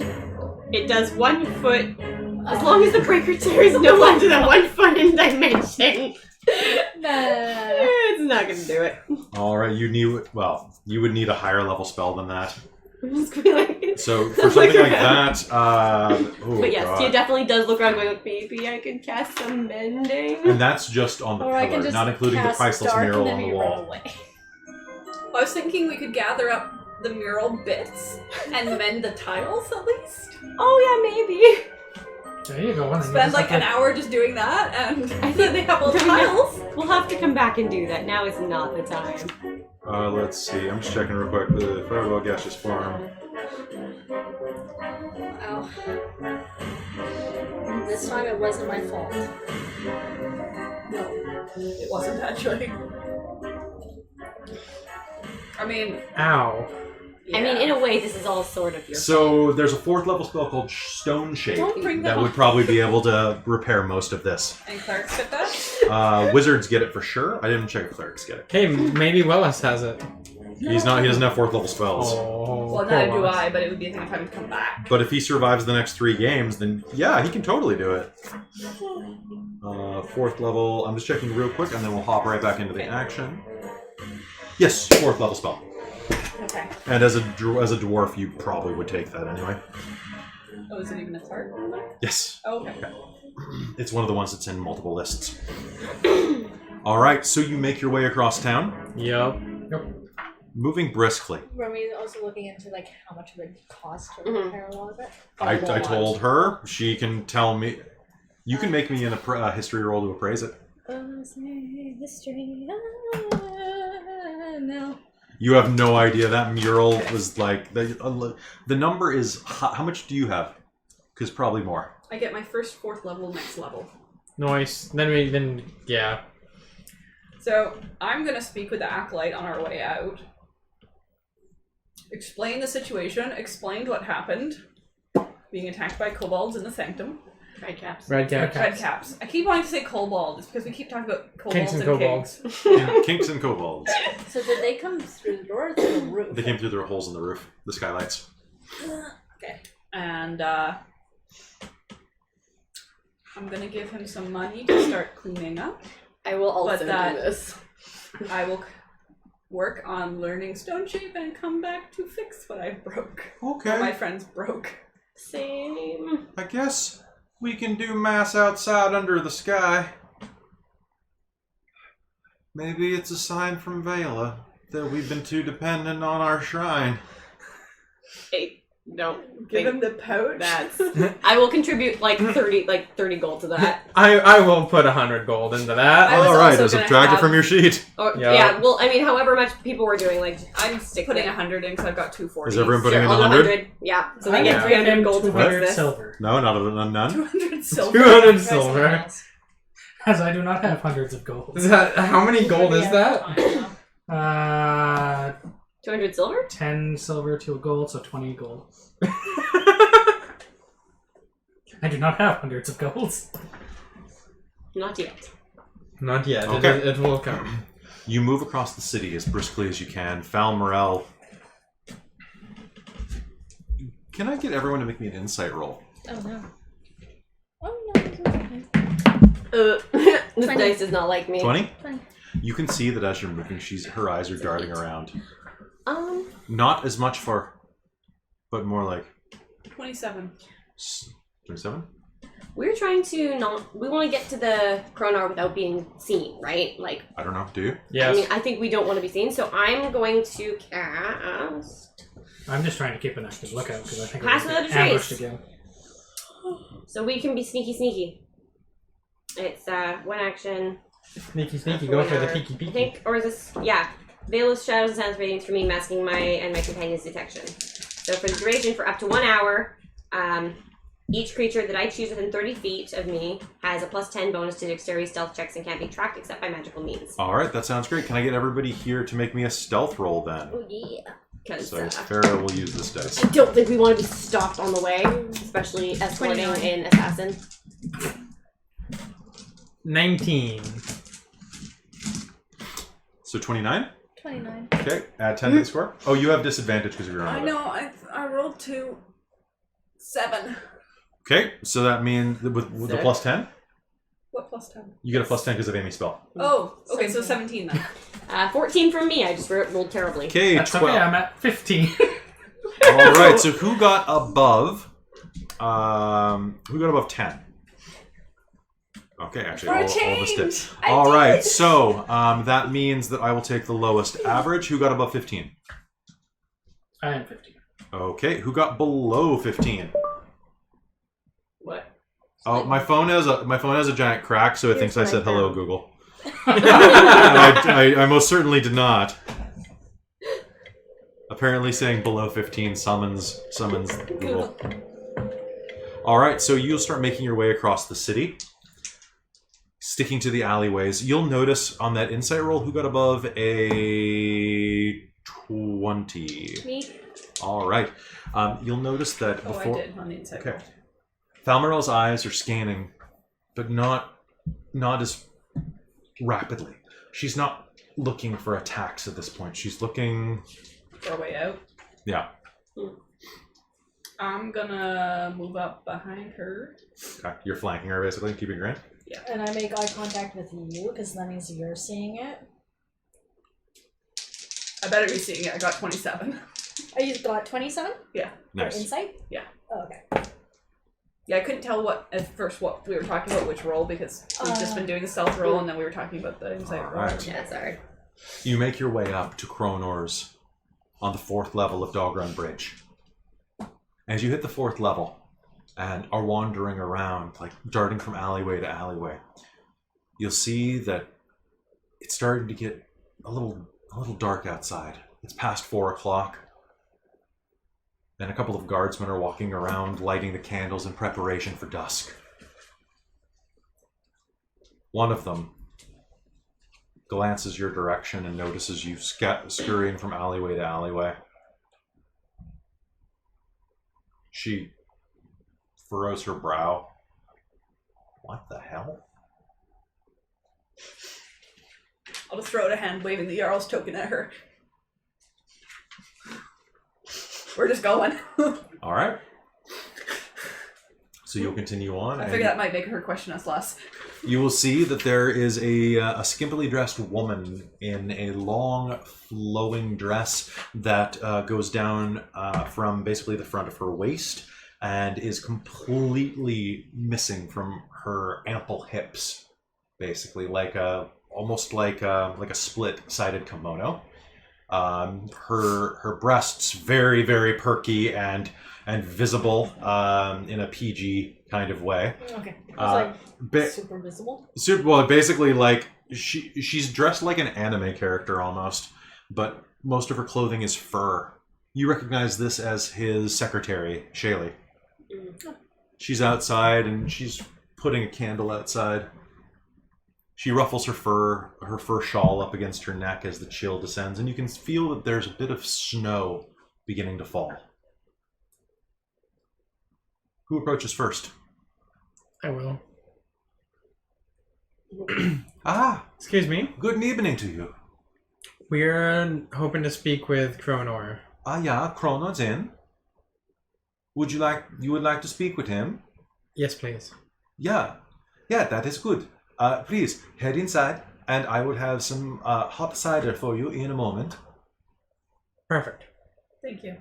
It does 1 foot. As long as the breaker tear is no larger than 1 foot in dimension. It's not gonna do it. all right, you would need a higher level spell than that. I'm just gonna like. So for something like that, oh But yes, God. Tia definitely does look around going, like, maybe I could cast some mending. And that's just on the Or I can pillar, just not including the cast priceless dark mural and on then the we run wall. away. I was thinking we could gather up the mural bits and mend the tiles at least. Oh yeah, maybe. There you go. And then you Spend just like have an to- hour just doing that, and I then they have all the tiles. We'll have to come back and do that. Now is not the time. Let's see. I'm just checking real quick. The Fireball Gaseous Farm. Wow. This time it wasn't my fault. No, it wasn't actually. I mean, Ow. I mean, in a way, this is all sort of your So there's a 4th level spell called Stone Shape Don't bring that that would up. probably be able to repair most of this. And clerics get that? Wizards get it for sure. I didn't check if clerics get it. Hey, maybe Willis has it. He's not. He doesn't have 4th level spells. Oh, Well, poor neither do Willis. I, but it would be a thing of having to come back. But if he survives the next 3 games, then yeah, he can totally do it. 4th level. I'm just checking real quick, and then we'll hop right back into the action. Yes, 4th level spell. Okay. And as a dwarf, you probably would take that anyway. Oh, is it even a cleric? Yes, Oh, okay. it's one of the ones that's in multiple lists. All right, so you make your way across town, Yep. moving briskly. Were we also looking into like how much it would cost to Mhm. repair all of it? I told her she can tell me. You can make me a history roll to appraise it. History. No. You have no idea that mural was like the number is how much do you have? Because probably more. I get my first 4th level next level. Nice. Yeah. So I'm gonna speak with the acolyte on our way out. Explain the situation. Explained what happened. Being attacked by kobolds in the sanctum. red caps. Red cap. Red caps. I keep wanting to say kobold. It's because we keep talking about kobolds Kinks and and kobolds. kinks. Kinks and kobolds. So did they come through the door or through the roof? They came through the holes in the roof, the skylights. Okay. And I'm gonna give him some money to start cleaning up. I will also But that- do this. I will work on learning Stone Shape and come back to fix what I broke. Okay. My friends broke. Same. I guess we can do mass outside under the sky. Maybe it's a sign from Vela that we've been too dependent on our shrine. I don't Give think him the pouch. that's. I will contribute like 30 gold to that. I will put 100 gold into that. I was All right, also I'll gonna subtract it have- from your sheet. Or, Yeah. yeah. Well, I mean, however much people were doing, like I'm stick putting with it. 100 in because I've got 240. Is everyone putting in I'll do 100? Yeah. So I they get would 300 give him gold to fix 200 this. silver, No, not a none. 200 silver. 200 silver. as I do not have hundreds of gold. Is that, how many gold is that? 200 silver? 10 silver to a gold, so 20 gold. I do not have hundreds of golds. Not yet. Not yet. Okay. It will come. You move across the city as briskly as you can. Foul Morel. Can I get everyone to make me an insight roll? Oh no. Oh no. It's okay. This 20. dice does not like me. 20? 20. You can see that as you're moving, her eyes are darting around. Um, Not as much for, but more like 27. 27? we're trying to not. We want to get to the Kronar without being seen, right? Like, I don't know. Do you? Yes. I mean, I think we don't want to be seen, so I'm going to cast. I'm just trying to keep an active lookout because I think Pass we're gonna without get a ambushed trace. again. So we can be sneaky. It's one action. Sneaky, sneaky. Go for the hour. peeky, I peeky. think, or is this? Yeah. Veil of shadows and sounds radiance for me, masking my and my companion's detection. So for the duration, for up to 1 hour, each creature that I choose within 30 feet of me has a +10 bonus to dexterity stealth checks and can't be tracked except by magical means. All right, that sounds great. Can I get everybody here to make me a stealth roll then? Oh yeah. Because So Farah will use this dice. I don't think we want to be stopped on the way, especially escorting 29. an assassin. 19. So 29? 29. Okay, add 10 to the score. Oh, you have disadvantage because of your own. I know, I rolled 2. 7. Okay, so that means with the Six. plus 10, What plus 10? you get a plus 10 because of Amy's spell. Oh, okay, so 17 then. 14 from me. I just rolled terribly. Okay, That's 12. okay, I'm at 15. All right, so who got above? Who got above 10? Okay, actually, For a all of us did. change, I All did. right, so that means that I will take the lowest average. Who got above 15? I am 15. Okay, who got below 15? What? Oh, my phone has a giant crack, so it thinks I said hello, Google. And I most certainly did not. Apparently, saying below 15 summons Google. All right, so you'll start making your way across the city, sticking to the alleyways. You'll notice on that insight roll who got above a 20. Me. All right. You'll notice that Oh, before. I did on the inside. Okay. Falmerel's eyes are scanning, but not as rapidly. She's not looking for attacks at this point. She's looking. For a way out. Yeah. I'm gonna move up behind her. Okay. You're flanking her basically, keeping her in. And I make eye contact with you, because that means you're seeing it. I better be seeing it. I got 27. Oh, you got 27? Yeah. Nice. For insight? Yeah. Oh, okay. Yeah, I couldn't tell at first what we were talking about, which roll, because we've just been doing the stealth roll, and then we were talking about the insight roll. Alright. Yeah, sorry. You make your way up to Kronor's on the 4th level of Dogrun Bridge. As you hit the 4th level and are wandering around, like darting from alleyway to alleyway, you'll see that it's starting to get a little dark outside. It's past 4 o'clock. And a couple of guardsmen are walking around, lighting the candles in preparation for dusk. One of them glances your direction and notices you scurrying from alleyway to alleyway. She furrows her brow. What the hell? I'll just throw out a hand waving the Jarl's token at her. We're just going. All right. So you'll continue on. I and figure that might make her question us less. you will see that there is a skimpily dressed woman in a long, flowing dress that goes down from basically the front of her waist and is completely missing from her ample hips, basically almost like a split-sided kimono. Her breasts very, very perky and visible in a PG kind of way. Okay. It's super visible. Well, basically, like she's dressed like an anime character almost, but most of her clothing is fur. You recognize this as his secretary, Shaylee. She's outside and she's putting a candle outside. She ruffles her fur shawl up against her neck as the chill descends, and you can feel that there's a bit of snow beginning to fall. Who approaches first? I will. Excuse me. Good evening to you. We're hoping to speak with Kronor. Yeah, Kronor's in. You would like to speak with him? Yes, please. Yeah, that is good. Please, head inside, and I will have some hot cider for you in a moment. Perfect. Thank you.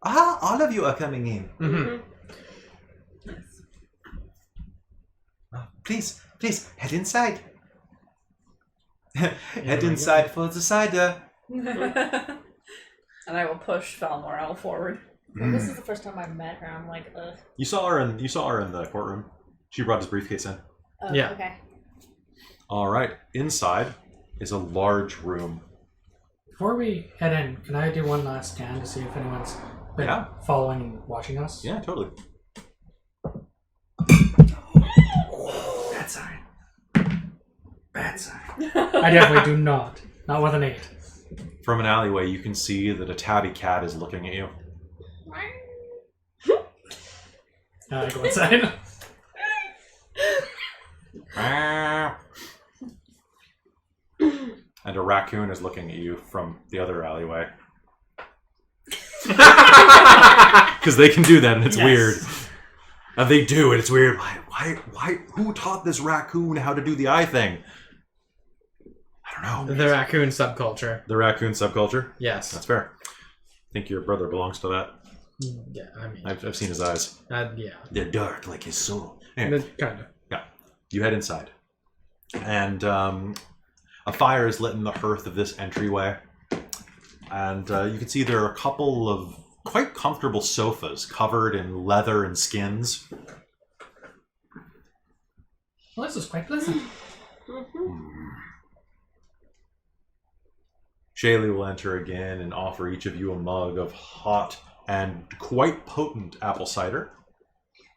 All of you are coming in. Mm-hmm. Please, head inside. Head inside for the cider. And I will push Falmorel forward. Well, this is the first time I've met her. I'm like, ugh. You saw her in the courtroom. She brought his briefcase in. Oh, Yeah. Okay. All right. Inside is a large room. Before we head in, can I do one last scan to see if anyone's been following and watching us? Yeah, totally. Bad sign. Bad sign. I definitely do not. Not with an 8. From an alleyway, you can see that a tabby cat is looking at you. I go inside. And a raccoon is looking at you from the other alleyway. Because they can do that, and it's weird. And they do, and it's weird. Why? Who taught this raccoon how to do the eye thing? I don't know. The raccoon subculture. The raccoon subculture? Yes. That's fair. I think your brother belongs to that. Yeah, I mean... I've seen his eyes. Yeah. They're dark like his soul. Anyway, Kind of. yeah. You head inside. And a fire is lit in the hearth of this entryway. And you can see there are a couple of quite comfortable sofas covered in leather and skins. Well, this is quite pleasant. Shaylee will enter again and offer each of you a mug of hot and quite potent apple cider.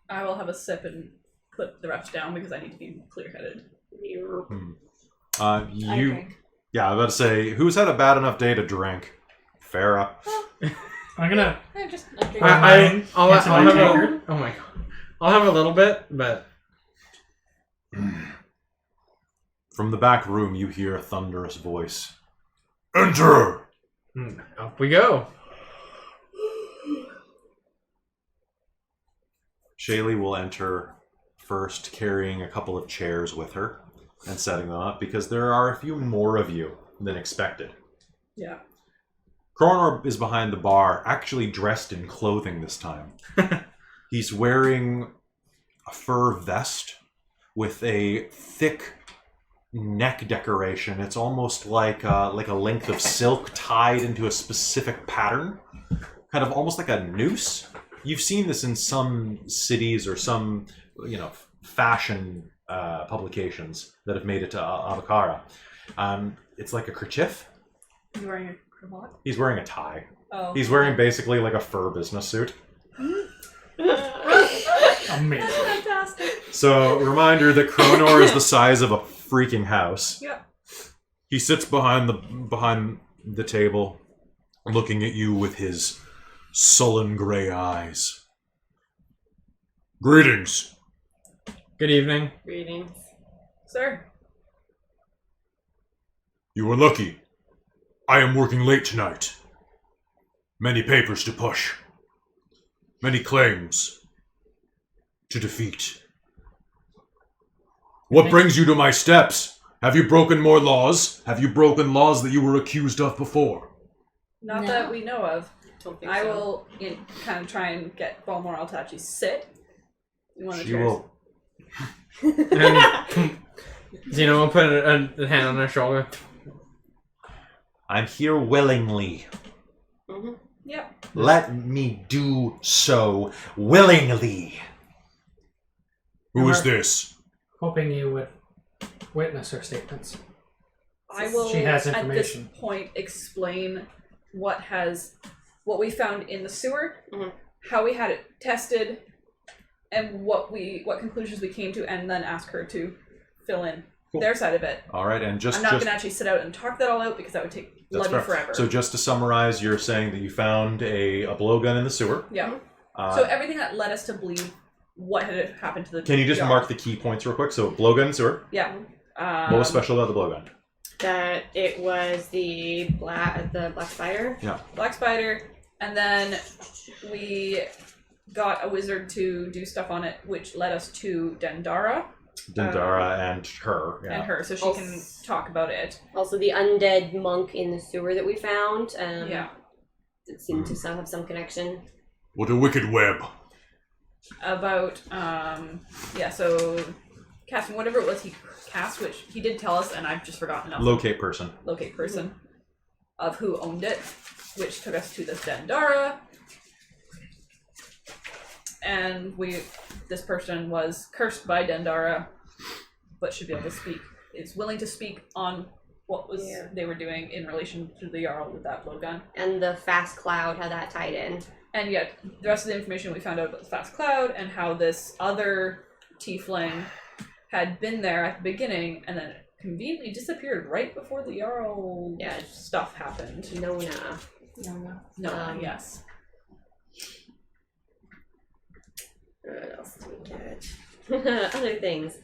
I will have a sip and put the rest down because I need to be clear-headed. I drink. Yeah, I was about to say, who's had a bad enough day to drink? Farah. I'm gonna. Just I'll have Anti-takered? a, oh my god. I'll have a little bit, but From the back room, you hear a thunderous voice. Enter! up we go. Shaylee will enter first, carrying a couple of chairs with her and setting them up because there are a few more of you than expected. Yeah. Cronor is behind the bar, actually dressed in clothing this time. He's wearing a fur vest with a thick neck decoration. It's almost like a length of silk tied into a specific pattern, kind of almost like a noose. You've seen this in some cities or some, fashion publications that have made it to Avakara. It's like a kerchief. You wearing a cravat? He's wearing a tie. Oh. He's wearing basically like a fur business suit. Amazing. Fantastic. So, reminder that Cronor is the size of a freaking house. Yep. He sits behind the table, looking at you with his sullen gray eyes. Greetings. Good evening. Greetings. Sir. You were lucky. I am working late tonight. Many papers to push. Many claims to defeat. What brings you to my steps? Have you broken more laws? Have you broken laws that you were accused of before? Not No. that we know of. Don't think I so. will kind of try and get Balmoral to actually sit. You want the She chairs? will. And Zeno will put a hand on her shoulder. I'm here willingly. Mm-hmm. Yep. Let me do so willingly. Who is this? Hoping you would witness her statements. I will She has at this information. point explain what we found in the sewer, Mhm. how we had it tested, and what conclusions we came to, and then ask her to fill in Cool. their side of it. All right, and I'm not going to actually sit out and talk that all out because that would take that's bloody fair. forever. So just to summarize, you're saying that you found a blowgun in the sewer. yeah. Uh, So everything that led us to believe what had happened to the can you just Jarl. mark the key points real quick? So blowgun in sewer. Yeah. What was special about the blowgun? That it was the black spider. Black Spider, and then we got a wizard to do stuff on it, which led us to Dendara Dendara and her. Yeah. and her, so she Also- can talk about it. Also, the undead monk in the sewer that we found. Yeah. It seemed to have some connection. What a wicked web. About so casting whatever it was he cast, which he did tell us, and I've just forgotten enough. Locate person. Locate person of who owned it, which took us to this Dendara. And this person was cursed by Dendara, but should be able to speak. Is willing to speak on what they were doing in relation to the Jarl with that blowgun. And the fast cloud, how that tied in. And yet, the rest of the information we found out about the fast cloud and how this other tiefling had been there at the beginning and then conveniently disappeared right before the Jarl stuff happened. Nona. No, yes. What else did we get? Other things.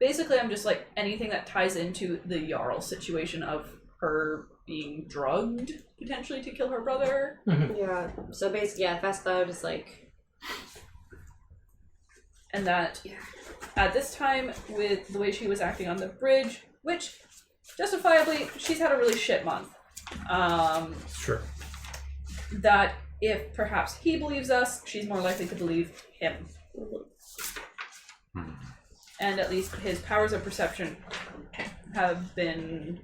Basically, I'm just like anything that ties into the Jarl situation of her being drugged potentially to kill her brother. Yeah. So basically, fast cloud is like. And that at this time, with the way she was acting on the bridge, which justifiably, she's had a really shit month. Sure. That if perhaps he believes us, she's more likely to believe him. And at least his powers of perception have been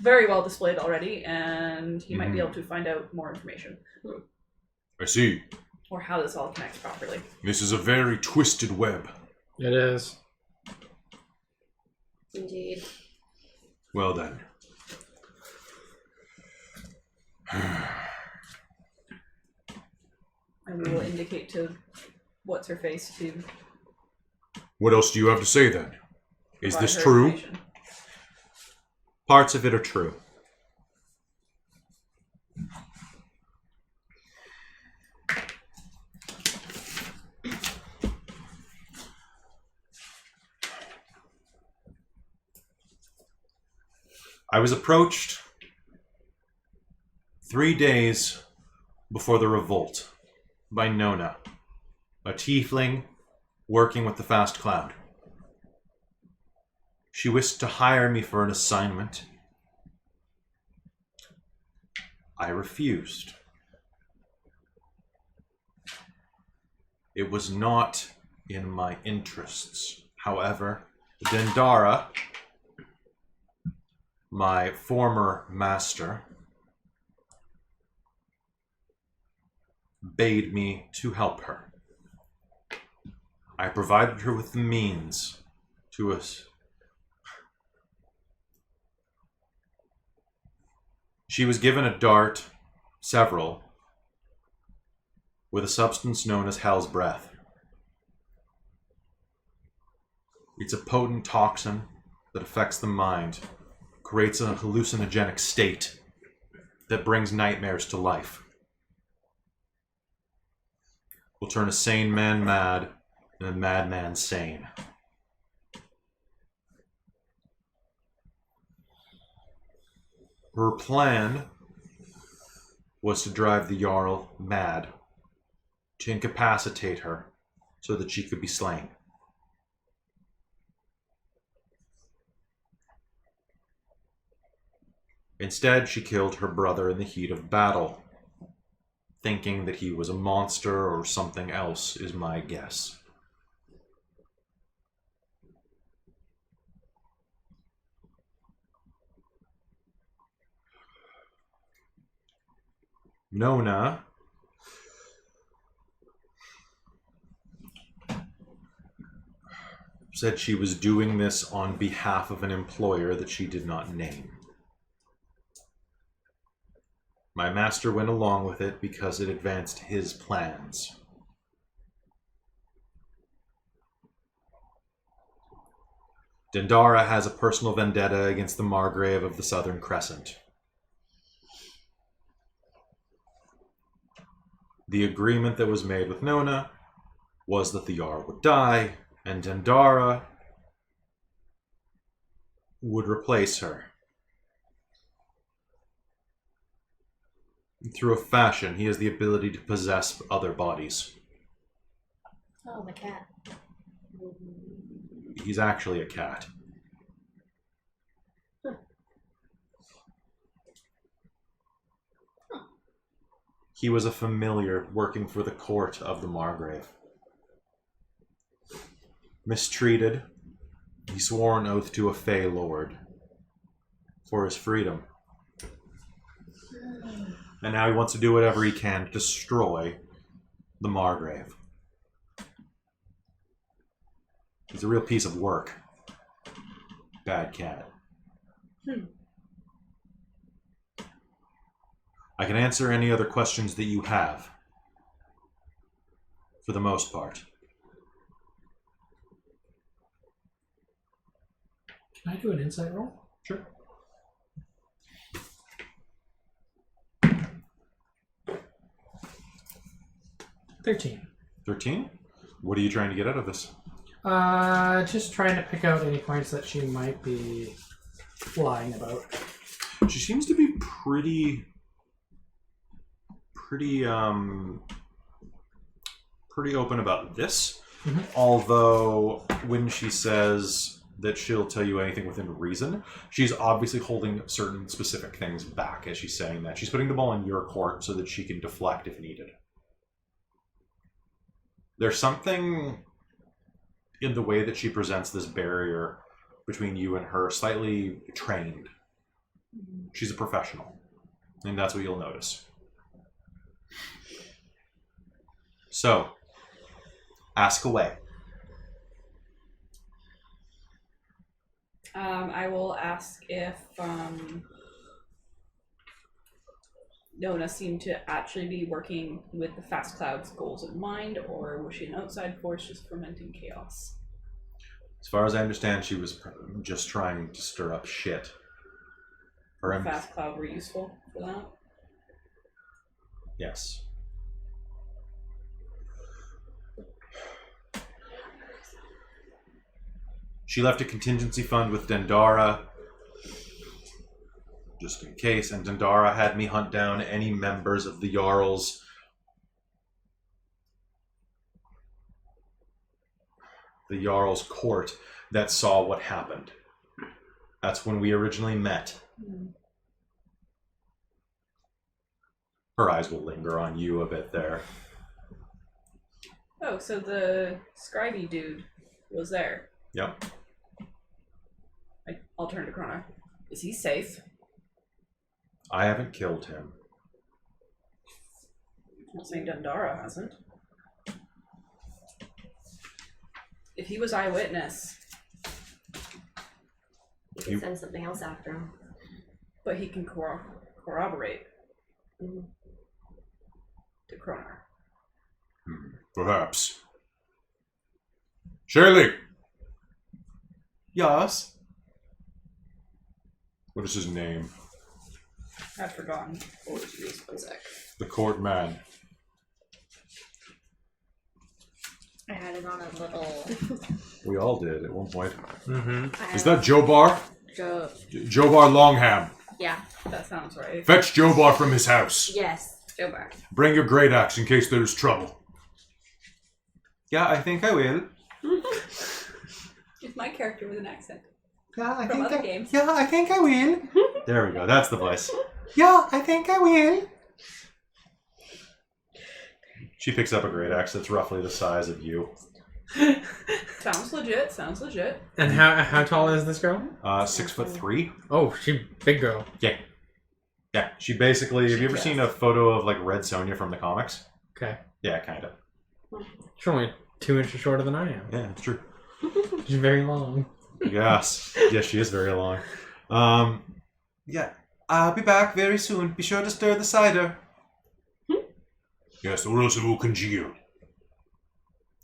very well displayed already, and he might be able to find out more information. I see. Or how this all connects properly. This is a very twisted web. It is. Indeed. Well then. And we will indicate to what's-her-face to What else do you have to say then? Is provide this her true? information. Parts of it are true. I was approached 3 days before the revolt by Nona, a tiefling working with the Fast Cloud. She wished to hire me for an assignment. I refused. It was not in my interests. However, Dendara, my former master, bade me to help her. I provided her with the means to us. She was given a dart, several, with a substance known as Hell's Breath. It's a potent toxin that affects the mind, creates a hallucinogenic state that brings nightmares to life. Will turn a sane man mad and a madman sane. Her plan was to drive the Jarl mad, to incapacitate her so that she could be slain. Instead, she killed her brother in the heat of battle, thinking that he was a monster or something else, is my guess. Nona said she was doing this on behalf of an employer that she did not name. My master went along with it because it advanced his plans. Dendara has a personal vendetta against the Margrave of the Southern Crescent. The agreement that was made with Nona was that the Jarl would die, and Dendara would replace her. Through a fashion, he has the ability to possess other bodies. Oh, the cat. He's actually a cat. He was a familiar working for the court of the Margrave. Mistreated, he swore an oath to a Fey Lord for his freedom. And now he wants to do whatever he can to destroy the Margrave. He's a real piece of work. Bad cat. I can answer any other questions that you have. For the most part. Can I do an insight roll? Sure. $13. 13? What are you trying to get out of this? Just trying to pick out any points that she might be lying about. She seems to be pretty open about this. Mm-hmm. Although when she says that she'll tell you anything within reason, she's obviously holding certain specific things back as she's saying that. She's putting the ball in your court so that she can deflect if needed. There's something in the way that she presents this barrier between you and her, slightly trained. She's a professional, and that's what you'll notice. So, ask away. I will ask if Nona seemed to actually be working with the Fast Cloud's goals in mind, or was she an outside force just fermenting chaos? As far as I understand, she was just trying to stir up shit. The Fast Cloud were useful for that? Yes. She left a contingency fund with Dendara just in case. And Dendara had me hunt down any members of the Jarl's court that saw what happened. That's when we originally met. Her eyes will linger on you a bit there. Oh, so the scribey dude was there. Yep. I'll turn to Krona. Is he safe? I haven't killed him. I'm saying Dendara hasn't. If he was eyewitness, You can send something else after him. but he can corroborate to Krona. Perhaps. Shirley! Yes. What is his name? I've forgotten. Oh, jeez, 1 sec. The court man. I had it on a little. We all did at one point. Mm-hmm. Is that Jobar? Jobar Longham. Yeah. That sounds right. Fetch Jobar from his house. Yes, Jobar. Bring your great axe in case there's trouble. Yeah, I think I will. It's my character with an accent. Yeah, I From think other I, games. Yeah, I think I will. There we go. That's the voice. Yeah, I think I will. She picks up a great axe that's roughly the size of you. Sounds legit. Sounds legit. And how tall is this girl? 6'3". Oh, she big girl. Yeah. Yeah. She basically. Have you ever seen a photo of like Red Sonja from the comics? Okay. Yeah, kind of. She's only 2 inches shorter than I am. Yeah, it's true. She's very long. Yes. Yes, she is very long. Yeah, I'll be back very soon. Be sure to stir the cider. Yes, or else it will congeal.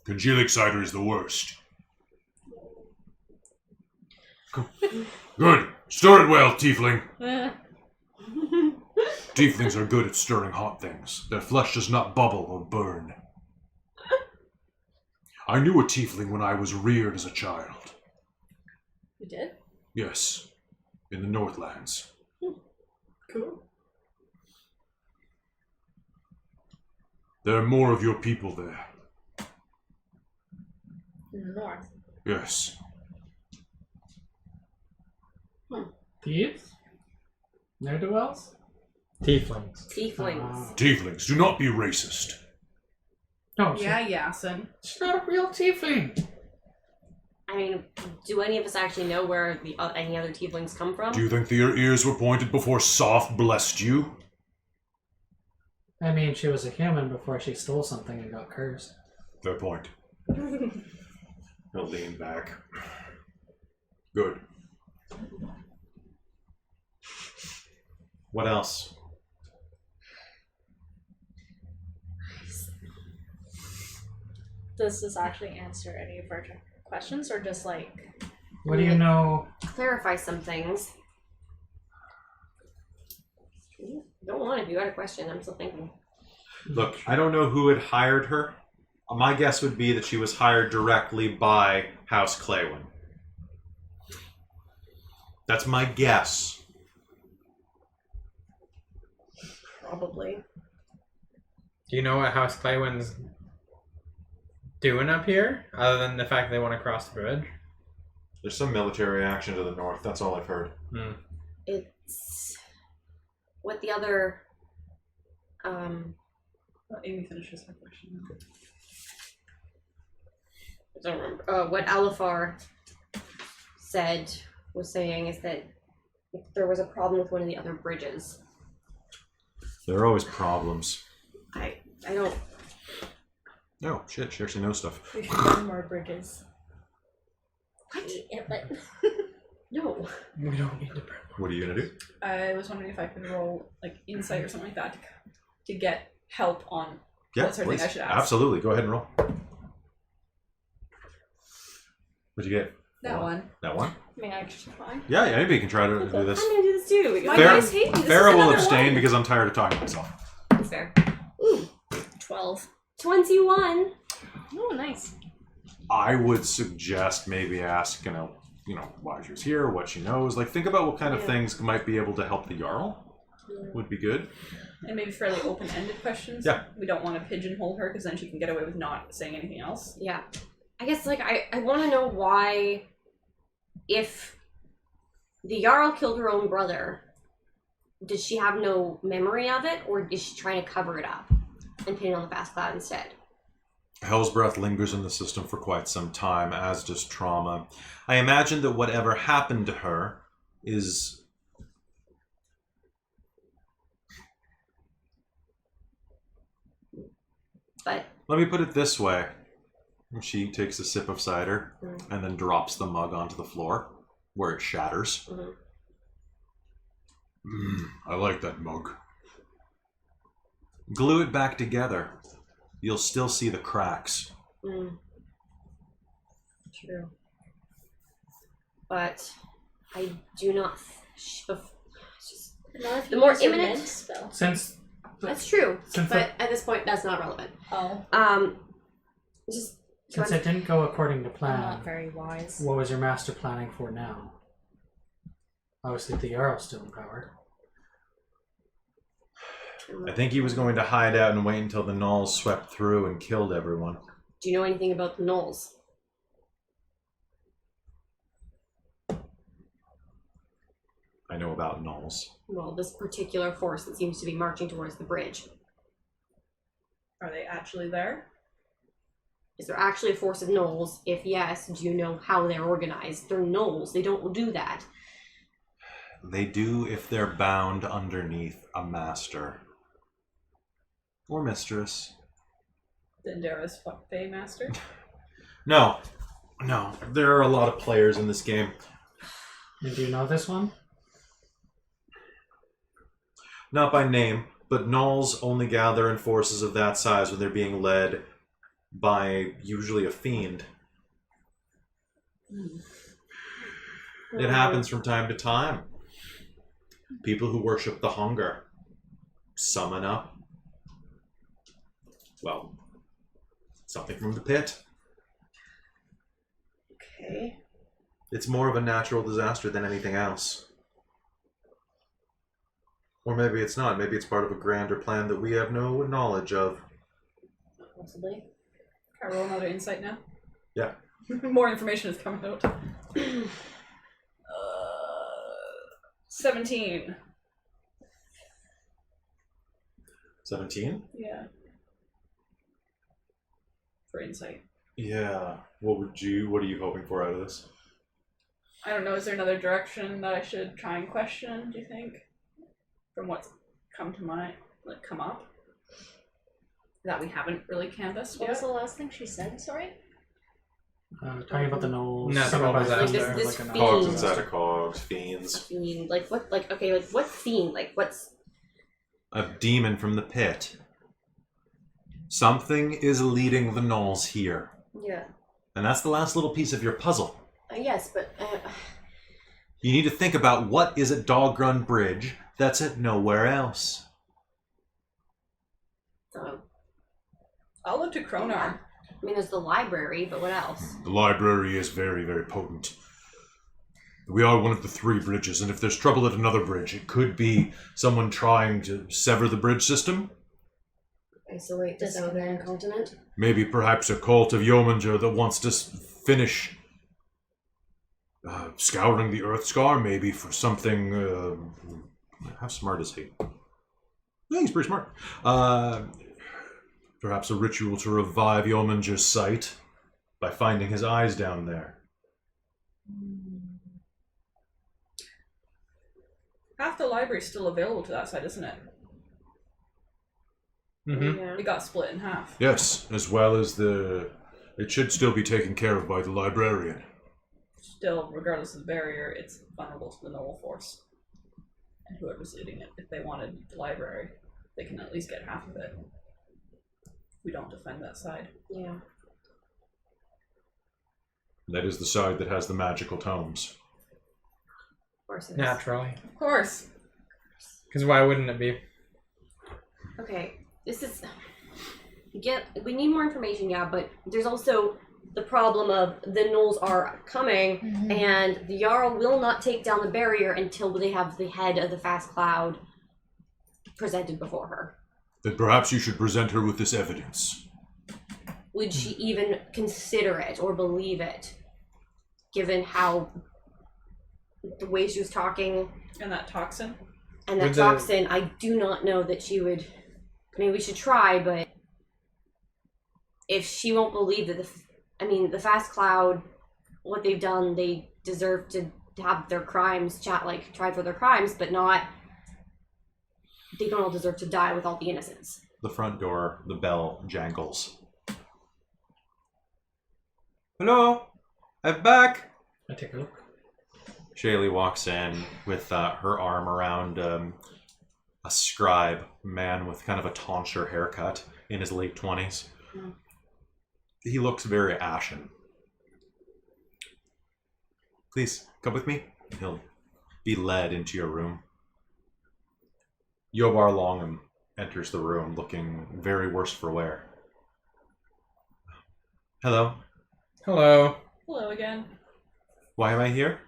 Congealic cider is the worst. Good. Stir it well, tiefling. Tieflings are good at stirring hot things. Their flesh does not bubble or burn. I knew a tiefling when I was reared as a child. You did? Yes, in the Northlands. Cool. There are more of your people there. In the north. Yes. Thieves? Ne'er-do-wells? Tieflings. Tieflings. Tieflings, do not be racist. No, Yeah, Yasin. she's not a real tiefling. I mean, do any of us actually know where any other tieflings come from? Do you think your ears were pointed before Soth blessed you? I mean, she was a human before she stole something and got cursed. Fair point. He'll lean back. Good. What else? Does this actually answer any of our questions, or just like? What do you know? Clarify some things. Don't want if you got a question. I'm still thinking. Look, I don't know who had hired her. My guess would be that she was hired directly by House Claywin. That's my guess. Probably. Do you know what House Claywin's doing up here, other than the fact they want to cross the bridge? There's some military action to the north. That's all I've heard. It's what the other. Let Amy finishes her question. I don't remember. What Alifar was saying is that if there was a problem with one of the other bridges, There are always problems. I don't. Oh, shit, she actually knows stuff. We should run more bridges. What? Yeah, but No. We don't need to burn. What are you gonna do? I was wondering if I could roll like insight or something like that to get help on Yeah, what sort of please. thing I should ask. Absolutely. Go ahead and roll. What'd you get? That one. That one? I mean, I should try. Yeah, anybody can try to do this. I'm gonna do this too. Because My Fair- guys hate me. This Farrah is will another abstain one. because I'm tired of talking to myself. That's fair. Ooh, 12. 21. Oh, nice. I would suggest maybe ask, why she was here, what she knows. Like, think about what kind of things might be able to help the Jarl. Would be good. And maybe fairly open-ended questions. Yeah. We don't want to pigeonhole her because then she can get away with not saying anything else. Yeah. I guess, like, I want to know why, if the Jarl killed her own brother, does she have no memory of it, or is she trying to cover it up and pin it on the fast cloud instead? Hell's Breath lingers in the system for quite some time, as does trauma. I imagine that whatever happened to her is... But Let me put it this way. She takes a sip of cider and then drops the mug onto the floor, where it shatters. I like that mug. Glue it back together. You'll still see the cracks. True. But I do not... Not if The you more use your imminent- mend spell. Since That's true, Since but at this point, that's not relevant. Oh, Just... since it didn't go according to I'm plan, not very wise. what was your master planning for now? Obviously, the Jarl's still in power. I think he was going to hide out and wait until the Gnolls swept through and killed everyone. Do you know anything about the Gnolls? I know about Gnolls. Well, this particular force that seems to be marching towards the bridge. Are they actually there? Is there actually a force of Gnolls? If yes, do you know how they're organized? They're Gnolls. They don't do that. They do if they're bound underneath a master. Or mistress. Dendera's Fey Master? No. There are a lot of players in this game. And do you know this one? Not by name, but Gnolls only gather in forces of that size when they're being led by usually a fiend. It happens from time to time. People who worship the hunger summon up, well, something from the pit. Okay. It's more of a natural disaster than anything else. Or maybe it's not. Maybe it's part of a grander plan that we have no knowledge of. Possibly. Can I roll another insight now? Yeah. More information is coming out. 17. 17? Yeah. For insight. Yeah. What are you hoping for out of this? I don't know, is there another direction that I should try and question, do you think? From what's come up? That we haven't really canvassed What yet? was the last thing she said? Sorry. Talking about the Gnolls. Natural summoned by disaster. thunder, Like this like a fiend. Cogs Gnoll. inside of cogs, fiends. Fiend. Like what? Like okay. Like what fiend? Like what's? A demon from the pit. Something is leading the Gnolls here. Yeah. And that's the last little piece of your puzzle. Yes, but You need to think about what is at Dogrun Bridge that's at nowhere else. I'll look to Kronar. I mean, there's the library, but what else? The library is very, very potent. We are one of the 3 bridges, and if there's trouble at another bridge, it could be someone trying to sever the bridge system. Isolate the southern continent. Maybe perhaps a cult of Yeomanger that wants to finish scouring the Earth Scar, maybe for something... how smart is he? Yeah, he's pretty smart. Perhaps a ritual to revive Yeomanger's sight by finding his eyes down there. Half the library's still available to that side, isn't it? Mm-hmm. Yeah. It got split in half. Yes, as well as it should still be taken care of by the librarian. Still, regardless of the barrier, it's vulnerable to the Gnoll force. And whoever's leading it, if they wanted the library, they can at least get half of it. We don't defend that side. Yeah. That is the side that has the magical tomes. Of course it is. Naturally. Of course. Because why wouldn't it be? Okay. This is. We need more information, yeah, but there's also the problem of the gnolls are coming, and the Jarl will not take down the barrier until they have the head of the fast cloud presented before her. Then perhaps you should present her with this evidence. Would she even consider it or believe it, given how the way she was talking? And that toxin? And that toxin, I do not know that she would... I mean, we should try, but if she won't believe that the fast cloud, what they've done, they deserve to have their crimes, tried for their crimes, but not... They don't all deserve to die with all the innocents. The front door, the bell jangles. Hello? I'm back. I take a look. Shaylee walks in with her arm around a scribe, man with kind of a tonsure haircut in his late 20s. Mm. He looks very ashen. Please, come with me. He'll be led into your room. Yobar Longham enters the room looking very worse for wear. Hello. Hello. Hello again. Why am I here?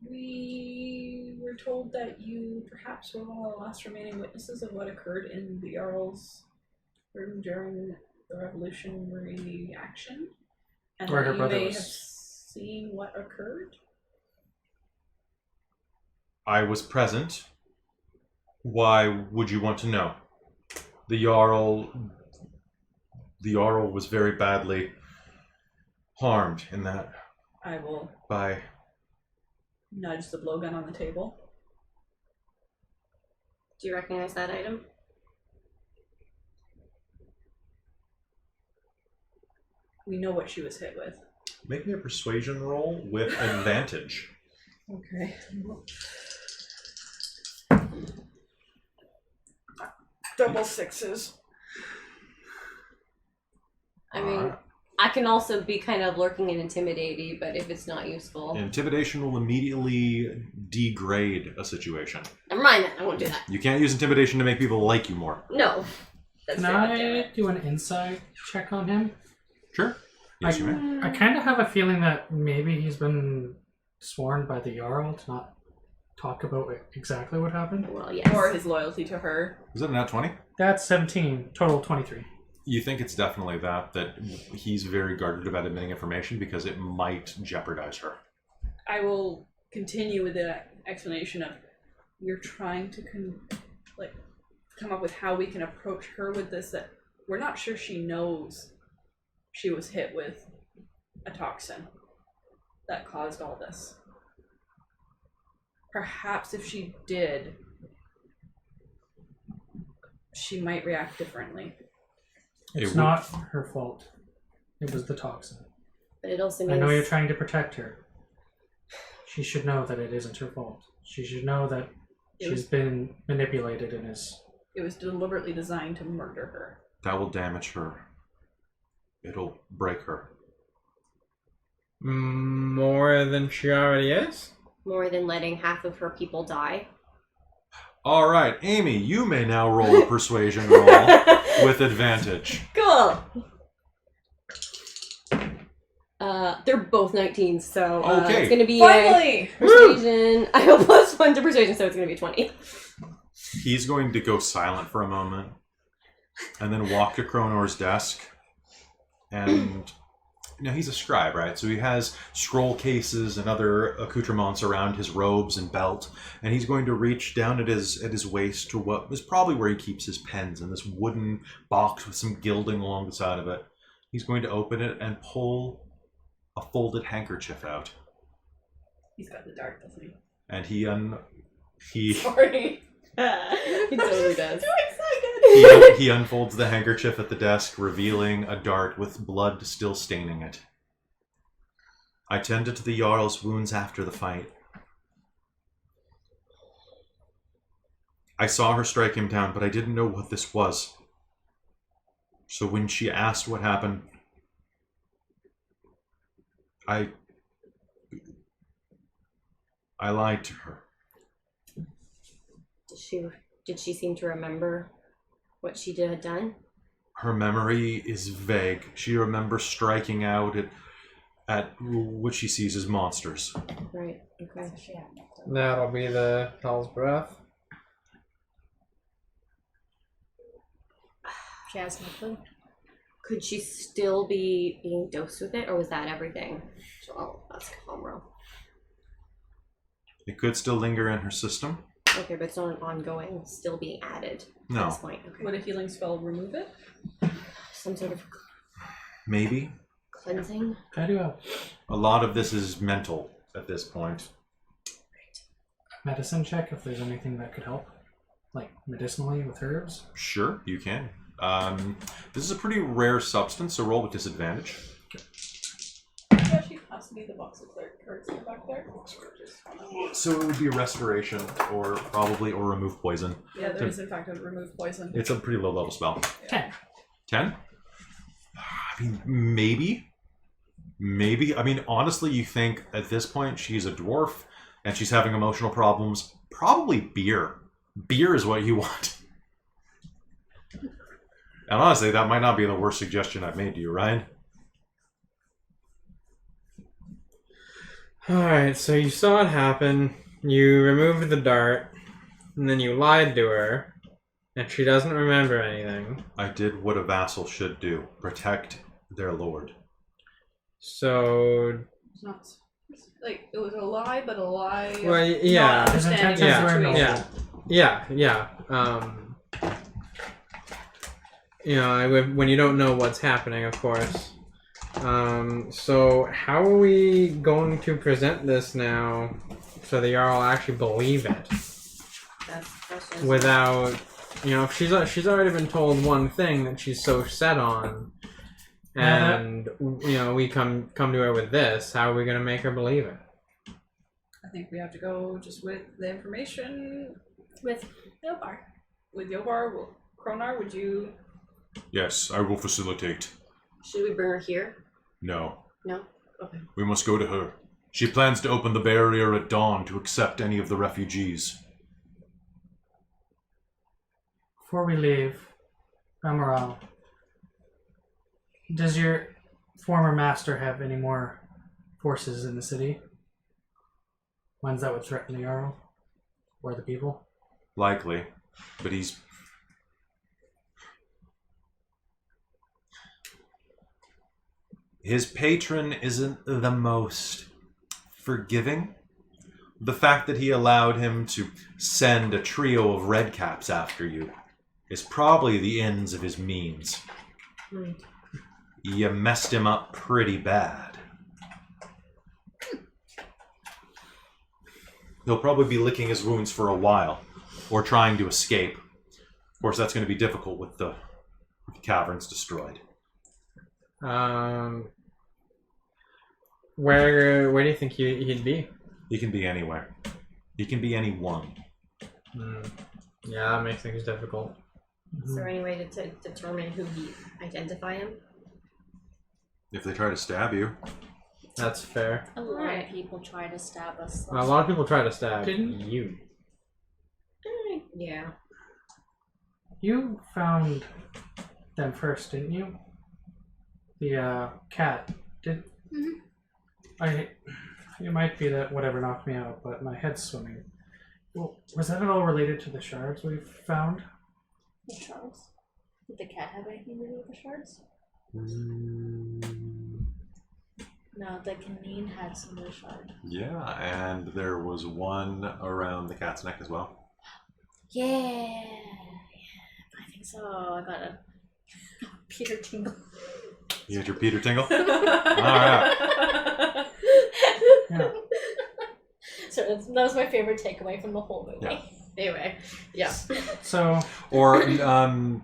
We were told that you perhaps were one of the last remaining witnesses of what occurred in the Jarl's room during the revolutionary action. And Where her that you brother may was. have seen what occurred. I was present. Why would you want to know? The Jarl was very badly harmed in that I will by... nudge the blowgun on the table. Do you recognize that item? We know what she was hit with. Make me a persuasion roll with advantage. Okay. Double sixes. I mean, I can also be kind of lurking and intimidating, but if it's not useful... Intimidation will immediately degrade a situation. Never mind that, I won't do that. You can't use intimidation to make people like you more. No. That's Can I do an insight check on him? Sure. Yes, you may. I kind of have a feeling that maybe he's been sworn by the Jarl to not talk about exactly what happened. Well, yes. Or his loyalty to her. Is it a nat 20? That's 17, total 23. You think it's definitely that he's very guarded about admitting information because it might jeopardize her. I will continue with the explanation of we're trying to come up with how we can approach her with this, that we're not sure she knows she was hit with a toxin that caused all this. Perhaps if she did, she might react differently. It's not her fault. It was the toxin. But it also I means... know you're trying to protect her. She should know that it isn't her fault. She should know that she's been manipulated and is... It was deliberately designed to murder her. That will damage her. It'll break her. More than she already is? More than letting half of her people die. All right, Amy, you may now roll a persuasion roll with advantage. Cool! They're both 19, so Okay. it's going to be Finally! a persuasion. I have +1 to persuasion, so it's going to be 20. He's going to go silent for a moment and then walk to Kronor's desk. And he's a scribe, right? So he has scroll cases and other accoutrements around his robes and belt. And he's going to reach down at his waist to what is probably where he keeps his pens, in this wooden box with some gilding along the side of it. He's going to open it and pull a folded handkerchief out. He's got the dart, doesn't he? And he Sorry. He totally does. he unfolds the handkerchief at the desk, revealing a dart with blood still staining it. I tended to the Jarl's wounds after the fight. I saw her strike him down, but I didn't know what this was. So when she asked what happened, I lied to her. Did she seem to remember what she had done? Her memory is vague. She remembers striking out at what she sees as monsters. Right. Okay. That'll be the Hell's Breath. She has no clue. Could she still be being dosed with it, or was that everything? So I'll ask Homro. It could still linger in her system. Okay, but it's not an ongoing, still being added No. at this point. Okay. Would a healing spell remove it? Some sort of Maybe. cleansing? Can I do a A lot of this is mental at this point. medicine check if there's anything that could help? Like medicinally with herbs? Sure, you can. This is a pretty rare substance, so roll with disadvantage. Yeah, she has to be the box of cards in the back there. So it would be restoration, or remove poison. Yeah, there is in fact a remove poison. It's a pretty low level spell. 10. 10? I mean, maybe. Maybe. I mean, honestly, you think at this point she's a dwarf and she's having emotional problems. Probably beer. Beer is what you want. And honestly, that might not be the worst suggestion I've made to you, Ryan. Alright, so you saw it happen. You removed the dart. And then you lied to her. And she doesn't remember anything. I did what a vassal should do. Protect their lord. So... It's not like it was a lie, but a lie. Well, yeah. Not His understanding intentions the were situation. noble. Yeah. You know, when you don't know what's happening, of course. So how are we going to present this now so the Jarl will actually believe it? That's the question. Without, you know, if she's already been told one thing that she's so set on, and you know, we come to her with this, how are we going to make her believe it? I think we have to go just with the information With Yobar. with Yobar. Kronar, would you? Yes, I will facilitate. Should we bring her here? No. No? Okay. We must go to her. She plans to open the barrier at dawn to accept any of the refugees. Before we leave, Amaral, does your former master have any more forces in the city? Ones that would threaten the Jarl? Or the people? Likely. But he's... His patron isn't the most forgiving. The fact that he allowed him to send a trio of redcaps after you is probably the ends of his means. You messed him up pretty bad. He'll probably be licking his wounds for a while, or trying to escape. Of course, that's going to be difficult with the caverns destroyed. Where do you think he'd be? He can be anywhere. He can be anyone. Yeah, that makes things difficult. Is there any way to determine who he identify him? If they try to stab you. That's fair. A lot of people try to stab us. Well, a lot of people try to stab Didn't- you. Yeah. You found them first, didn't you? The cat. Did it might be that whatever knocked me out, but my head's swimming. Well, was that at all related to the shards we've found? The shards. Did the cat have anything to do with the shards? No, the canine had some of the shards. Yeah, and there was one around the cat's neck as well. Yeah, I think so. I got a Peter tingle. You had your Peter tingle? Alright. Yeah. So that was my favorite takeaway from the whole movie. Yeah. Anyway, yeah. So Or, no,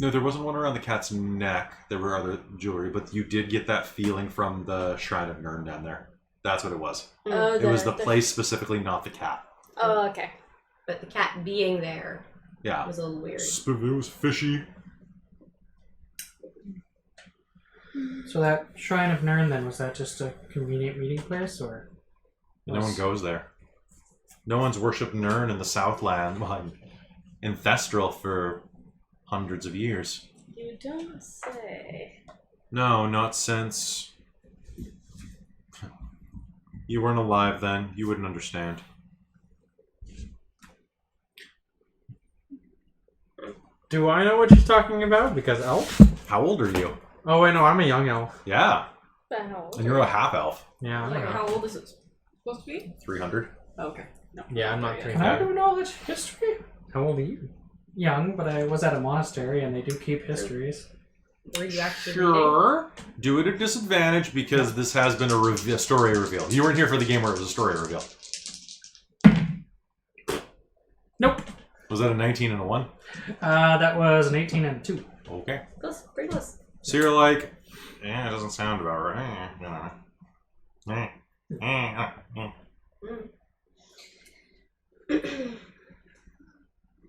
there wasn't one around the cat's neck. There were other jewelry, but you did get that feeling from the Shrine of Nirn down there. That's what it was. Oh, It was the place specifically, not the cat. Oh, okay. But the cat being there Yeah. was a little weird. It was fishy. So that Shrine of Nirn then, was that just a convenient meeting place, or? No one goes there. No one's worshipped Nirn in the Southland, well, in Thestral for hundreds of years. You don't say. No, not since... You weren't alive then. You wouldn't understand. Do I know what she's talking about? Because elf? How old are you? Oh wait, no, I'm a young elf. Yeah. But how old And you're a half elf. Yeah, I'm Like, a- how old is it supposed to be? 300. Okay. No. Yeah, I'm not yet. 300. I have no knowledge history. How old are you? Young, but I was at a monastery and they do keep histories. Were you actually reading? Sure. Do it at disadvantage because this has been a story reveal. You weren't here for the game where it was a story reveal. Nope. Was that a 19 and a 1? That was an 18 and a 2. Okay. Close, pretty close. So you're like, yeah, it doesn't sound about right.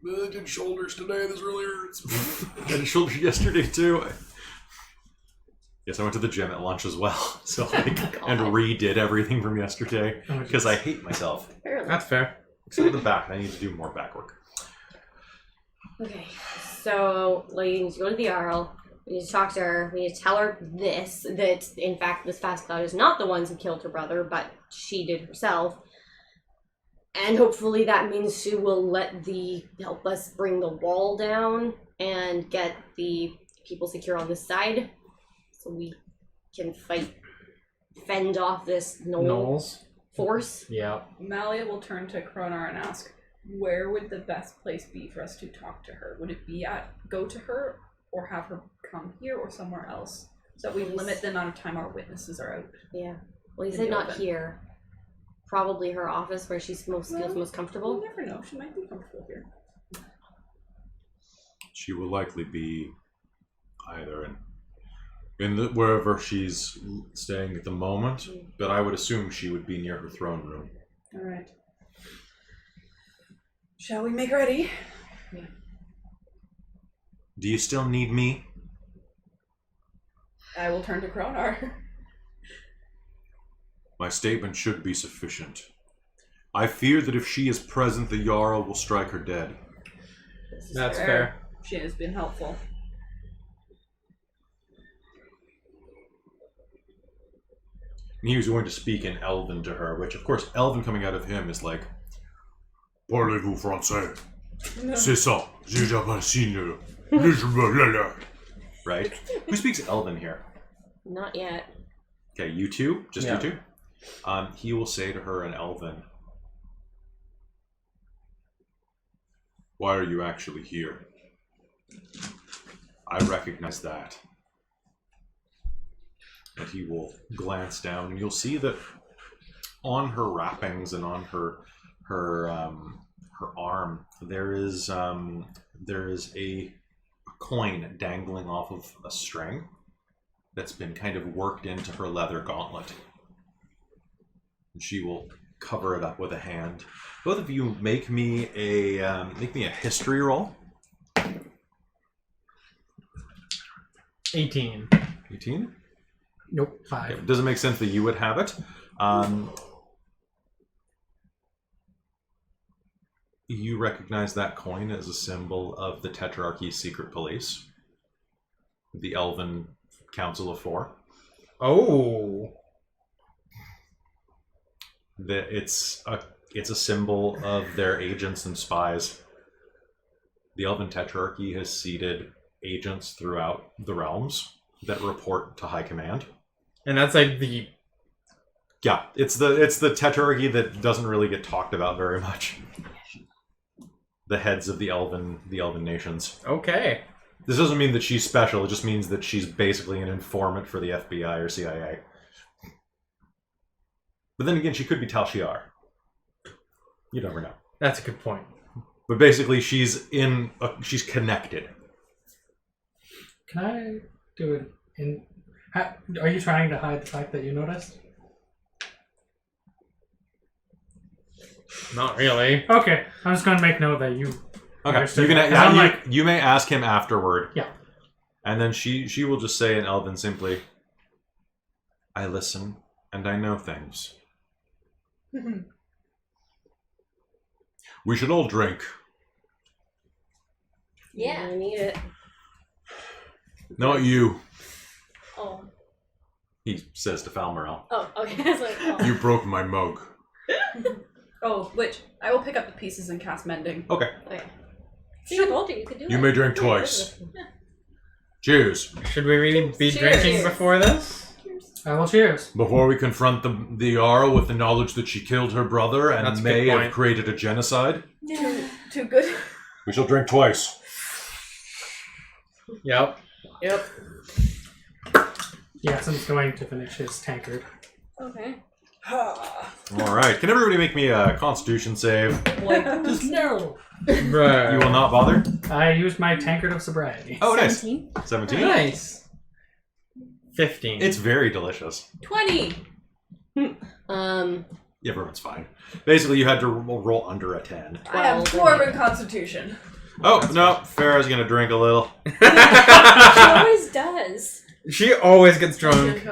I did shoulders today. This really hurts. I did shoulders yesterday too. Yes, I went to the gym at lunch as well. So and redid everything from yesterday because I hate myself. Apparently. That's fair. Except for the back. I need to do more back work. Okay, so like you need to go to the Jarl. We need to talk to her. We need to tell her this, that in fact this MacLeod is not the ones who killed her brother, but she did herself. And hopefully that means she will help us bring the wall down and get the people secure on this side, so we can fend off this Knowles. force. Yeah. Malia will turn to Kronar and ask, where would the best place be for us to talk to her? Would it be go to her, or have her come here, or somewhere else? So that we limit the amount of time our witnesses are out. Yeah. Well, you In said the not open. here. Probably her office where she feels most You comfortable. never know. She might be comfortable here. She will likely be either in wherever she's staying at the moment, but I would assume she would be near her throne room. All right. Shall we make ready? Do you still need me? I will turn to Kronar. My statement should be sufficient. I fear that if she is present, the Jarl will strike her dead. That's fair. She has been helpful. And he was going to speak in Elven to her, which, of course, Elven coming out of him is like, Parlez-vous français? C'est ça. J'ai jamais signé. Right? Who speaks Elven here? Not yet. Okay, you two? Just Yeah. you two? He will say to her in Elven, why are you actually here? I recognize that. And he will glance down, and you'll see that on her wrappings and on her arm, there is a coin dangling off of a string that's been kind of worked into her leather gauntlet. And she will cover it up with a hand. Both of you make me a history roll. 18. 18. Nope, 5. It doesn't make sense that you would have it. You recognize that coin as a symbol of the Tetrarchy's secret police, the Elven Council of Four. Oh. That it's a symbol of their agents and spies. The Elven Tetrarchy has seated agents throughout the realms that report to High Command. And that's like the... Yeah, it's the Tetrarchy that doesn't really get talked about very much. The heads of the Elven nations. Okay. This doesn't mean that she's special, it just means that she's basically an informant for the FBI or CIA. But then again, she could be Tal Shiar. You never know. That's a good point. But basically, she's connected. Can I do it in... Are you trying to hide the fact that you noticed? Not really. Okay, I'm just going to make note that you... Okay, understood you that. can. 'Cause I'm You, like, you may ask him afterward. Yeah. And then she will just say in Elven simply, "I listen and I know things. We should all drink." Yeah, I need it. Not you. Oh. He says to Falmerel. Oh, okay. I was like, oh. You broke my mug. Oh, which I will pick up the pieces and cast mending. Okay. Okay. See, I told you you could do it. You may drink twice. Cheers. Should we really be Cheers. drinking before this? I will cheers. Before we confront the Jarl with the knowledge that she killed her brother and That's a may good have point. created a genocide, Too good. we shall drink twice. Yep. Yep. Jason's going to finish his tankard. Okay. All right. Can everybody make me a Constitution save? No. Right. You will not bother. I used my tankard of sobriety. Oh, nice. 17. 17. Nice. 15. It's very delicious. 20. Everyone's fine. Basically, you had to roll under a 10. I have dwarven constitution. Oh, no. Farrah's going to drink a little. She always does. She always gets drunk.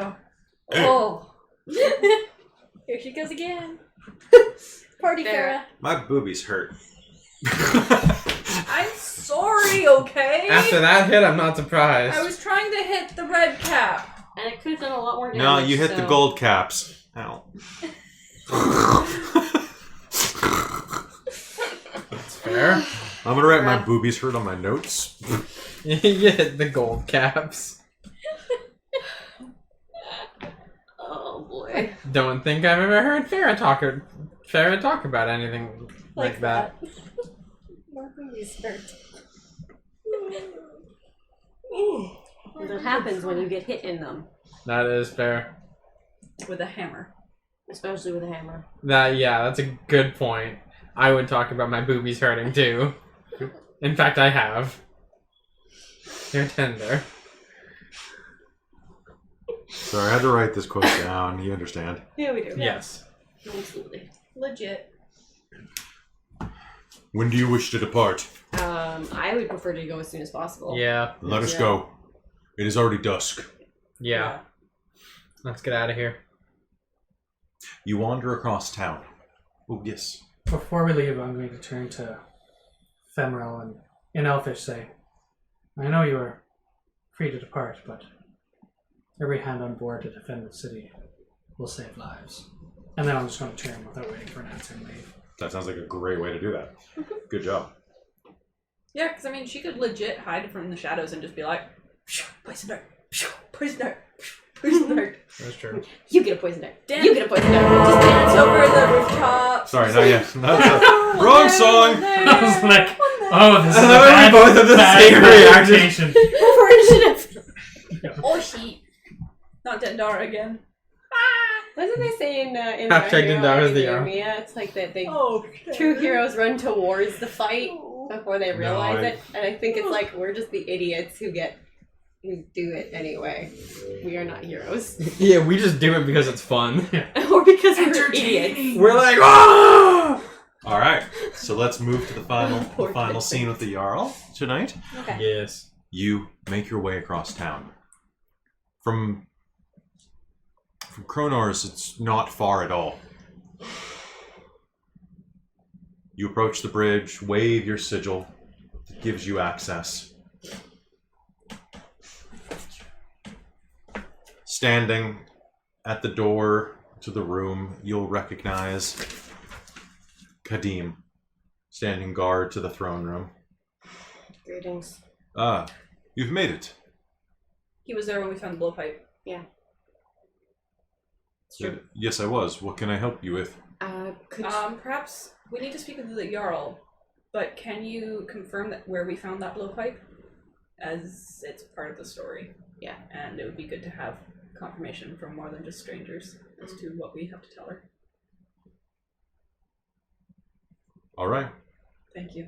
Oh. Here she goes again. Party There. Farrah. My boobies hurt. I'm sorry, okay? After that hit, I'm not surprised. I was trying to hit the red cap. And it could have done a lot more damage. No, you hit so. the gold caps. Ow. That's fair. I'm going to write my boobies hurt on my notes. You hit the gold caps. Oh boy. Don't think I've ever heard Farrah talk about anything like that. More boobies hurt. What happens when you get hit in them, That is fair. With a hammer. especially with a hammer. That's a good point. I would talk about my boobies hurting too. In fact, I have. They're tender. Sorry, I had to write this quote down. You understand. Yeah, we do. Yes. Absolutely. Legit. When do you wish to depart? I would prefer to go as soon as possible. Yeah. Let us Yeah. go. It is already dusk. Yeah. Let's get out of here. You wander across town. Oh, yes. Before we leave, I'm going to turn to Femoral and in Elfish say, I know you are free to depart, but every hand on board to defend the city will save lives. And then I'm just going to turn without waiting for an answer and leave. That sounds like a great way to do that. Good job. Yeah, because I mean, she could legit hide from the shadows and just be like, poison dart, poison dart, poison dart. That's true. You get a poison dart. Dan- You get a poison dart. Just dance over the rooftop. Sorry, not yet. That's a wrong song. I was like, oh, this is a I thought we bad, both had the bad same reaction. Oh, shit. Not Dendara again. Wasn't they say in Hashtag Hero Dendara's the Academia, it's like that they Oh, true heroes run towards the fight before they realize I- it, and I think it's like we're just the idiots who do it anyway. We are not heroes, Yeah, we just do it because it's fun. or because we're idiots. We're like, oh! All right. So let's move to the final Poor scene with the Jarl tonight. Okay. Yes. You make your way across town. From Kronors, it's not far at all. You approach the bridge, wave your sigil. It gives you access. Standing at the door to the room, you'll recognize Kadim, standing guard to the throne room. Greetings. Ah, you've made it. He was there when we found the blowpipe. Yeah. It's true. Yes, I was. What can I help you with? Perhaps we need to speak with the Jarl, but can you confirm that where we found that blowpipe? As it's part of the story. Yeah. And it would be good to have confirmation from more than just strangers as to what we have to tell her. All right. Thank you.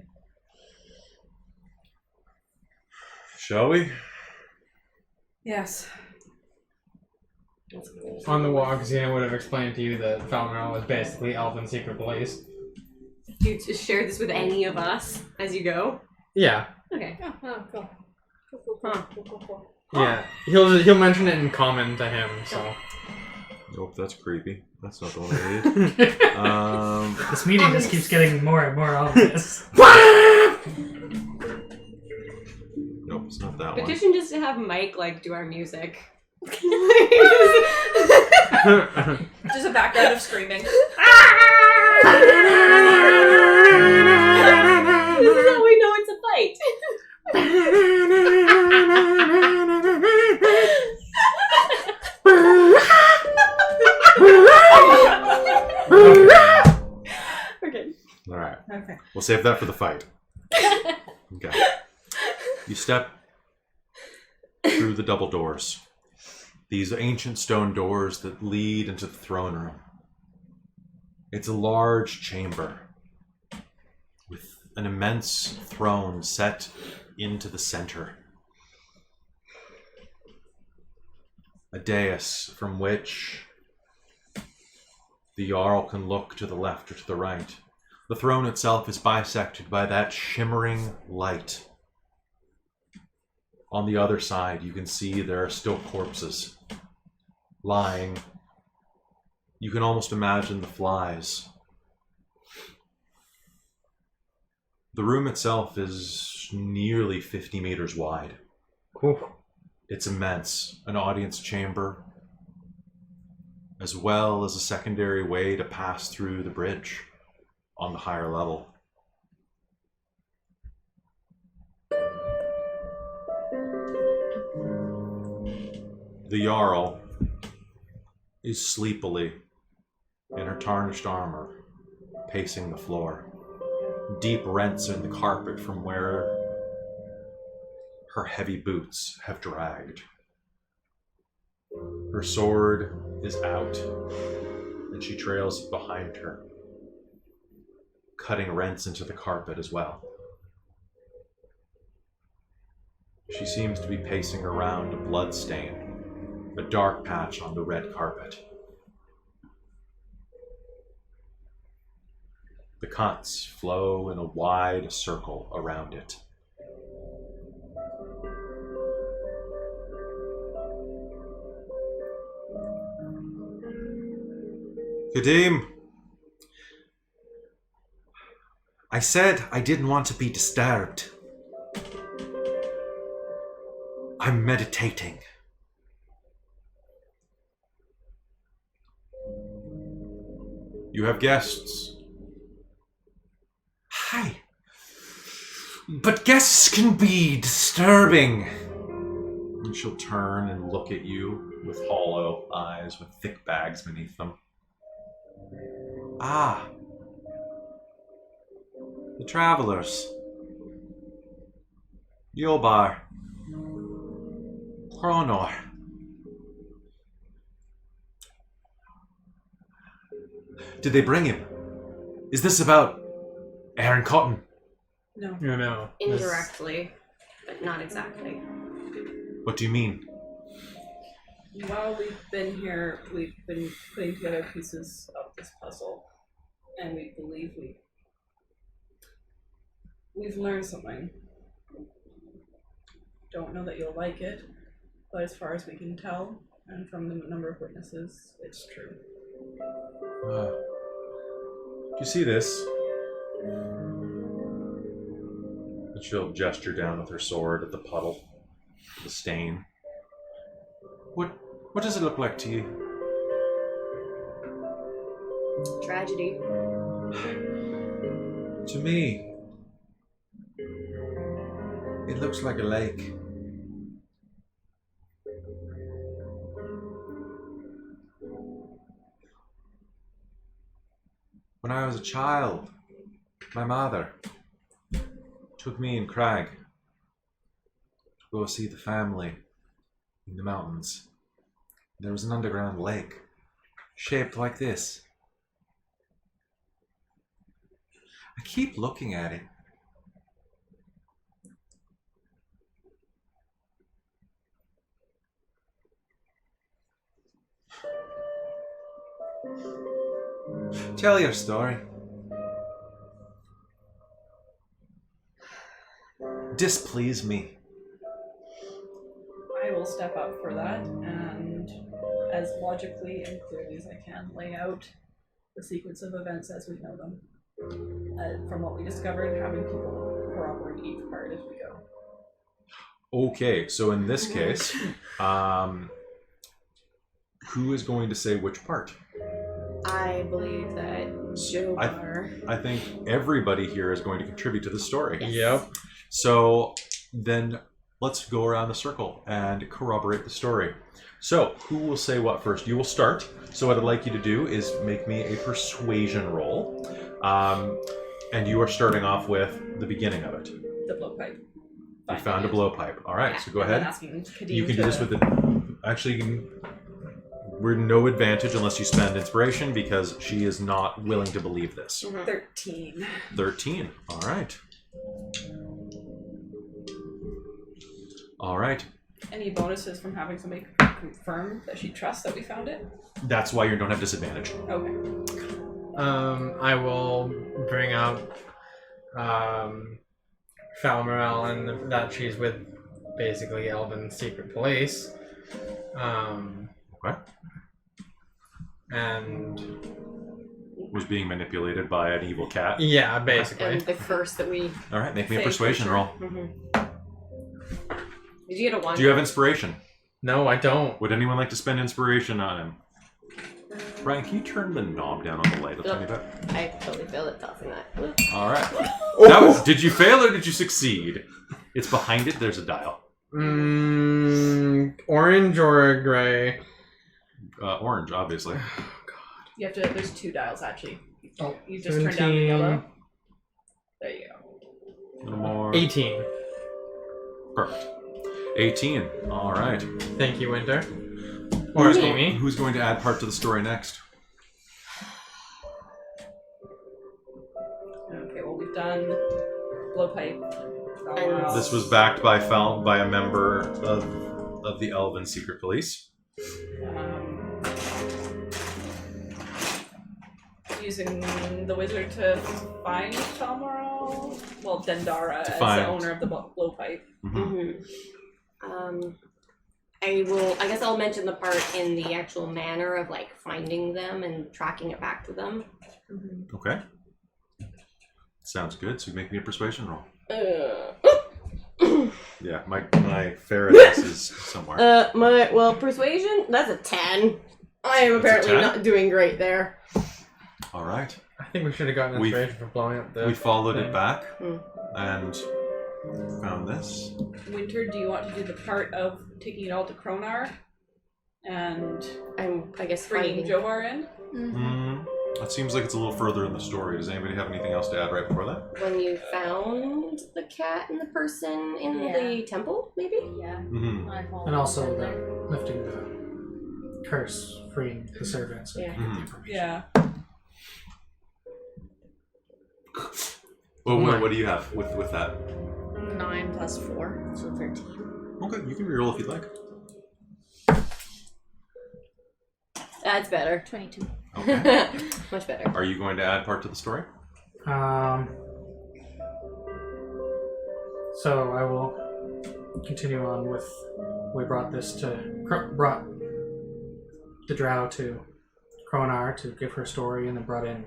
Shall we? Yes. On the walk, Xena would have explained to you that Falmerel was basically Elven secret police. Do you just share this with any of us as you go? Yeah. Okay. Oh, cool. Cool. Yeah. He'll mention it in common to him, so. Nope, that's creepy. That's not the one I need. This meeting just keeps getting more and more obvious. Nope, it's not that one. Petition just to have Mike like do our music. Just a background of screaming. This is how we know it's a fight. Okay. All right. Okay. We'll save that for the fight. Okay. You step through the double doors. These ancient stone doors that lead into the throne room. It's a large chamber with an immense throne set into the center. A dais from which the Jarl can look to the left or to the right. The throne itself is bisected by that shimmering light. On the other side, you can see there are still corpses lying. You can almost imagine the flies. The room itself is nearly 50 meters wide. Cool. It's immense, an audience chamber, as well as a secondary way to pass through the bridge on the higher level. The Jarl is sleepily in her tarnished armor, pacing the floor. Deep rents in the carpet from where her heavy boots have dragged. Her sword is out, and she trails it behind her, cutting rents into the carpet as well. She seems to be pacing around a blood stain, a dark patch on the red carpet. The cuts flow in a wide circle around it. Kadim, I said I didn't want to be disturbed. I'm meditating. You have guests. Hi. But guests can be disturbing. And she'll turn and look at you with hollow eyes with thick bags beneath them. Ah. The travelers. Yobar. Kronor. Did they bring him? Is this about Aaron Cotton? No. No. Indirectly, but not exactly. What do you mean? While we've been here, we've been putting together pieces of this puzzle, and we believe we've learned something. Don't know that you'll like it, but as far as we can tell, and from the number of witnesses, it's true. Do you see this? And she'll gesture down with her sword at the puddle, the stain. What does it look like to you? Tragedy. To me, it looks like a lake. When I was a child, my mother took me and Crag to go see the family in the mountains. There was an underground lake, shaped like this. I keep looking at it. Tell your story. Displease me. I will step up for that, and as logically and clearly as I can, lay out the sequence of events as we know them. From what we discovered, having people corroborate each part as we go. Okay, so in this case, who is going to say which part? I believe that Jobar. I think everybody here is going to contribute to the story. Yes. Yep. So then let's go around the circle and corroborate the story. So who will say what first? You will start. So what I'd like you to do is make me a persuasion roll. And you are starting off with the beginning of it. The blowpipe. You found a blowpipe. All right, so go ahead. You can do this with the... Actually, you can... We're no advantage unless you spend inspiration because she is not willing to believe this. 13. 13. All right. All right. Any bonuses from having somebody confirm that she trusts that we found it? That's why you don't have disadvantage. Okay. I will bring up Falmerel and that she's with basically Elven secret police. Okay. And Was being manipulated by an evil cat. yeah, basically. And the curse that we. All right, make me a Fake persuasion creature. roll. Did you get a 1? Do you have inspiration? No, I don't. Would anyone like to spend inspiration on him? Brian, can you turn the knob down on the light a tiny bit? I totally failed at tossing that. All right. That was, did you fail or did you succeed? It's behind it. There's a dial. Orange or gray? Orange, obviously. You have to. There's 2 dials actually. Oh, You just turn down the yellow. There you go. A little more. 18. Perfect. 18. All right. Thank you, Winter. Or Amy. Who's going to add part to the story next? Okay. Well, we've done blowpipe. This was backed by a member of the Elven Secret Police. Using the wizard to find Falmoral. Well, Dendara as find- the owner of the blowpipe. I guess I'll mention the part in the actual manner of like finding them and tracking it back to them. Okay. Sounds good. So make me a persuasion roll. Yeah, my ferret ass is somewhere. Persuasion, that's a 10. I am That's a apparently 10? not doing great there. All right. I think we should have gotten inspiration for blowing up the... We followed it back Hmm. and found this. Winter, do you want to do the part of taking it all to Kronar and I guess bringing finding... Jobar in? That seems like it's a little further in the story. Does anybody have anything else to add right before that? When you found the cat and the person in the temple, maybe? Yeah. Mm-hmm. And also the lifting the curse, freeing the servants. Yeah. Yeah. Well, what do you have with that? 9 plus 4, so 13. Okay, you can reroll if you'd like. That's better. 22. Okay. Much better. Are you going to add part to the story? So I will continue on with. We brought brought the drow to Kronar to give her story, and then brought in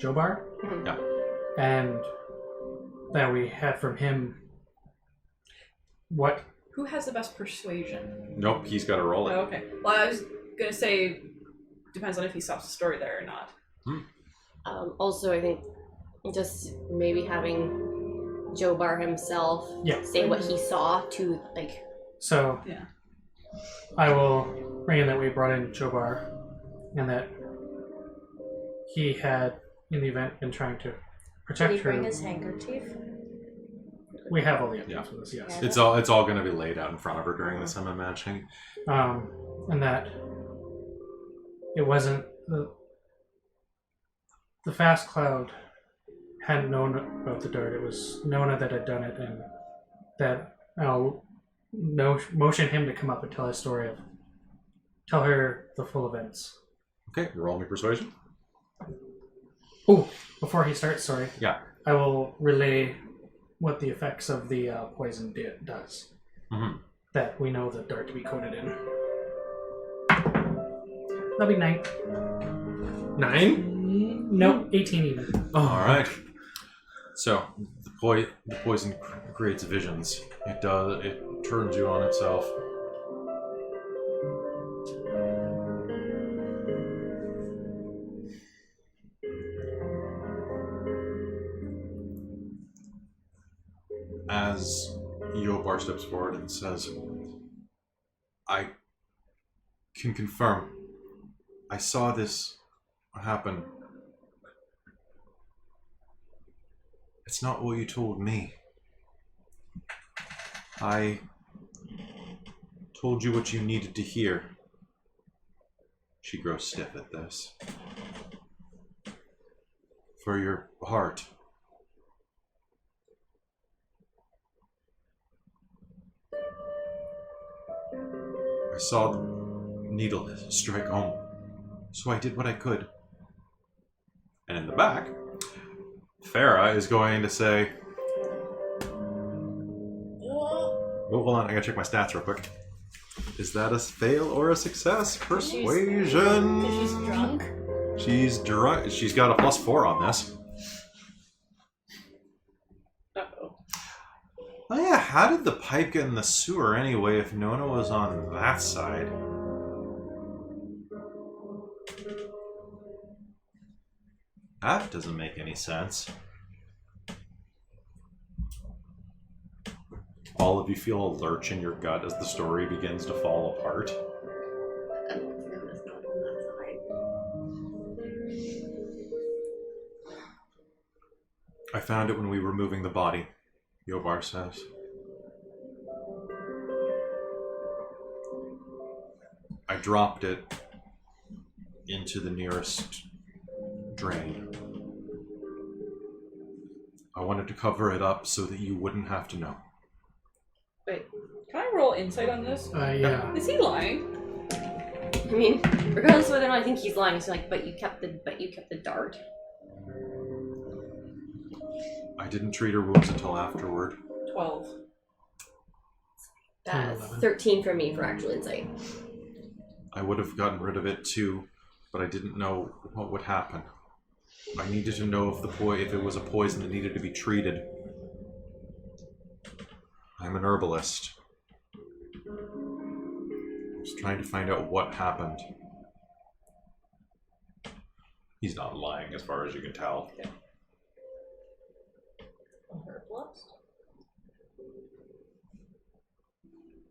Jobar, Yeah. and that we had from him. What? Who has the best persuasion? Nope, he's got to roll it. Oh, okay. Well, I was gonna say depends on if he stops the story there or not. Also, I think just maybe having Jobar himself say what he saw to like. So Yeah. I will bring in that we brought in Jobar, and that he had, in the event, been trying to Did protect he her. bring his handkerchief? We have all the evidence Yeah. for this, yes. It's all going to be laid out in front of her during this, I'm imagining. And that it wasn't the fast cloud hadn't known about the dart. It was Nona that had done it, and that I'll motion him to come up and tell his story tell her the full events. Okay, roll me persuasion. Oh, before he starts, sorry. Yeah. I will relay what the effects of the poison does. Mm-hmm. That we know the dart to be coated in. That'll be 9. 9? No, 18 even. All right. So the poison creates visions. It does. It turns you on itself. As Yobar steps forward and says, I can confirm. I saw this happen. It's not what you told me. I told you what you needed to hear. She grows stiff at this. For your heart. I saw the needle strike home, so I did what I could. And in the back, Farah is going to say, oh, hold on, I gotta check my stats real quick. Is that a fail or a success? Persuasion! She's drunk. She's drunk. She's got a +4 on this. Uh-oh. Oh yeah, how did the pipe get in the sewer anyway if Nona was on that side? That doesn't make any sense. All of you feel a lurch in your gut as the story begins to fall apart. I found it when we were moving the body, Yobar says. I dropped it into the nearest drain. I wanted to cover it up so that you wouldn't have to know. Wait, can I roll insight on this? Yeah. Is he lying? I mean, regardless of whether or not I think he's lying, it's like, but you kept the dart. I didn't treat her wounds until afterward. 12. That's 11. 13 for me for actual insight. I would have gotten rid of it too, but I didn't know what would happen. I needed to know if it was a poison that needed to be treated. I'm an herbalist. I was trying to find out what happened. He's not lying as far as you can tell. Okay. A herbalist?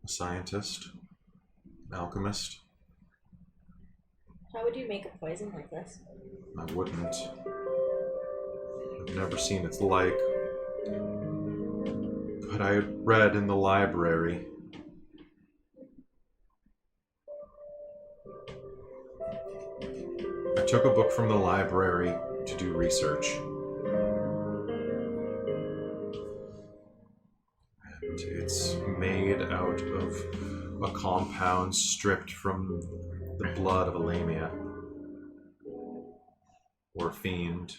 A scientist, an alchemist. How would you make a poison like this? I wouldn't. I've never seen its like. But I read in the library. I took a book from the library to do research. And it's made out of a compound stripped from the blood of a lamia. Or fiend.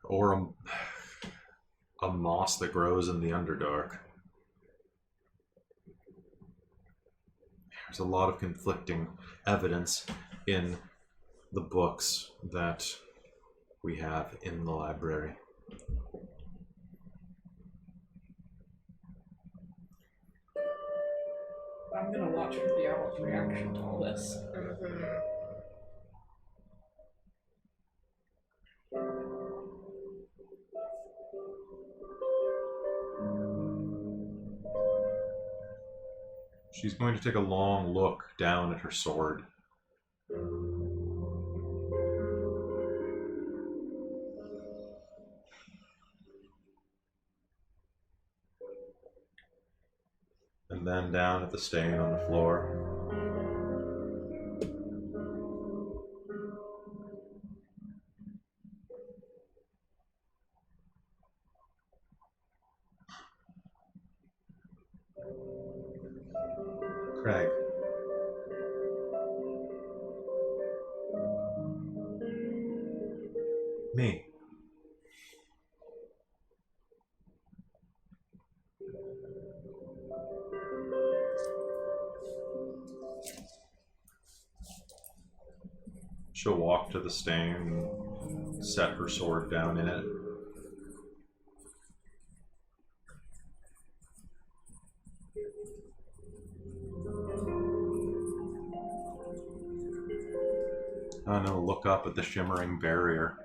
Or a moss that grows in the Underdark. There's a lot of conflicting evidence in the books that we have in the library. I'm gonna watch for Jarl's reaction to all this. She's going to take a long look down at her sword. And then down at the stain on the floor. Craig. Me. She'll walk to the stain, set her sword down in it. And then look up at the shimmering barrier.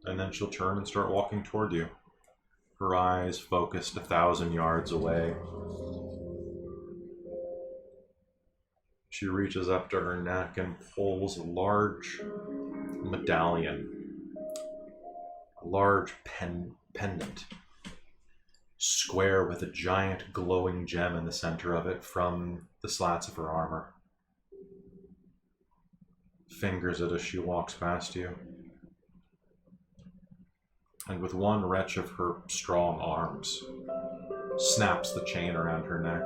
And then she'll turn and start walking toward you. Her eyes focused 1,000 yards away. She reaches up to her neck and pulls a large medallion. A large pendant. Square with a giant glowing gem in the center of it from the slats of her armor. Fingers it as she walks past you. And with one wrench of her strong arms, snaps the chain around her neck.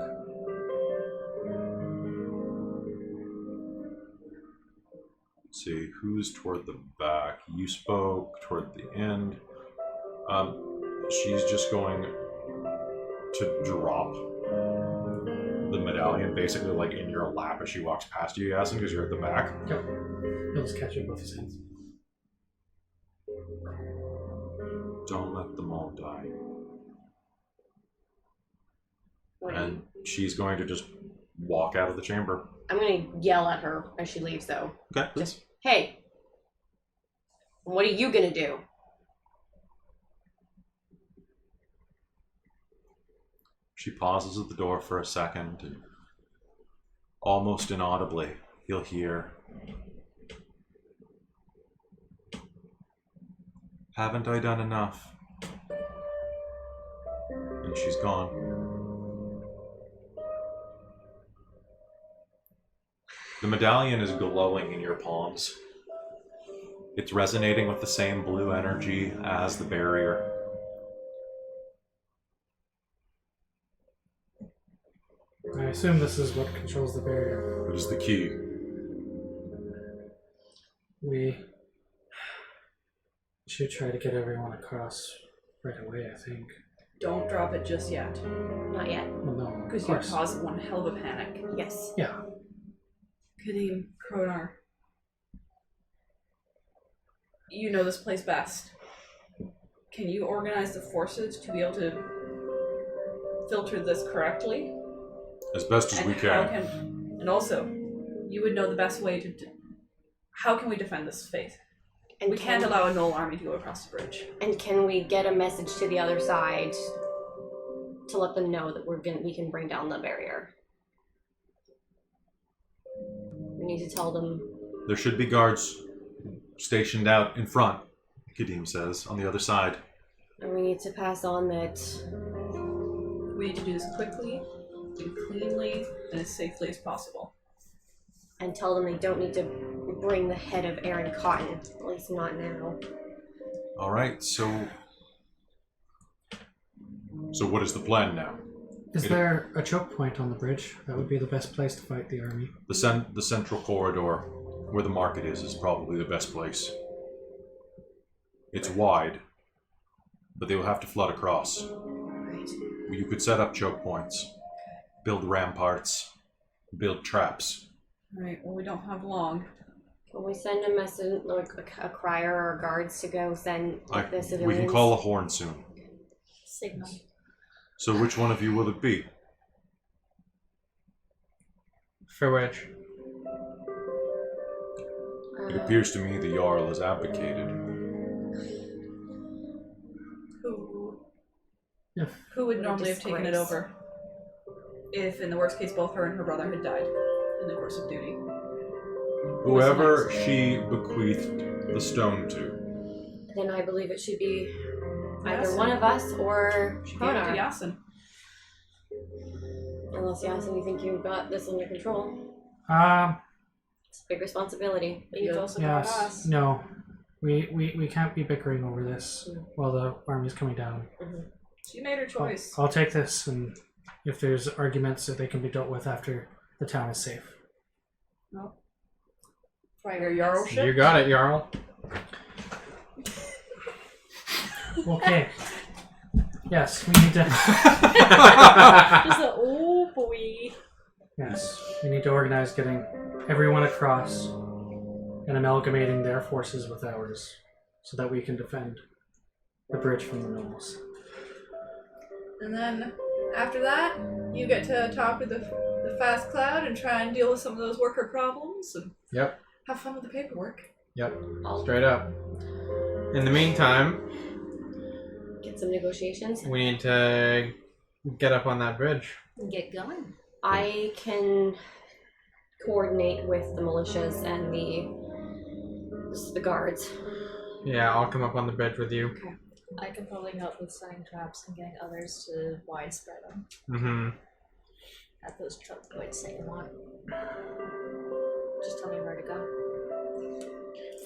Let's see, who's toward the back? You spoke toward the end. She's just going to drop the medallion basically like in your lap as she walks past you, Yasin, because you're at the back. Yep. He'll just catch it with his hands. Don't let them all die. Wait. And she's going to just walk out of the chamber. I'm gonna yell at her as she leaves, though. Okay, please. Just, hey, what are you gonna do? She pauses at the door for a second, and almost inaudibly, you'll hear, "Haven't I done enough?" And she's gone. The medallion is glowing in your palms. It's resonating with the same blue energy as the barrier. I assume this is what controls the barrier. It is the key. We should try to get everyone across right away, I think. Don't drop it just yet, Not yet. Well, no, of because you course. caused one hell of a panic. Yes. Yeah. Kadeem, Kronar, you know this place best. Can you organize the forces to be able to filter this correctly? As best as we how can. and also, you would know the best way to. How can we defend this faith? And We can't allow a Knoll army to go across the bridge. And can we get a message to the other side to let them know that we can bring down the barrier? We need to tell them. There should be guards stationed out in front, Kadeem says, on the other side. And we need to pass on that. We need to do this quickly, and cleanly, and as safely as possible. And tell them they don't need to bring the head of Aaron Cotton. At least not now. Alright, so what is the plan now? Is there a choke point on the bridge? That would be the best place to fight the army. The central corridor, where the market is probably the best place. It's wide, but they will have to flood across. Right. You could set up choke points, build ramparts, build traps. Right, well, we don't have long. Can we send a message, like a crier or guards to go send the civilians? We can call a horn soon. Signal. So which one of you will it be? For which? It appears to me the Jarl has abdicated. Who would normally have taken it disgrace. over? If, in the worst case, both her and her brother had died in the course of duty. Whoever she bequeathed the stone to. Then I believe it should be either Yasin. one of us or She gave it to Kronar. Yasin. Unless Yasin, you think you've got this under control. It's a big responsibility. But you've also got Yes. us. No. We can't be bickering over this while the army's coming down. She made her choice. I'll take this, and if there's arguments, that they can be dealt with after the town is safe. Well, try your Jarlship. You got it, Jarl. Okay. Yes, we need to. Just a, oh boy. Yes, we need to organize getting everyone across and amalgamating their forces with ours, so that we can defend the bridge from the gnolls. And then after that, you get to talk with the fast cloud and try and deal with some of those worker problems and Yep. have fun with the paperwork. Yep. Straight up. In the meantime, Get some negotiations. we need to get up on that bridge. Get going. I can coordinate with the militias and the guards. Yeah, I'll come up on the bridge with you. I can probably help with setting traps and getting others to widespread them Mm-hmm. at those choke points that you want. Just tell me where to go.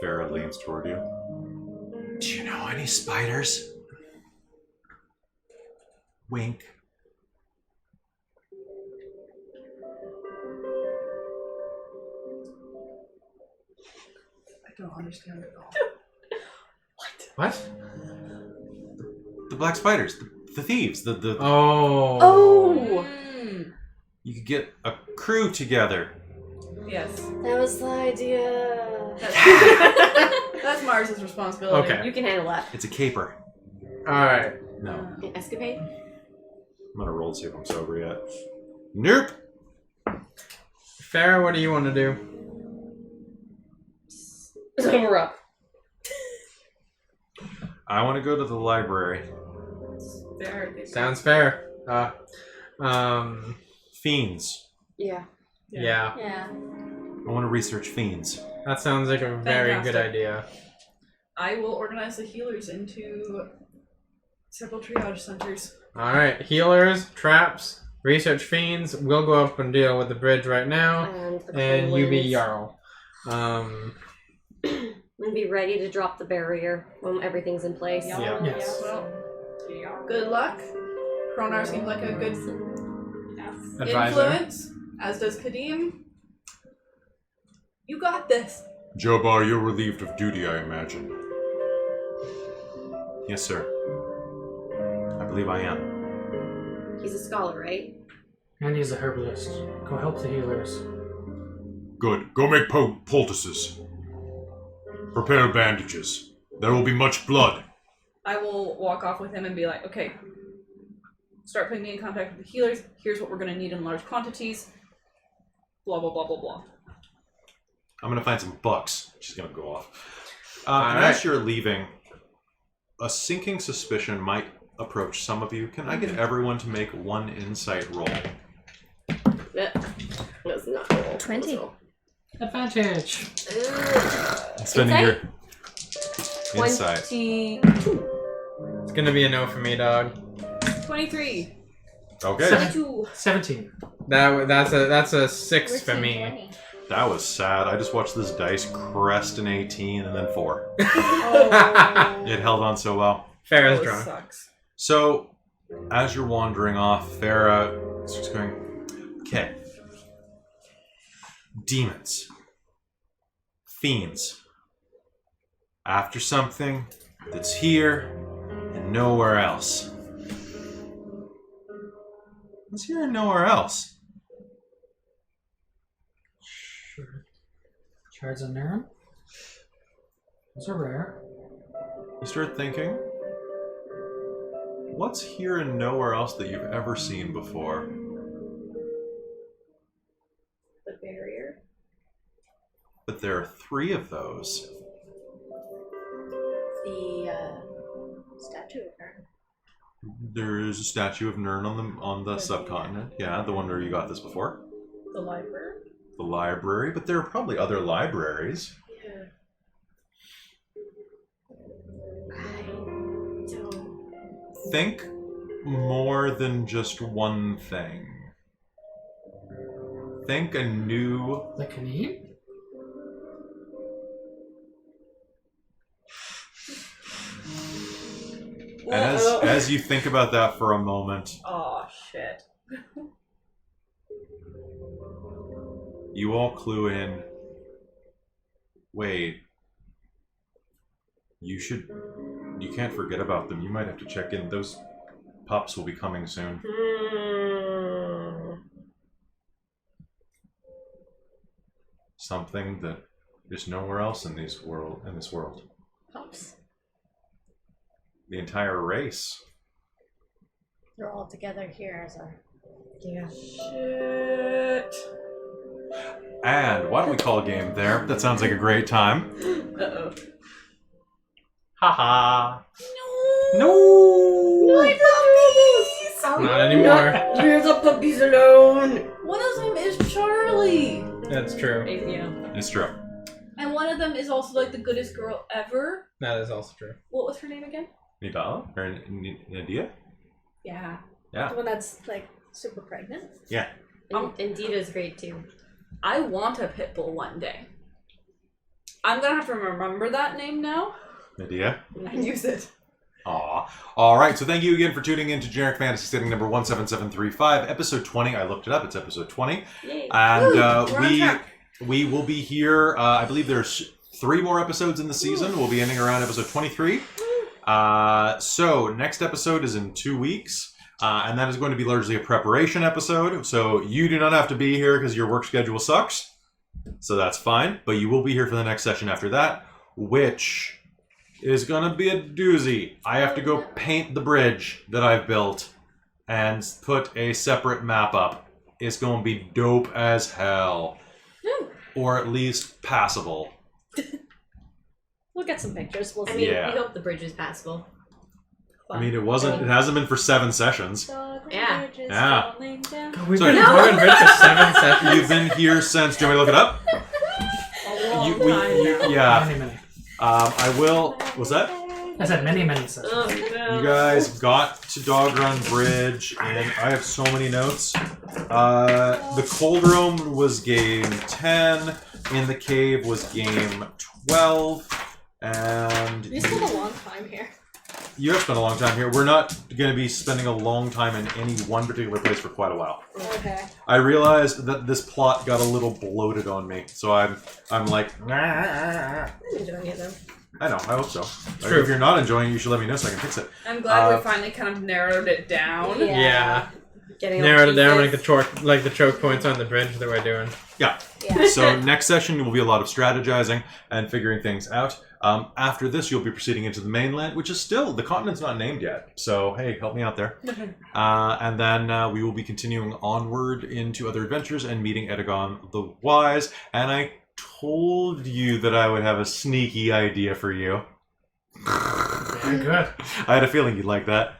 Farah leans toward you. Do you know any spiders? Wink. I don't understand at all. What? The black spiders, the thieves, the Oh. Oh! you could get a crew together. Yes. That was the idea. That's Mars's responsibility. Okay. You can handle that. It's a caper. Alright. No, An escapade? I'm gonna roll to see if I'm sober yet. Nope. Farah, what do you want to do? We're up. I want to go to the library. Sounds fair. Fiends. Yeah. Yeah. Yeah. I want to research fiends. That sounds like a very good Fantastic. idea. I will organize the healers into several triage centers. Alright, healers, traps, research fiends. We'll go up and deal with the bridge right now. And you be Jarl. Jarl. And be ready to drop the barrier when everything's in place. Yeah. Yes. Well, good luck. Kronar seems like a good Advisor. influence, as does Kadim. You got this. Jobar, you're relieved of duty, I imagine. Yes, sir. I believe I am. He's a scholar, right? And he's a herbalist. Go help the healers. Good. Go make poultices. Prepare bandages. There will be much blood. I will walk off with him and be like, okay, start putting me in contact with the healers. Here's what we're going to need in large quantities. Blah, blah, blah, blah, blah. I'm gonna find some bucks. She's gonna go off. And Alright. as you're leaving, a sinking suspicion might approach some of you. Can I get everyone to make one insight roll? That's not roll. 20. Advantage! Spending your insight. 22. It's gonna be a no for me, dog. 23. Okay. 17. That's a 6 for me. That was sad. I just watched this dice crest an 18 and then 4. Oh. It held on so well. Farah's That drunk. sucks. So, as you're wandering off, Farah starts going, okay. Demons. Fiends. After something that's here and nowhere else. It's here and nowhere else. Shards of Nirn? Those are rare. You start thinking, what's here and nowhere else that you've ever seen before? The barrier. But there are 3 of those. The statue of her. There is a statue of Nirn on the subcontinent. Yeah, the one where you got this before. The library? The library, but there are probably other libraries. Yeah. Think more than just one thing. Think a new... The Kaneem? And as you think about that for a moment, Oh, shit. you all clue in. Wait. You can't forget about them. You might have to check in. Those pups will be coming soon. Something that is nowhere else in this world. Pups. The entire race. They're all together here as a... Yeah. Shit. And why don't we call a game there? That sounds like a great time. Uh-oh. Haha. No! No. My puppies! Not anymore. Leave the puppies alone! One of them is Charlie! That's true. Yeah. It's true. And one of them is also like the goodest girl ever. That is also true. What was her name again? Nidala? Or Nadia? Yeah. Yeah. The one that's like super pregnant. Yeah. And Dita's great too. I want a pit bull one day. I'm gonna have to remember that name now Nadia? and use it. Aw. Alright, so thank you again for tuning in to Generic Fantasy Setting number 17735, episode 20. I looked it up, it's episode 20. Yay. And We're on track. we will be here, I believe there's 3 more episodes in the season. We'll be ending around episode 23. So, next episode is in 2 weeks. And that is going to be largely a preparation episode. So, you do not have to be here because your work schedule sucks. So, that's fine. But you will be here for the next session after that, which is going to be a doozy. I have to go paint the bridge that I've built and put a separate map up. It's going to be dope as hell. Or at least passable. We'll get some pictures. We'll I see. mean, Yeah. we hope the bridge is passable. I mean, it hasn't been for 7 sessions. Yeah. Yeah. Falling down. We've Sorry. been Dogrun Bridge for 7 sessions. You've been here since, do you want me to look it up? A long time now. Yeah. Many. I will, was that? I said many sessions. Oh, no. You guys got to Dogrun Bridge, and I have so many notes. The Cold Room was game 10, In the Cave was game 12, and We spent a long time here. you have spent a long time here. We're not going to be spending a long time in any one particular place for quite a while. Okay. I realized that this plot got a little bloated on me, so I'm like, I'm enjoying it though. I know, I hope so. True. If you're not enjoying it, you should let me know so I can fix it. I'm glad Uh, we finally kind of narrowed it down. Yeah. Getting Narrowed it down pieces. like the choke points on the bridge that we're doing. Yeah. Yeah. So next session will be a lot of strategizing and figuring things out. After this, you'll be proceeding into the mainland, which is still, the continent's not named yet. So, hey, help me out there. And then we will be continuing onward into other adventures and meeting Edagon the Wise. And I told you that I would have a sneaky idea for you. Yeah, good. I had a feeling you'd like that.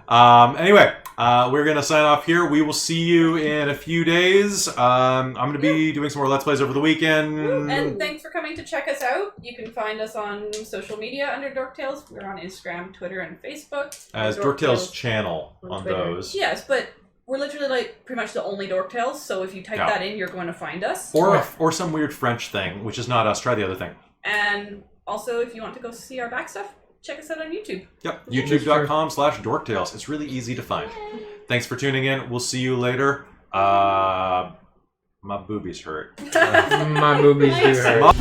Anyway, we're going to sign off here. We will see you in a few days. I'm going to be doing some more Let's Plays over the weekend. And thanks for coming to check us out. You can find us on social media under Dorktales. We're on Instagram, Twitter, and Facebook. As Dork Dorktales Tales channel on on Twitter. those. Yes, but we're literally like pretty much the only Dorktales, so if you type Yeah. that in, you're going to find us. Or some weird French thing, which is not us. Try the other thing. And also, if you want to go see our back stuff, check us out on YouTube. Yep, youtube.com/dorktales. It's really easy to find. Thanks for tuning in. We'll see you later. My boobies hurt. My boobies do hurt.